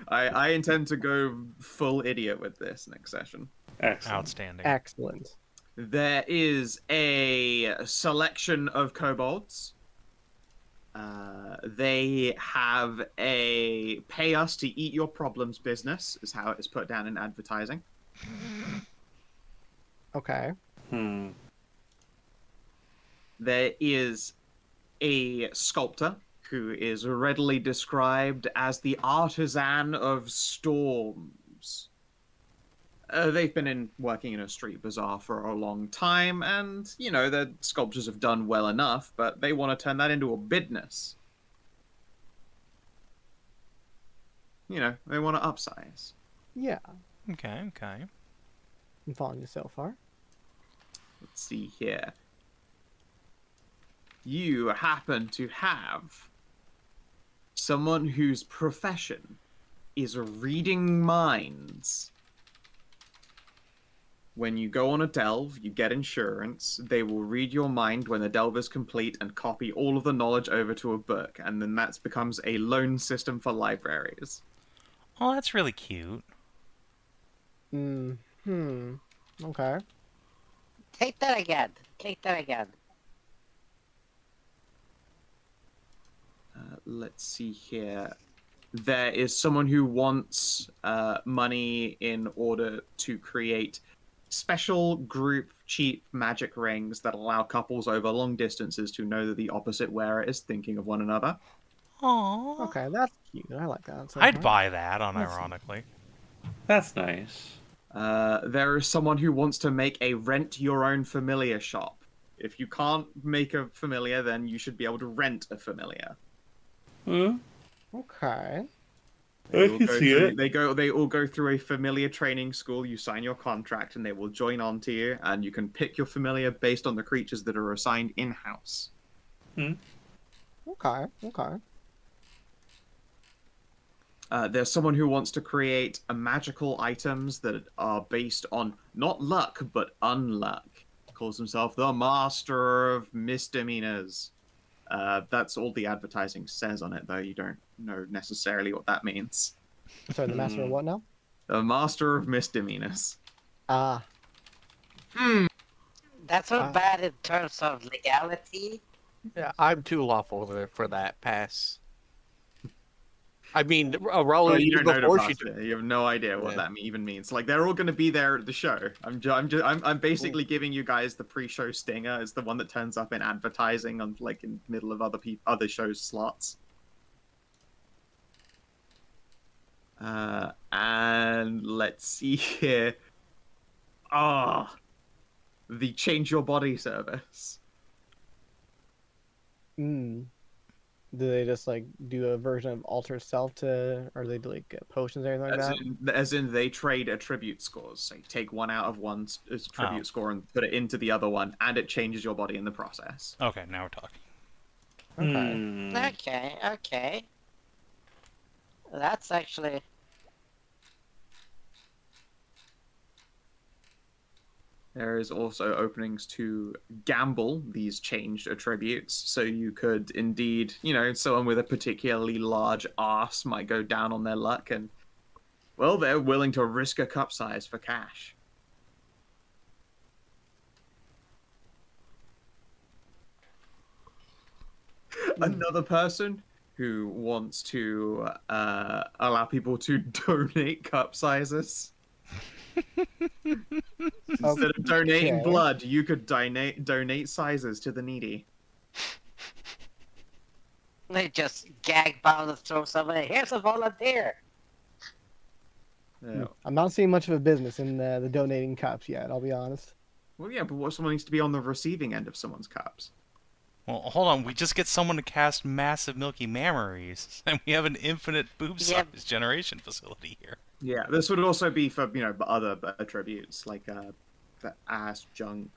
I intend to go full idiot with this next session. Excellent. Outstanding. Excellent. There is a selection of kobolds. They have a pay us to eat your problems business, is how it is put down in advertising. Okay. There is a sculptor who is readily described as the artisan of storms. They've been working in a street bazaar for a long time, and, their sculptures have done well enough, but they want to turn that into a business. They want to upsize. Yeah. Okay. I'm following you so far. Let's see here. You happen to have someone whose profession is reading minds. When you go on a delve, you get insurance. They will read your mind when the delve is complete and copy all of the knowledge over to a book, and then that becomes a loan system for libraries. Oh, that's really cute. Okay. Take that again. Let's see here. There is someone who wants money in order to create special group cheap magic rings that allow couples over long distances to know that the opposite wearer is thinking of one another. Aww. Okay, that's cute. I like that. So I'd far. buy that, unironically. That's nice. There is someone who wants to make a rent your own familiar shop. If you can't make a familiar, then you should be able to rent a familiar. Okay. They all go through a familiar training school. You sign your contract, and they will join on to you, and you can pick your familiar based on the creatures that are assigned in-house. Okay. There's someone who wants to create magical items that are based on not luck, but unluck. Calls himself the Master of Misdemeanors. That's all the advertising says on it, though. You don't know necessarily what that means. Sorry, the master of what now? The Master of Misdemeanors. Ah. That's not bad in terms of legality. Yeah, I'm too lawful for that. Pass. I mean, Ralu, You don't know before to she pass it. You have no idea what that even means. Like, they're all going to be there at the show. I'm basically giving you guys the pre-show stinger. It's the one that turns up in advertising on in middle of other shows slots. And let's see here. The Change Your Body service. do they just like do a version of alter self to, or they do like potions or anything like that? As in they trade attribute scores. So you take one out of one's attribute score and put it into the other one, and it changes your body in the process. Okay, now we're talking. Okay. Okay. That's actually... There is also openings to gamble these changed attributes. So you could indeed, someone with a particularly large arse might go down on their luck and, well, they're willing to risk a cup size for cash. Another person who wants to allow people to donate cup sizes. Instead of donating blood, you could donate sizes to the needy. They just gag bound and throw somebody. Here's a volunteer. Yeah. I'm not seeing much of a business in the donating cups yet. I'll be honest. Well, yeah, but what if someone needs to be on the receiving end of someone's cups? Well, hold on. We just get someone to cast massive milky mammaries, and we have an infinite boob size generation facility here. Yeah, this would also be for other attributes like the ass, junk,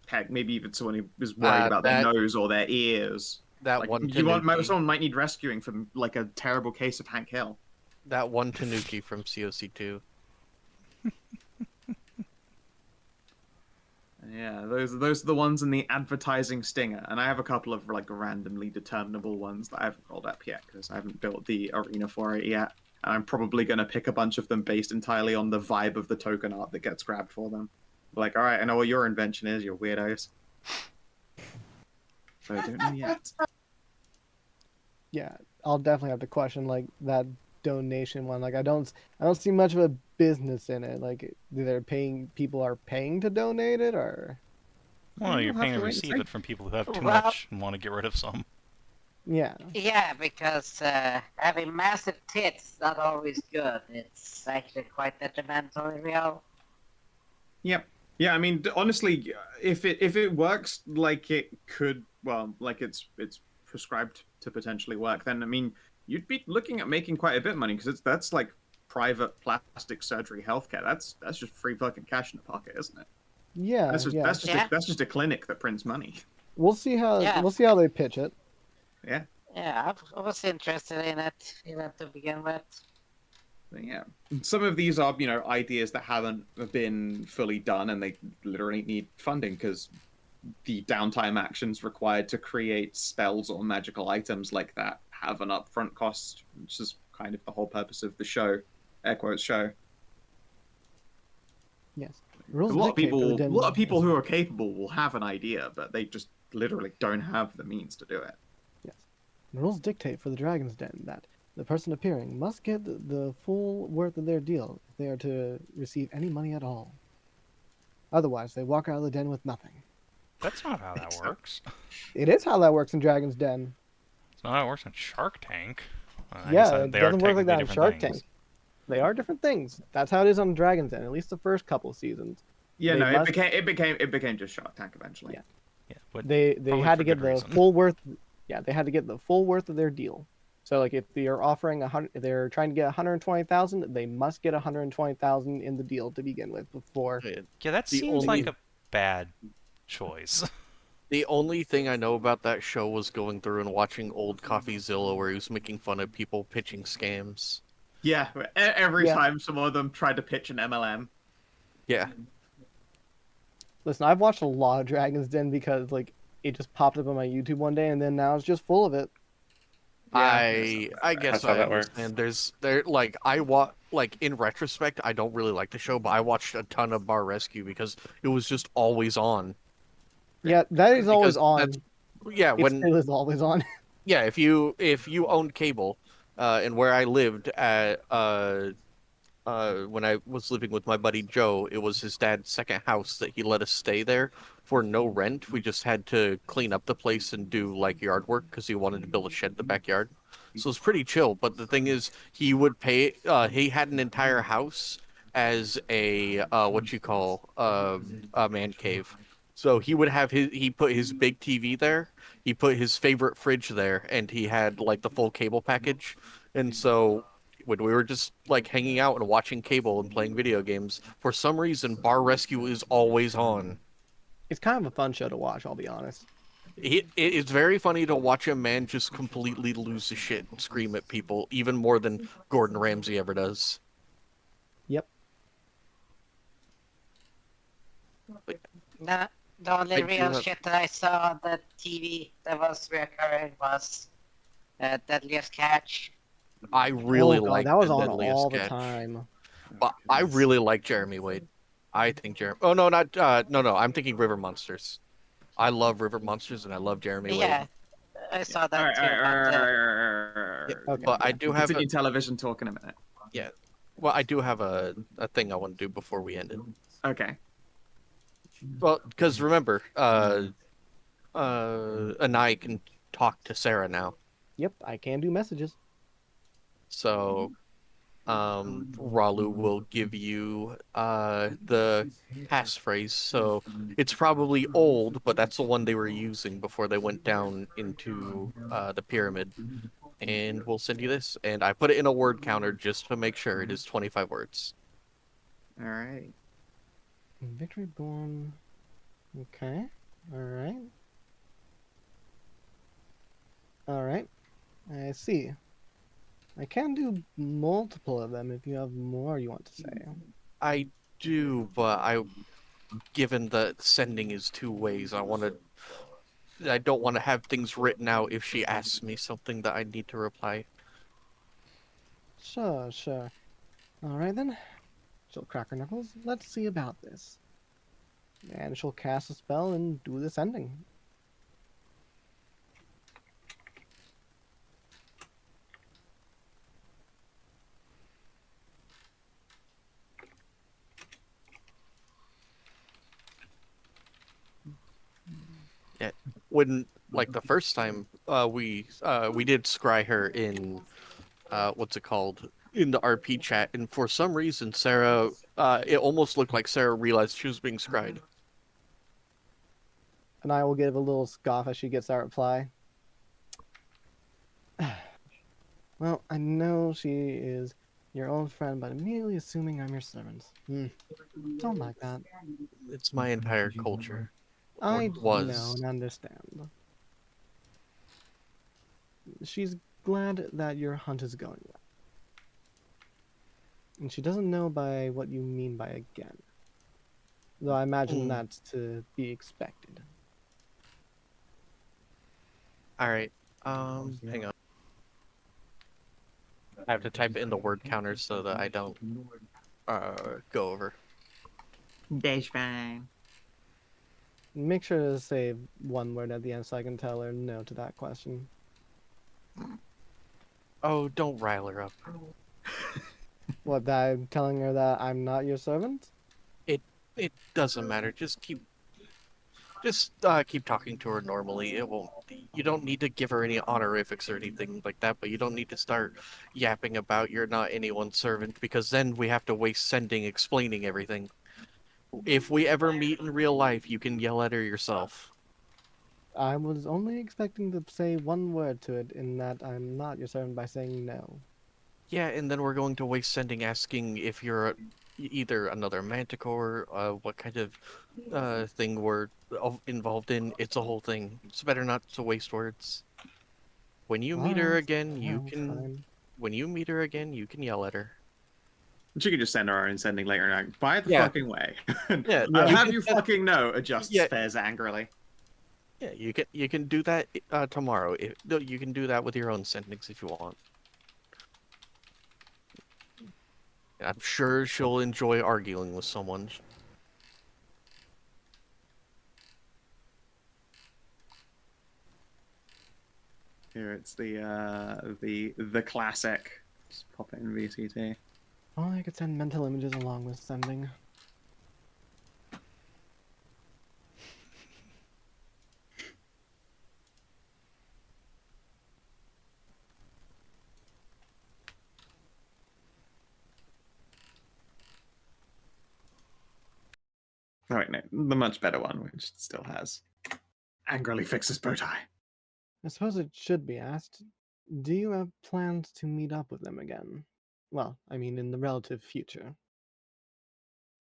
heck, maybe even someone who is worried about their nose or their ears. That like, one. Someone might need rescuing from like a terrible case of Hank Hill. That one Tanuki from COC2. Yeah, those are the ones in the advertising stinger, and I have a couple of like randomly determinable ones that I haven't rolled up yet because I haven't built the arena for it yet. And I'm probably going to pick a bunch of them based entirely on the vibe of the token art that gets grabbed for them. Like, all right, I know what your invention is, you weirdos. But I don't know yet. Yeah, I'll definitely have to question like that donation one. Like, I don't see much of a business in it. Like, people are paying to donate it, or? Well, you're paying to receive it from people who have too much and want to get rid of some. Yeah. Yeah, because having massive tits not always good. It's actually quite detrimental in real. Yep. Yeah, I mean, honestly, if it works like it could, well, like it's prescribed to potentially work, then I mean, you'd be looking at making quite a bit of money because that's like private plastic surgery healthcare. That's just free fucking cash in the pocket, isn't it? Yeah. That's just a clinic that prints money. We'll see how they pitch it. Yeah. Yeah, I was interested in it to begin with. But yeah, some of these are ideas that haven't been fully done, and they literally need funding because the downtime actions required to create spells or magical items like that have an upfront cost, which is kind of the whole purpose of the show. Air quotes show. Yes. A lot of people who are capable will have an idea, but they just literally don't have the means to do it. Yes. The rules dictate for the Dragon's Den that the person appearing must get the full worth of their deal if they are to receive any money at all. Otherwise, they walk out of the den with nothing. That's not how that works. It is how that works in Dragon's Den. It's not how it works in Shark Tank. It doesn't work like that in Shark Tank. They are different things. That's how it is on Dragon's Den, at least the first couple seasons. Yeah, it became just Shark Tank eventually. Yeah. They had to get the full worth. Yeah, they had to get the full worth of their deal. So like if they're offering they're trying to get 120,000, they must get 120,000 in the deal to begin with before. Yeah, that seems like a bad choice. The only thing I know about that show was going through and watching old CoffeeZilla where he was making fun of people pitching scams. Yeah, every time some of them tried to pitch an MLM. Yeah. Listen, I've watched a lot of Dragon's Den because like it just popped up on my YouTube one day, and then now it's just full of it. I guess I understand. In retrospect, I don't really like the show, but I watched a ton of Bar Rescue because it was just always on. Yeah, that is always on. Yeah, it still is always on. Yeah, if you owned cable, and where I lived at when I was living with my buddy Joe, it was his dad's second house that he let us stay there for no rent. We just had to clean up the place and do like yard work because he wanted to build a shed in the backyard. So it's pretty chill. But the thing is, he would pay. He had an entire house as a a man cave. So he would have he put his big TV there, he put his favorite fridge there, and he had like the full cable package. And so when we were just like hanging out and watching cable and playing video games, for some reason Bar Rescue is always on. It's kind of a fun show to watch, I'll be honest. It's very funny to watch a man just completely lose his shit and scream at people, even more than Gordon Ramsay ever does. Yep. The only real shit that I saw on the TV that was recurring was Deadliest Catch. I really like that was the on Deadliest all the Catch. time. But I really like Jeremy Wade. I think Jeremy. Oh no, not no. I'm thinking River Monsters. I love River Monsters and I love Jeremy Wade. Yeah, I saw that too. Okay. But I do have continue television talk in a minute. Yeah. Well, I do have a thing I want to do before we end it. Okay. Well, because remember, Anai can talk to Sarah now. Yep, I can do messages. So, Ralu will give you the passphrase. So it's probably old, but that's the one they were using before they went down into the pyramid. And we'll send you this. And I put it in a word counter just to make sure it is 25 words. All right. Victory Born. Okay. All right. All right. I see. I can do multiple of them if you have more you want to say. I do, but given that sending is 2 ways, I don't want to have things written out if she asks me something that I need to reply. Sure, sure. All right then. She'll crack her knuckles. Let's see about this. And she'll cast a spell and do the sending. Yeah, when like the first time we did scry her in what's it called, in the RP chat, and for some reason Sarah it almost looked like Sarah realized she was being scried. And I will give a little scoff as she gets that reply. Well, I know she is your old friend, but immediately assuming I'm your servant. Don't like that. It's my entire culture. I was. know and understand. She's glad that your hunt is going well. And she doesn't know by what you mean by again. Though I imagine that's to be expected. Alright, hang on. I have to type it in the word counter so that I don't go over. That's fine. Make sure to say one word at the end so I can tell her no to that question. Oh, don't rile her up. What, that I'm telling her that I'm not your servant? It doesn't matter. Just keep talking to her normally. It won't. You don't need to give her any honorifics or anything like that, but you don't need to start yapping about you're not anyone's servant, because then we have to waste sending explaining everything. If we ever meet in real life, you can yell at her yourself. I was only expecting to say one word to it in that I'm not your servant by saying no. Yeah, and then we're going to waste sending asking if you're either another manticore, what kind of thing we're involved in. It's a whole thing. It's better not to waste words. When you meet her again, you can. Fine. When you meet her again, you can yell at her. She could just send her own sending later and by the Yeah. fucking way. Yeah, I'll you have can- you fucking know, adjusts Yeah. Fez angrily. Yeah, you can do that tomorrow. You can do that with your own sendings if you want. I'm sure she'll enjoy arguing with someone. Here it's the classic. Just pop it in VCT. Oh, I could send mental images along with sending. Oh, wait, no, the much better one, which still has angrily fixes bow tie. I suppose it should be asked, do you have plans to meet up with them again? Well, I mean, in the relative future.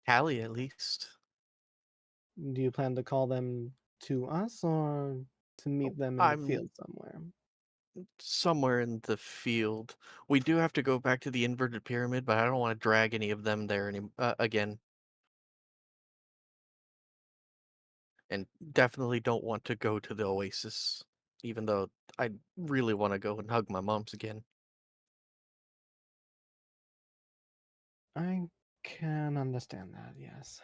Callie, at least. Do you plan to call them to us or to meet them in the I'm field somewhere? somewhere in the field. We do have to go back to the inverted pyramid, but I don't want to drag any of them there again. And definitely don't want to go to the Oasis, even though I really want to go and hug my moms again. I can understand that, yes.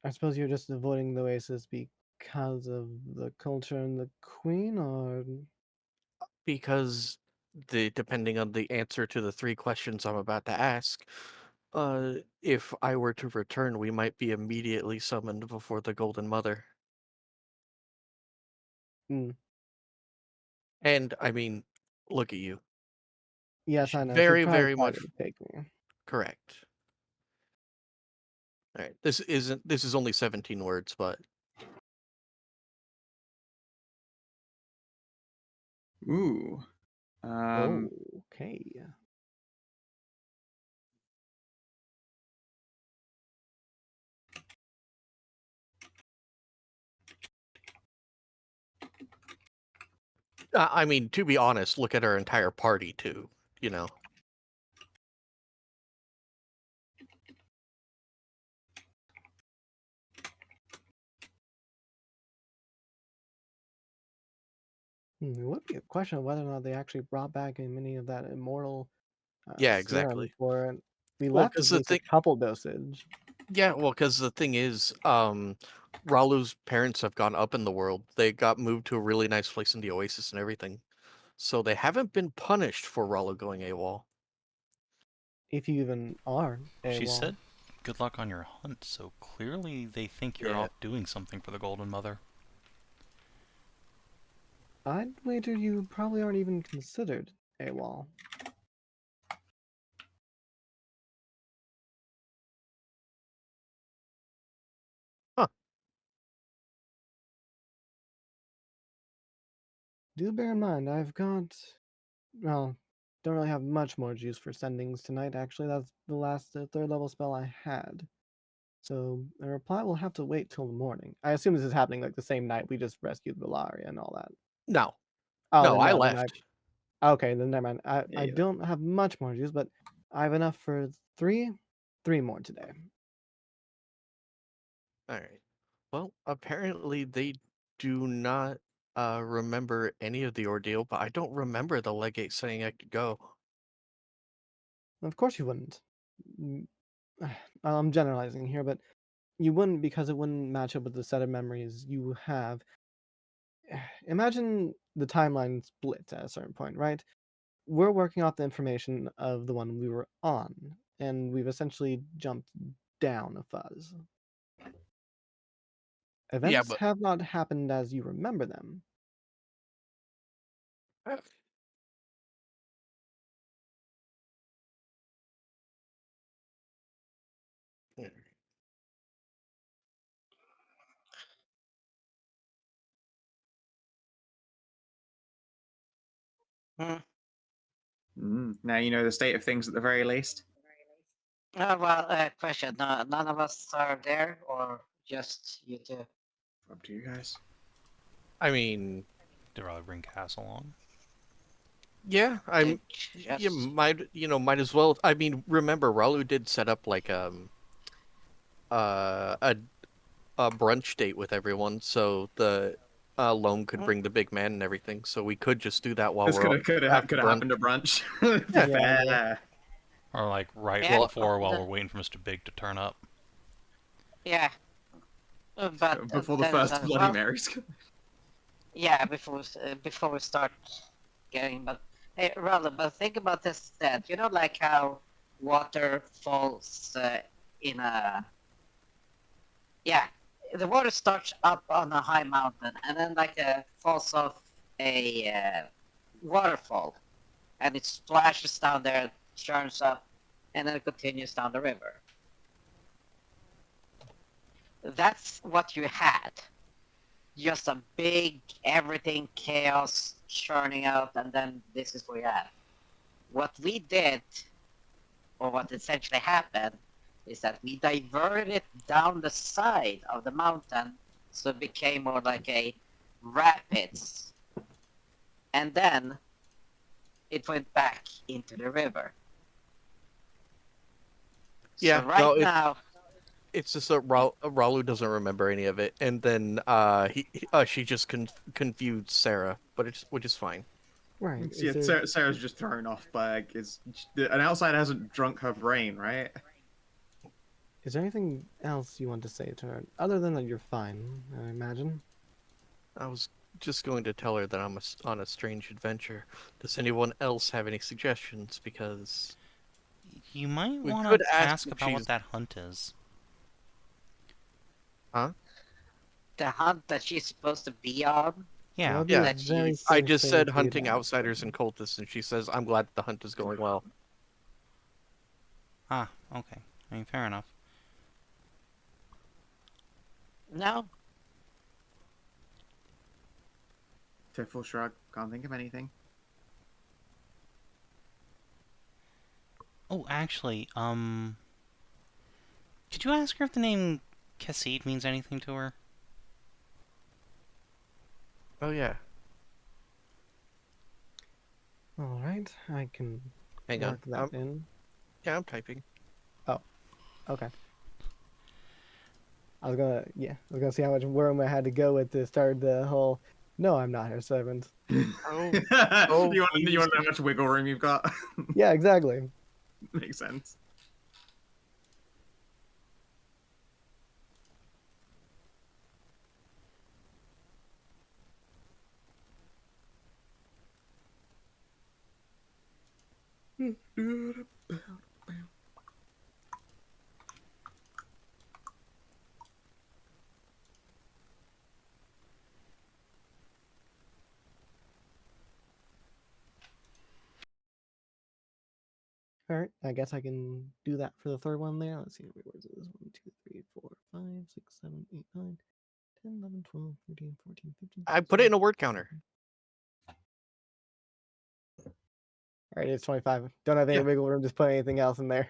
I suppose you're just avoiding the Oasis because of the culture and the Queen, or Because depending on the answer to the 3 questions I'm about to ask, if I were to return, we might be immediately summoned before the Golden Mother. mm, And I mean, look at you. yes, I know. She'd Very, probably very try much to take me. correct. All right, this is only 17 words, but Ooh. Oh, okay. I mean, to be honest, look at our entire party too. You know, It would be a question of whether or not they actually brought back any of that immortal yeah, serum exactly. for it. We Well, left because at the least a thing, couple dosage. yeah, well, because the thing is, Ralu's parents have gone up in the world. They got moved to a really nice place in the Oasis and everything, so they haven't been punished for Ralu going AWOL. If you even are She AWOL. said, good luck on your hunt, so clearly they think you're Yeah. off doing something for the Golden Mother. I'd wager you probably aren't even considered AWOL. Huh. Do bear in mind, I've got, well, don't really have much more juice for sendings tonight, actually. That's the last 3rd level spell I had. So a reply will have to wait till the morning. I assume this is happening like the same night we just rescued Valaria and all that. No, Oh, no, then I no, left. okay, then never mind. Yeah, I yeah. don't have much more juice, but I have enough for three more today. All right. Well, apparently they do not remember any of the ordeal, but I don't remember the legate saying I could go. Of course you wouldn't. Mm, I'm generalizing here, but you wouldn't because it wouldn't match up with the set of memories you have. Imagine the timeline splits at a certain point, right? We're working off the information of the one we were on, and we've essentially jumped down a fuzz. Yeah, Events but have not happened as you remember them. Now you know the state of things at the very least. Well, question. None of us are there, or just you two? Up to you guys. I mean, Did rather bring Cass along. yeah, I'm. Just You might as well. I mean, remember, Ralu did set up like a brunch date with everyone, so the Loam could bring the big man and everything. So we could just do that while This we're could have at brunch. happened at brunch. Yeah. Yeah, Fair. Or like right Yeah, before while the- we're waiting for Mr. Big to turn up. yeah, but Before the then first as Bloody well, Marys. yeah, before we start getting, but hey, rather, but think about this instead. You know, like how water falls in a yeah, the water starts up on a high mountain and then like falls off a waterfall, and it splashes down there, churns up, and then it continues down the river. that's what you had. Just a big everything chaos churning out, and then this is where you're at. What we did, or what essentially happened, is that we diverted it down the side of the mountain, so it became more like a rapids. And then it went back into the river. Yeah, so right now, it's just that Ralu doesn't remember any of it, and then she just confused Sarah, but which is fine. Right. Yeah, Sarah's just thrown off by an outsider hasn't drunk her brain, right? Is there anything else you want to say to her other than that you're fine? I imagine. I was just going to tell her that I'm on a strange adventure. Does anyone else have any suggestions? Because You might we want could to ask if about what she's... that hunt is. Huh? the hunt that she's supposed to be on. Yeah. That would be a That very she's- I foolish just thing said to do hunting to outsiders ask and cultists, and she says, I'm glad the hunt is going well. Ah, okay. I mean, fair enough. No, Full shrug. Can't think of anything. Oh, actually, could you ask her if the name Khassid means anything to her? Oh yeah. All right, I can Hang on. mark that in. Yeah, I'm typing. Oh, okay. I was gonna see how much room I had to go with to start the whole. No, I'm not her servant. Oh, you want to know how much wiggle room you've got? Yeah, exactly. Makes sense. All right, I guess I can do that for the third one there. Let's see how many words it is. 1, 2, 3, 4, 5, 6, 7, 8, 9, 10, 11, 12, 13, 14, 15. I put it in a word counter. All right, it's 25. Don't have any Yeah. wiggle room. Just put anything else in there.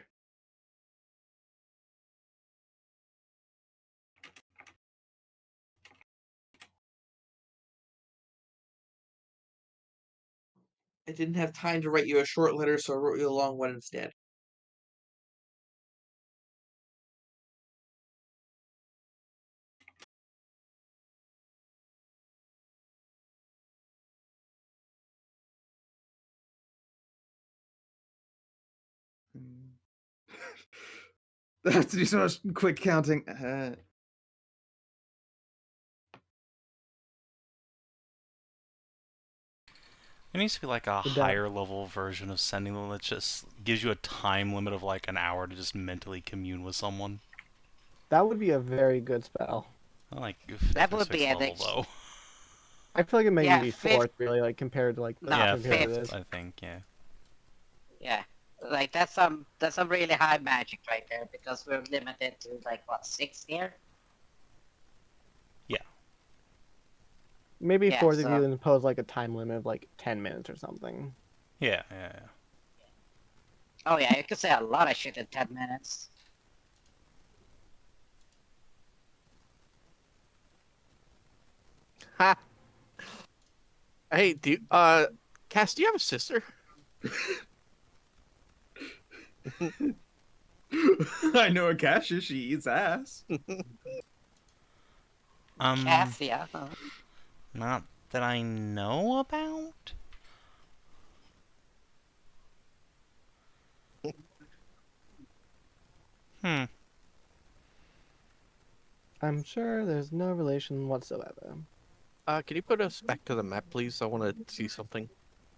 I didn't have time to write you a short letter, so I wrote you a long one instead. I have to do so much quick counting. There needs to be like a Did that- higher level version of sending them that just gives you a time limit of like an hour to just mentally commune with someone. That would be a very good spell. I like That would be level an though. I feel like it may Yeah, be fifth- fourth, really, like compared to like No, Yeah, compared to fifth. this. I think, yeah. Yeah, like that's some really high magic right there, because we're limited to like what, 6 here. Maybe Yeah, fourth if so- you impose like a time limit of like 10 minutes or something. Yeah, yeah, yeah. Oh yeah, you could say a lot of shit in 10 minutes. Ha! Hey, Cass, do you have a sister? I know a Cassia, she eats ass. Cassia. Huh? Not that I know about? Hmm. I'm sure there's no relation whatsoever. Can you put us back to the map, please? I want to see something.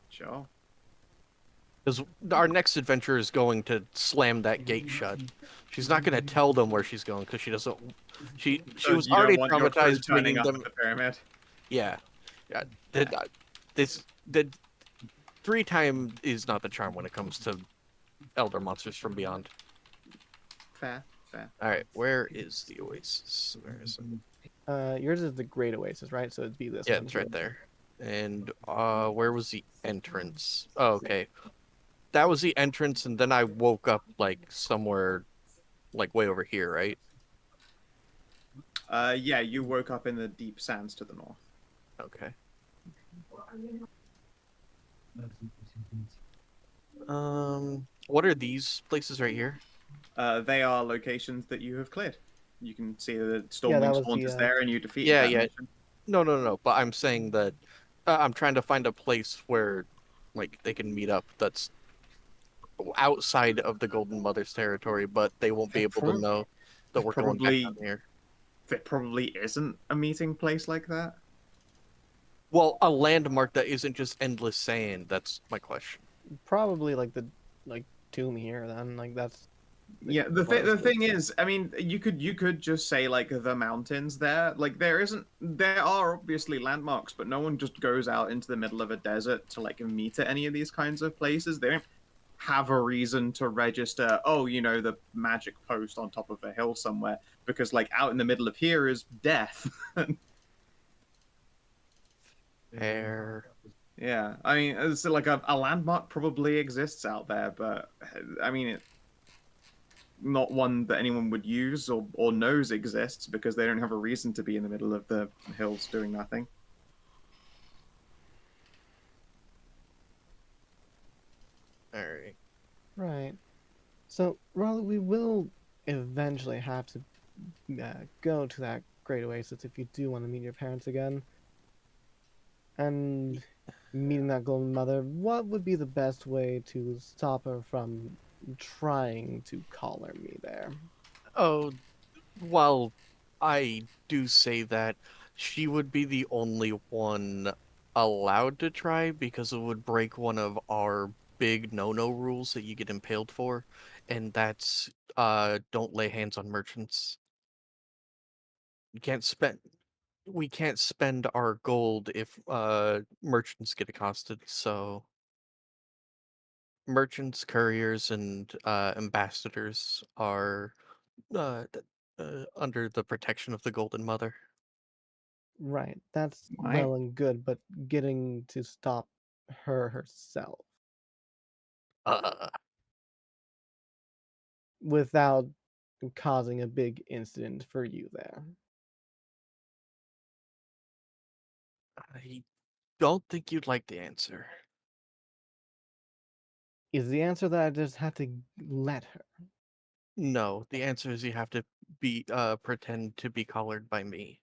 Sure. Because our next adventure is going to slam that gate shut. She's not going to tell them where she's going because she doesn't. She So was you don't already want your crew traumatized turning meeting up them. at the pyramid. Yeah, yeah. The 3 time is not the charm when it comes to elder monsters from beyond. Fair, fair. All right, where is the oasis? Where is it? Yours is the Great Oasis, right? So it'd be this Yeah, one. it's right there. And where was the entrance? Oh, okay. That was the entrance, and then I woke up like somewhere like way over here, right? Yeah, you woke up in the deep sands to the north. Okay. What are these places right here? They are locations that you have cleared. You can see the Yeah, that Stormwing was Haunt the, is there, and you defeated Yeah, that yeah. mission. No. But I'm saying that I'm trying to find a place where, like, they can meet up. That's outside of the Golden Mother's territory, but they won't be able to know that we're going back down here. There probably isn't a meeting place like that. Well, a landmark that isn't just endless sand. That's my question. probably like the tomb here. Then that's Yeah, the thing is, I mean, you could just say like the mountains there. Like there are obviously landmarks, but no one just goes out into the middle of a desert to like meet at any of these kinds of places. They don't have a reason to register, oh, the magic post on top of a hill somewhere, because like out in the middle of here is death. Fair. Yeah, I mean, it's like a landmark probably exists out there, but I mean, not one that anyone would use or knows exists because they don't have a reason to be in the middle of the hills doing nothing. All right. right. So, Ralu, we will eventually have to go to that Great Oasis if you do want to meet your parents again. And meeting that Golden Mother, what would be the best way to stop her from trying to collar me there? Oh, while I do say that, she would be the only one allowed to try because it would break one of our big no-no rules that you get impaled for, and that's don't lay hands on merchants. You can't spend we can't spend our gold if merchants get accosted, so merchants, couriers, and ambassadors are under the protection of the Golden Mother. Right, that's Right. well and good, but getting to stop her herself without causing a big incident for you there. I don't think you'd like the answer. Is the answer that I just have to let her? No, the answer is you have to be pretend to be collared by me.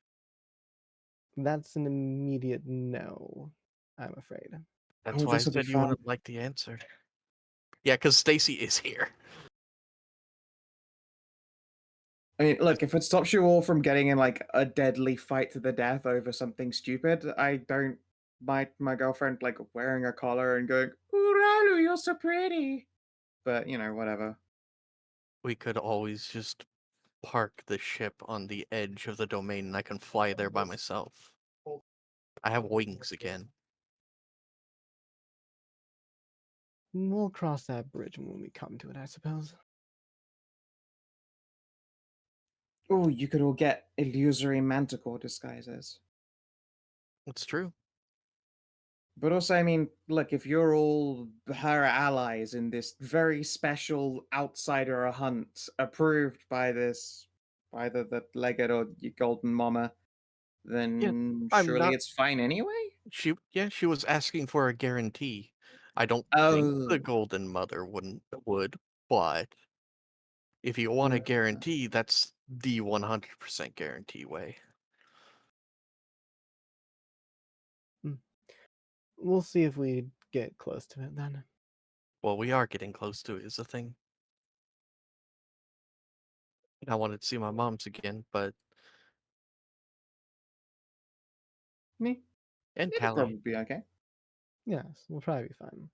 That's an immediate no, I'm afraid. That's Oh, why I this will be said you fun. wouldn't like the answer. Yeah, because Stacy is here. I mean, look, if it stops you all from getting in like a deadly fight to the death over something stupid, I don't mind my girlfriend like wearing a collar and going, "Ooh, Ralu, you're so pretty." But whatever. We could always just park the ship on the edge of the domain and I can fly there by myself. I have wings again. We'll cross that bridge when we come to it, I suppose. Oh, you could all get illusory manticore disguises. It's true. But also, I mean, look, if you're all her allies in this very special outsider hunt approved by the Legate or Golden Mama, then I'm surely not- it's fine anyway? She was asking for a guarantee. I don't think the Oh, Golden Mother would, but if you want a yeah. guarantee, that's the 100% guarantee way. We'll see if we get close to it then. Well, we are getting close to it, is the thing. I wanted to see my mom's again, but Me? and It'll Tally. probably be okay. Yes, we'll probably be fine.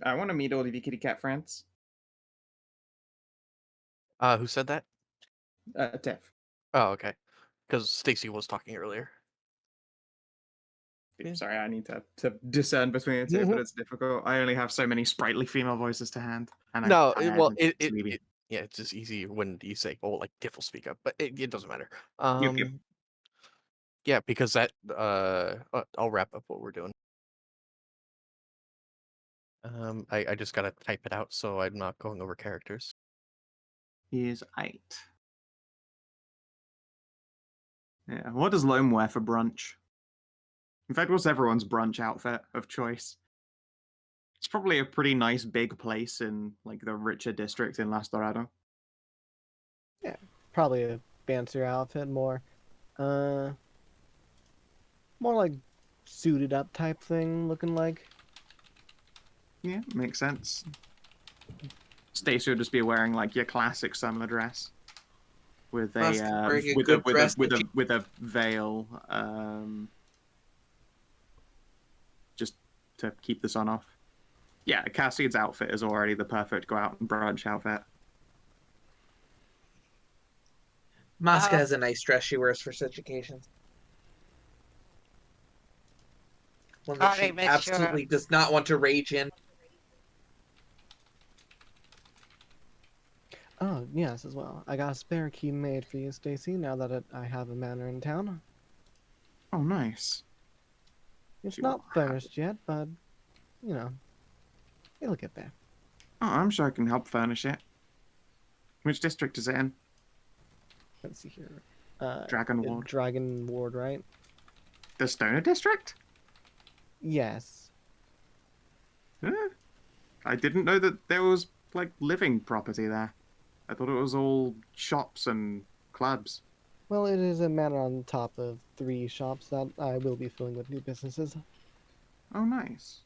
I want to meet all of you kitty cat friends. Who said that? Tiff. Oh, okay. Because Stacy was talking earlier. Yeah. Sorry, I need to discern between the two, but it's difficult. I only have so many sprightly female voices to hand. And No, I'm well, tired and sleepy. Yeah, it's just easy when you say, "Oh, like Tiff will speak up," but it doesn't matter. Yep. Yeah, because that I'll wrap up what we're doing. I just gotta type it out so I'm not going over characters. Is 8. Yeah. What does Loam wear for brunch? In fact, what's everyone's brunch outfit of choice? It's probably a pretty nice big place in like the richer district in Las Dorado. Yeah, probably a fancier outfit, more like suited up type thing, looking like. Yeah, makes sense. Stacy would just be wearing like your classic summer dress with Must a wearing a good dress with a veil, just to keep the sun off. Yeah, Khassid's outfit is already the perfect go out and brunch outfit. Masika has a nice dress she wears for such occasions. One that Sorry, she miss, absolutely does not want to rage in. Oh, yes, as well. I got a spare key made for you, Stacy, now that I have a manor in town. Oh, nice. It's She not will have furnished yet, but, you know, it'll get there. Oh, I'm sure I can help furnish it. Which district is it in? Let's see here. Dragon Ward. Dragon Ward, right? The Stoner district? Yes. I didn't know that there was like living property there. I thought it was all shops and clubs. Well, it is a manor on top of 3 shops that I will be filling with new businesses. Oh, nice.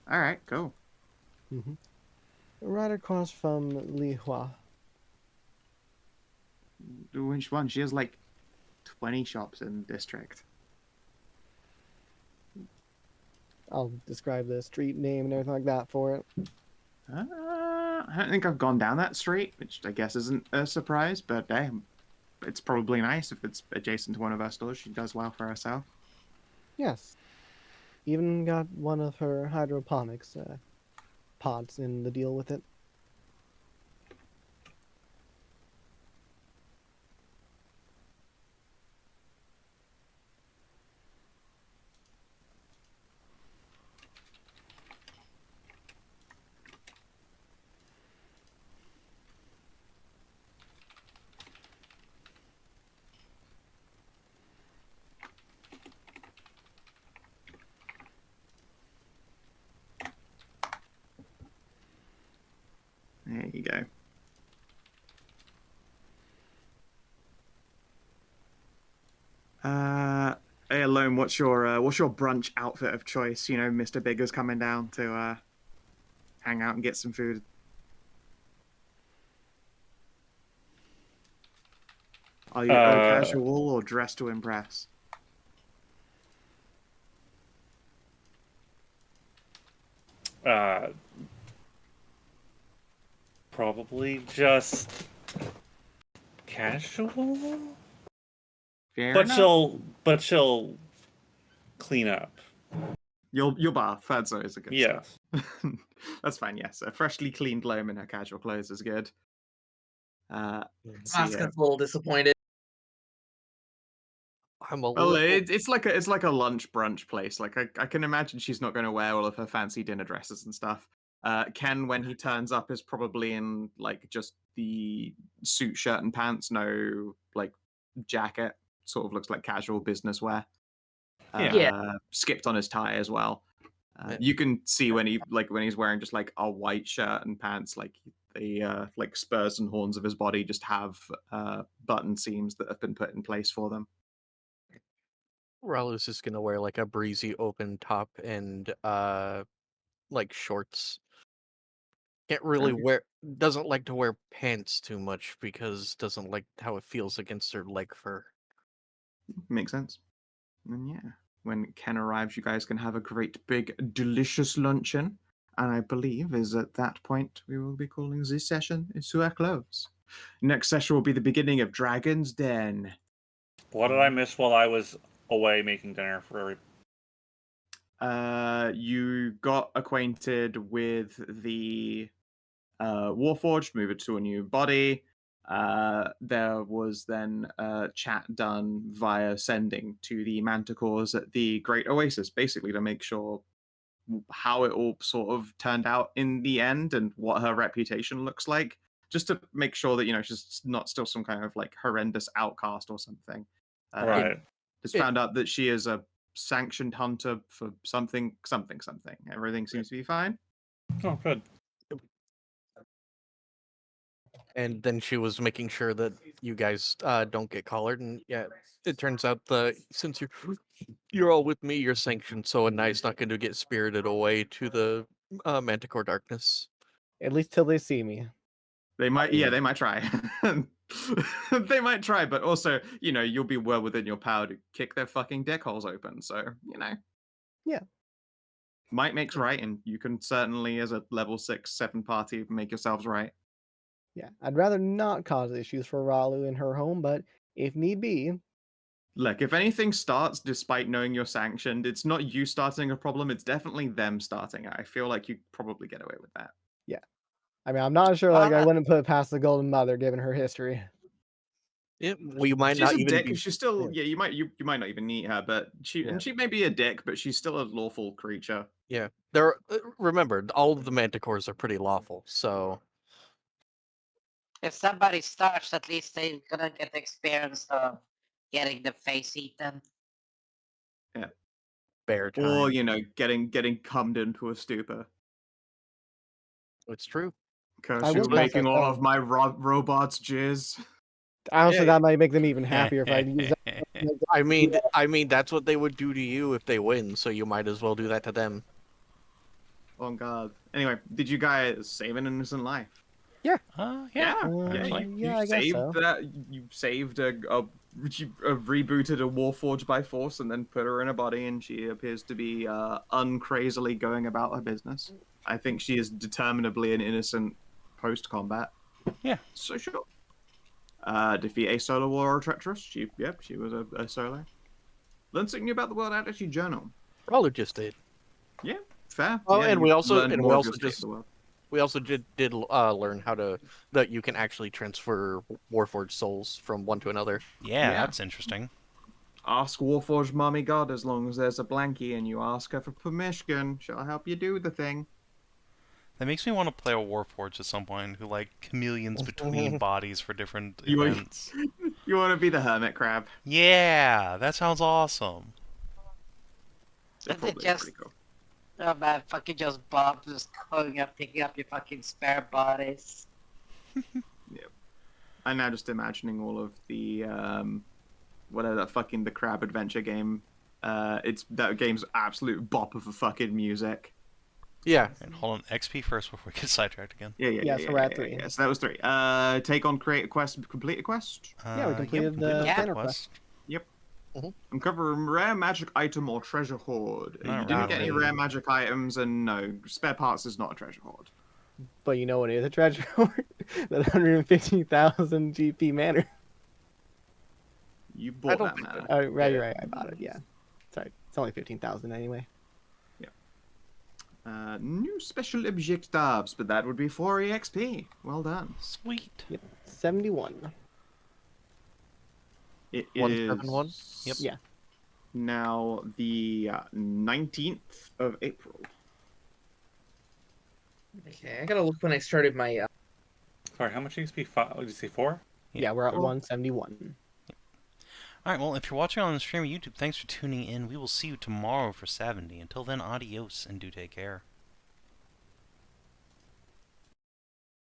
All right, cool. Mm-hmm. Right across from Li Hua. Which one? She has like 20 shops in the district. I'll describe the street name and everything like that for it. I don't think I've gone down that street, which I guess isn't a surprise, but hey, it's probably nice if it's adjacent to one of our stores. She does well for herself. Yes. Even got one of her hydroponics pods in the deal with it. There you go. Hey, Loam, what's your brunch outfit of choice? You know, Mr. Bigger's coming down to hang out and get some food. Are you casual or dressed to impress? Probably just casual. Fair But enough. she'll clean up. You'll bath. That's always a good Yeah. start. That's fine. Yes, a freshly cleaned Loam in her casual clothes is good. Let's see here. Masika's a little disappointed. I'm a Well, little. it's like a lunch brunch place. Like I can imagine she's not going to wear all of her fancy dinner dresses and stuff. Ken, when he turns up, is probably in like just the suit, shirt, and pants. No like jacket. Sort of looks like casual business wear. Yeah. Skipped on his tie as well. Yeah. You can see when he's wearing just like a white shirt and pants, like the like spurs and horns of his body just have button seams that have been put in place for them. Ralu's just gonna wear like a breezy open top and like shorts. Can't really Okay. doesn't like to wear pants too much because doesn't like how it feels against her leg fur. Makes sense. And yeah, when Ken arrives, you guys can have a great big delicious luncheon. And I believe is at that point we will be calling this session to a close. Next session will be the beginning of Dragon's Den. What did I miss while I was away making dinner for? You got acquainted with the Warforged, move it to a new body. There was then chat done via sending to the manticores at the Great Oasis, basically to make sure how it all sort of turned out in the end and what her reputation looks like, just to make sure that she's not still some kind of like horrendous outcast or something. Right. Just found out that she is a sanctioned hunter for something. Everything seems to be fine. Oh, good. And then she was making sure that you guys don't get collared, and yeah, it turns out since you're all with me, you're sanctioned, so Anai's not going to get spirited away to the Manticore darkness. At least till they see me. They might, yeah, they might try. They might try, but also, you'll be well within your power to kick their fucking dick holes open. So, Yeah. Might makes right, and you can certainly, as a level 6, 7 party, make yourselves right. Yeah, I'd rather not cause issues for Ralu in her home, but if need be... Look, if anything starts despite knowing you're sanctioned, it's not you starting a problem, it's definitely them starting it. I feel like you probably get away with that. Yeah. I mean, I'm not sure, I wouldn't put it past the Golden Mother, given her history. You might She's not a even dick. be... She's still, you might not even meet her, but she may be a dick, but she's still a lawful creature. Yeah, remember, all of the Manticores are pretty lawful, so... If somebody starts, at least they're gonna get the experience of getting the face eaten. Yeah. Bear time. Or, getting cummed into a stupor. It's true. Because you're making all of my robots jizz. Honestly, that might make them even happier if I use that. I mean, that's what they would do to you if they win, so you might as well do that to them. Oh, God. Anyway, did you guys save an innocent life? Yeah. Yeah. You saved that. You saved you rebooted a Warforged by force and then put her in a body, and she appears to be uncrazily going about her business. I think she is determinably an innocent post-combat. Yeah. So sure. Defeat a solo war or treacherous. She was a solo. Learn something new about the World Attitude Journal. Ralu just did. Yeah, fair. Oh, yeah, and we also did learn that you can actually transfer Warforged souls from one to another. Yeah, that's interesting. Ask Warforged Mommy God as long as there's a blankie and you ask her for permission. She'll help you do the thing. That makes me want to play a Warforged at some point who chameleons between bodies for different events. You want to be the hermit crab? Yeah, that sounds awesome. Pretty cool. Oh man, fucking just Bob just going up, picking up your fucking spare bodies. Yep. I'm now just imagining all of the whatever that fucking the crab adventure game. That game's absolute bop of a fucking music. Yeah. And hold on, XP first before we get sidetracked again. Yeah. So we're at 3. Yeah, so that was 3. Take on, create a quest, complete a quest. Yeah, we completed the planner quest. Yep. Uncover a rare magic item or treasure hoard. You didn't get any rare magic items, and no, spare parts is not a treasure hoard. But you know what is a treasure hoard? That 150,000 GP manor. You bought that manor. Oh, right, you're right. I bought it. Yeah. Sorry, it's only 15,000 anyway. New special objectives, but that would be 4 EXP. Well done. Sweet. Yep. 71. It 171? Yep. Yeah. Now the 19th of April. Okay, I gotta look when I started my... Sorry, how much XP? What did you say, 4? Yeah, we're at 171. Alright, well, if you're watching on the stream of YouTube, thanks for tuning in. We will see you tomorrow for 70. Until then, adios, and do take care.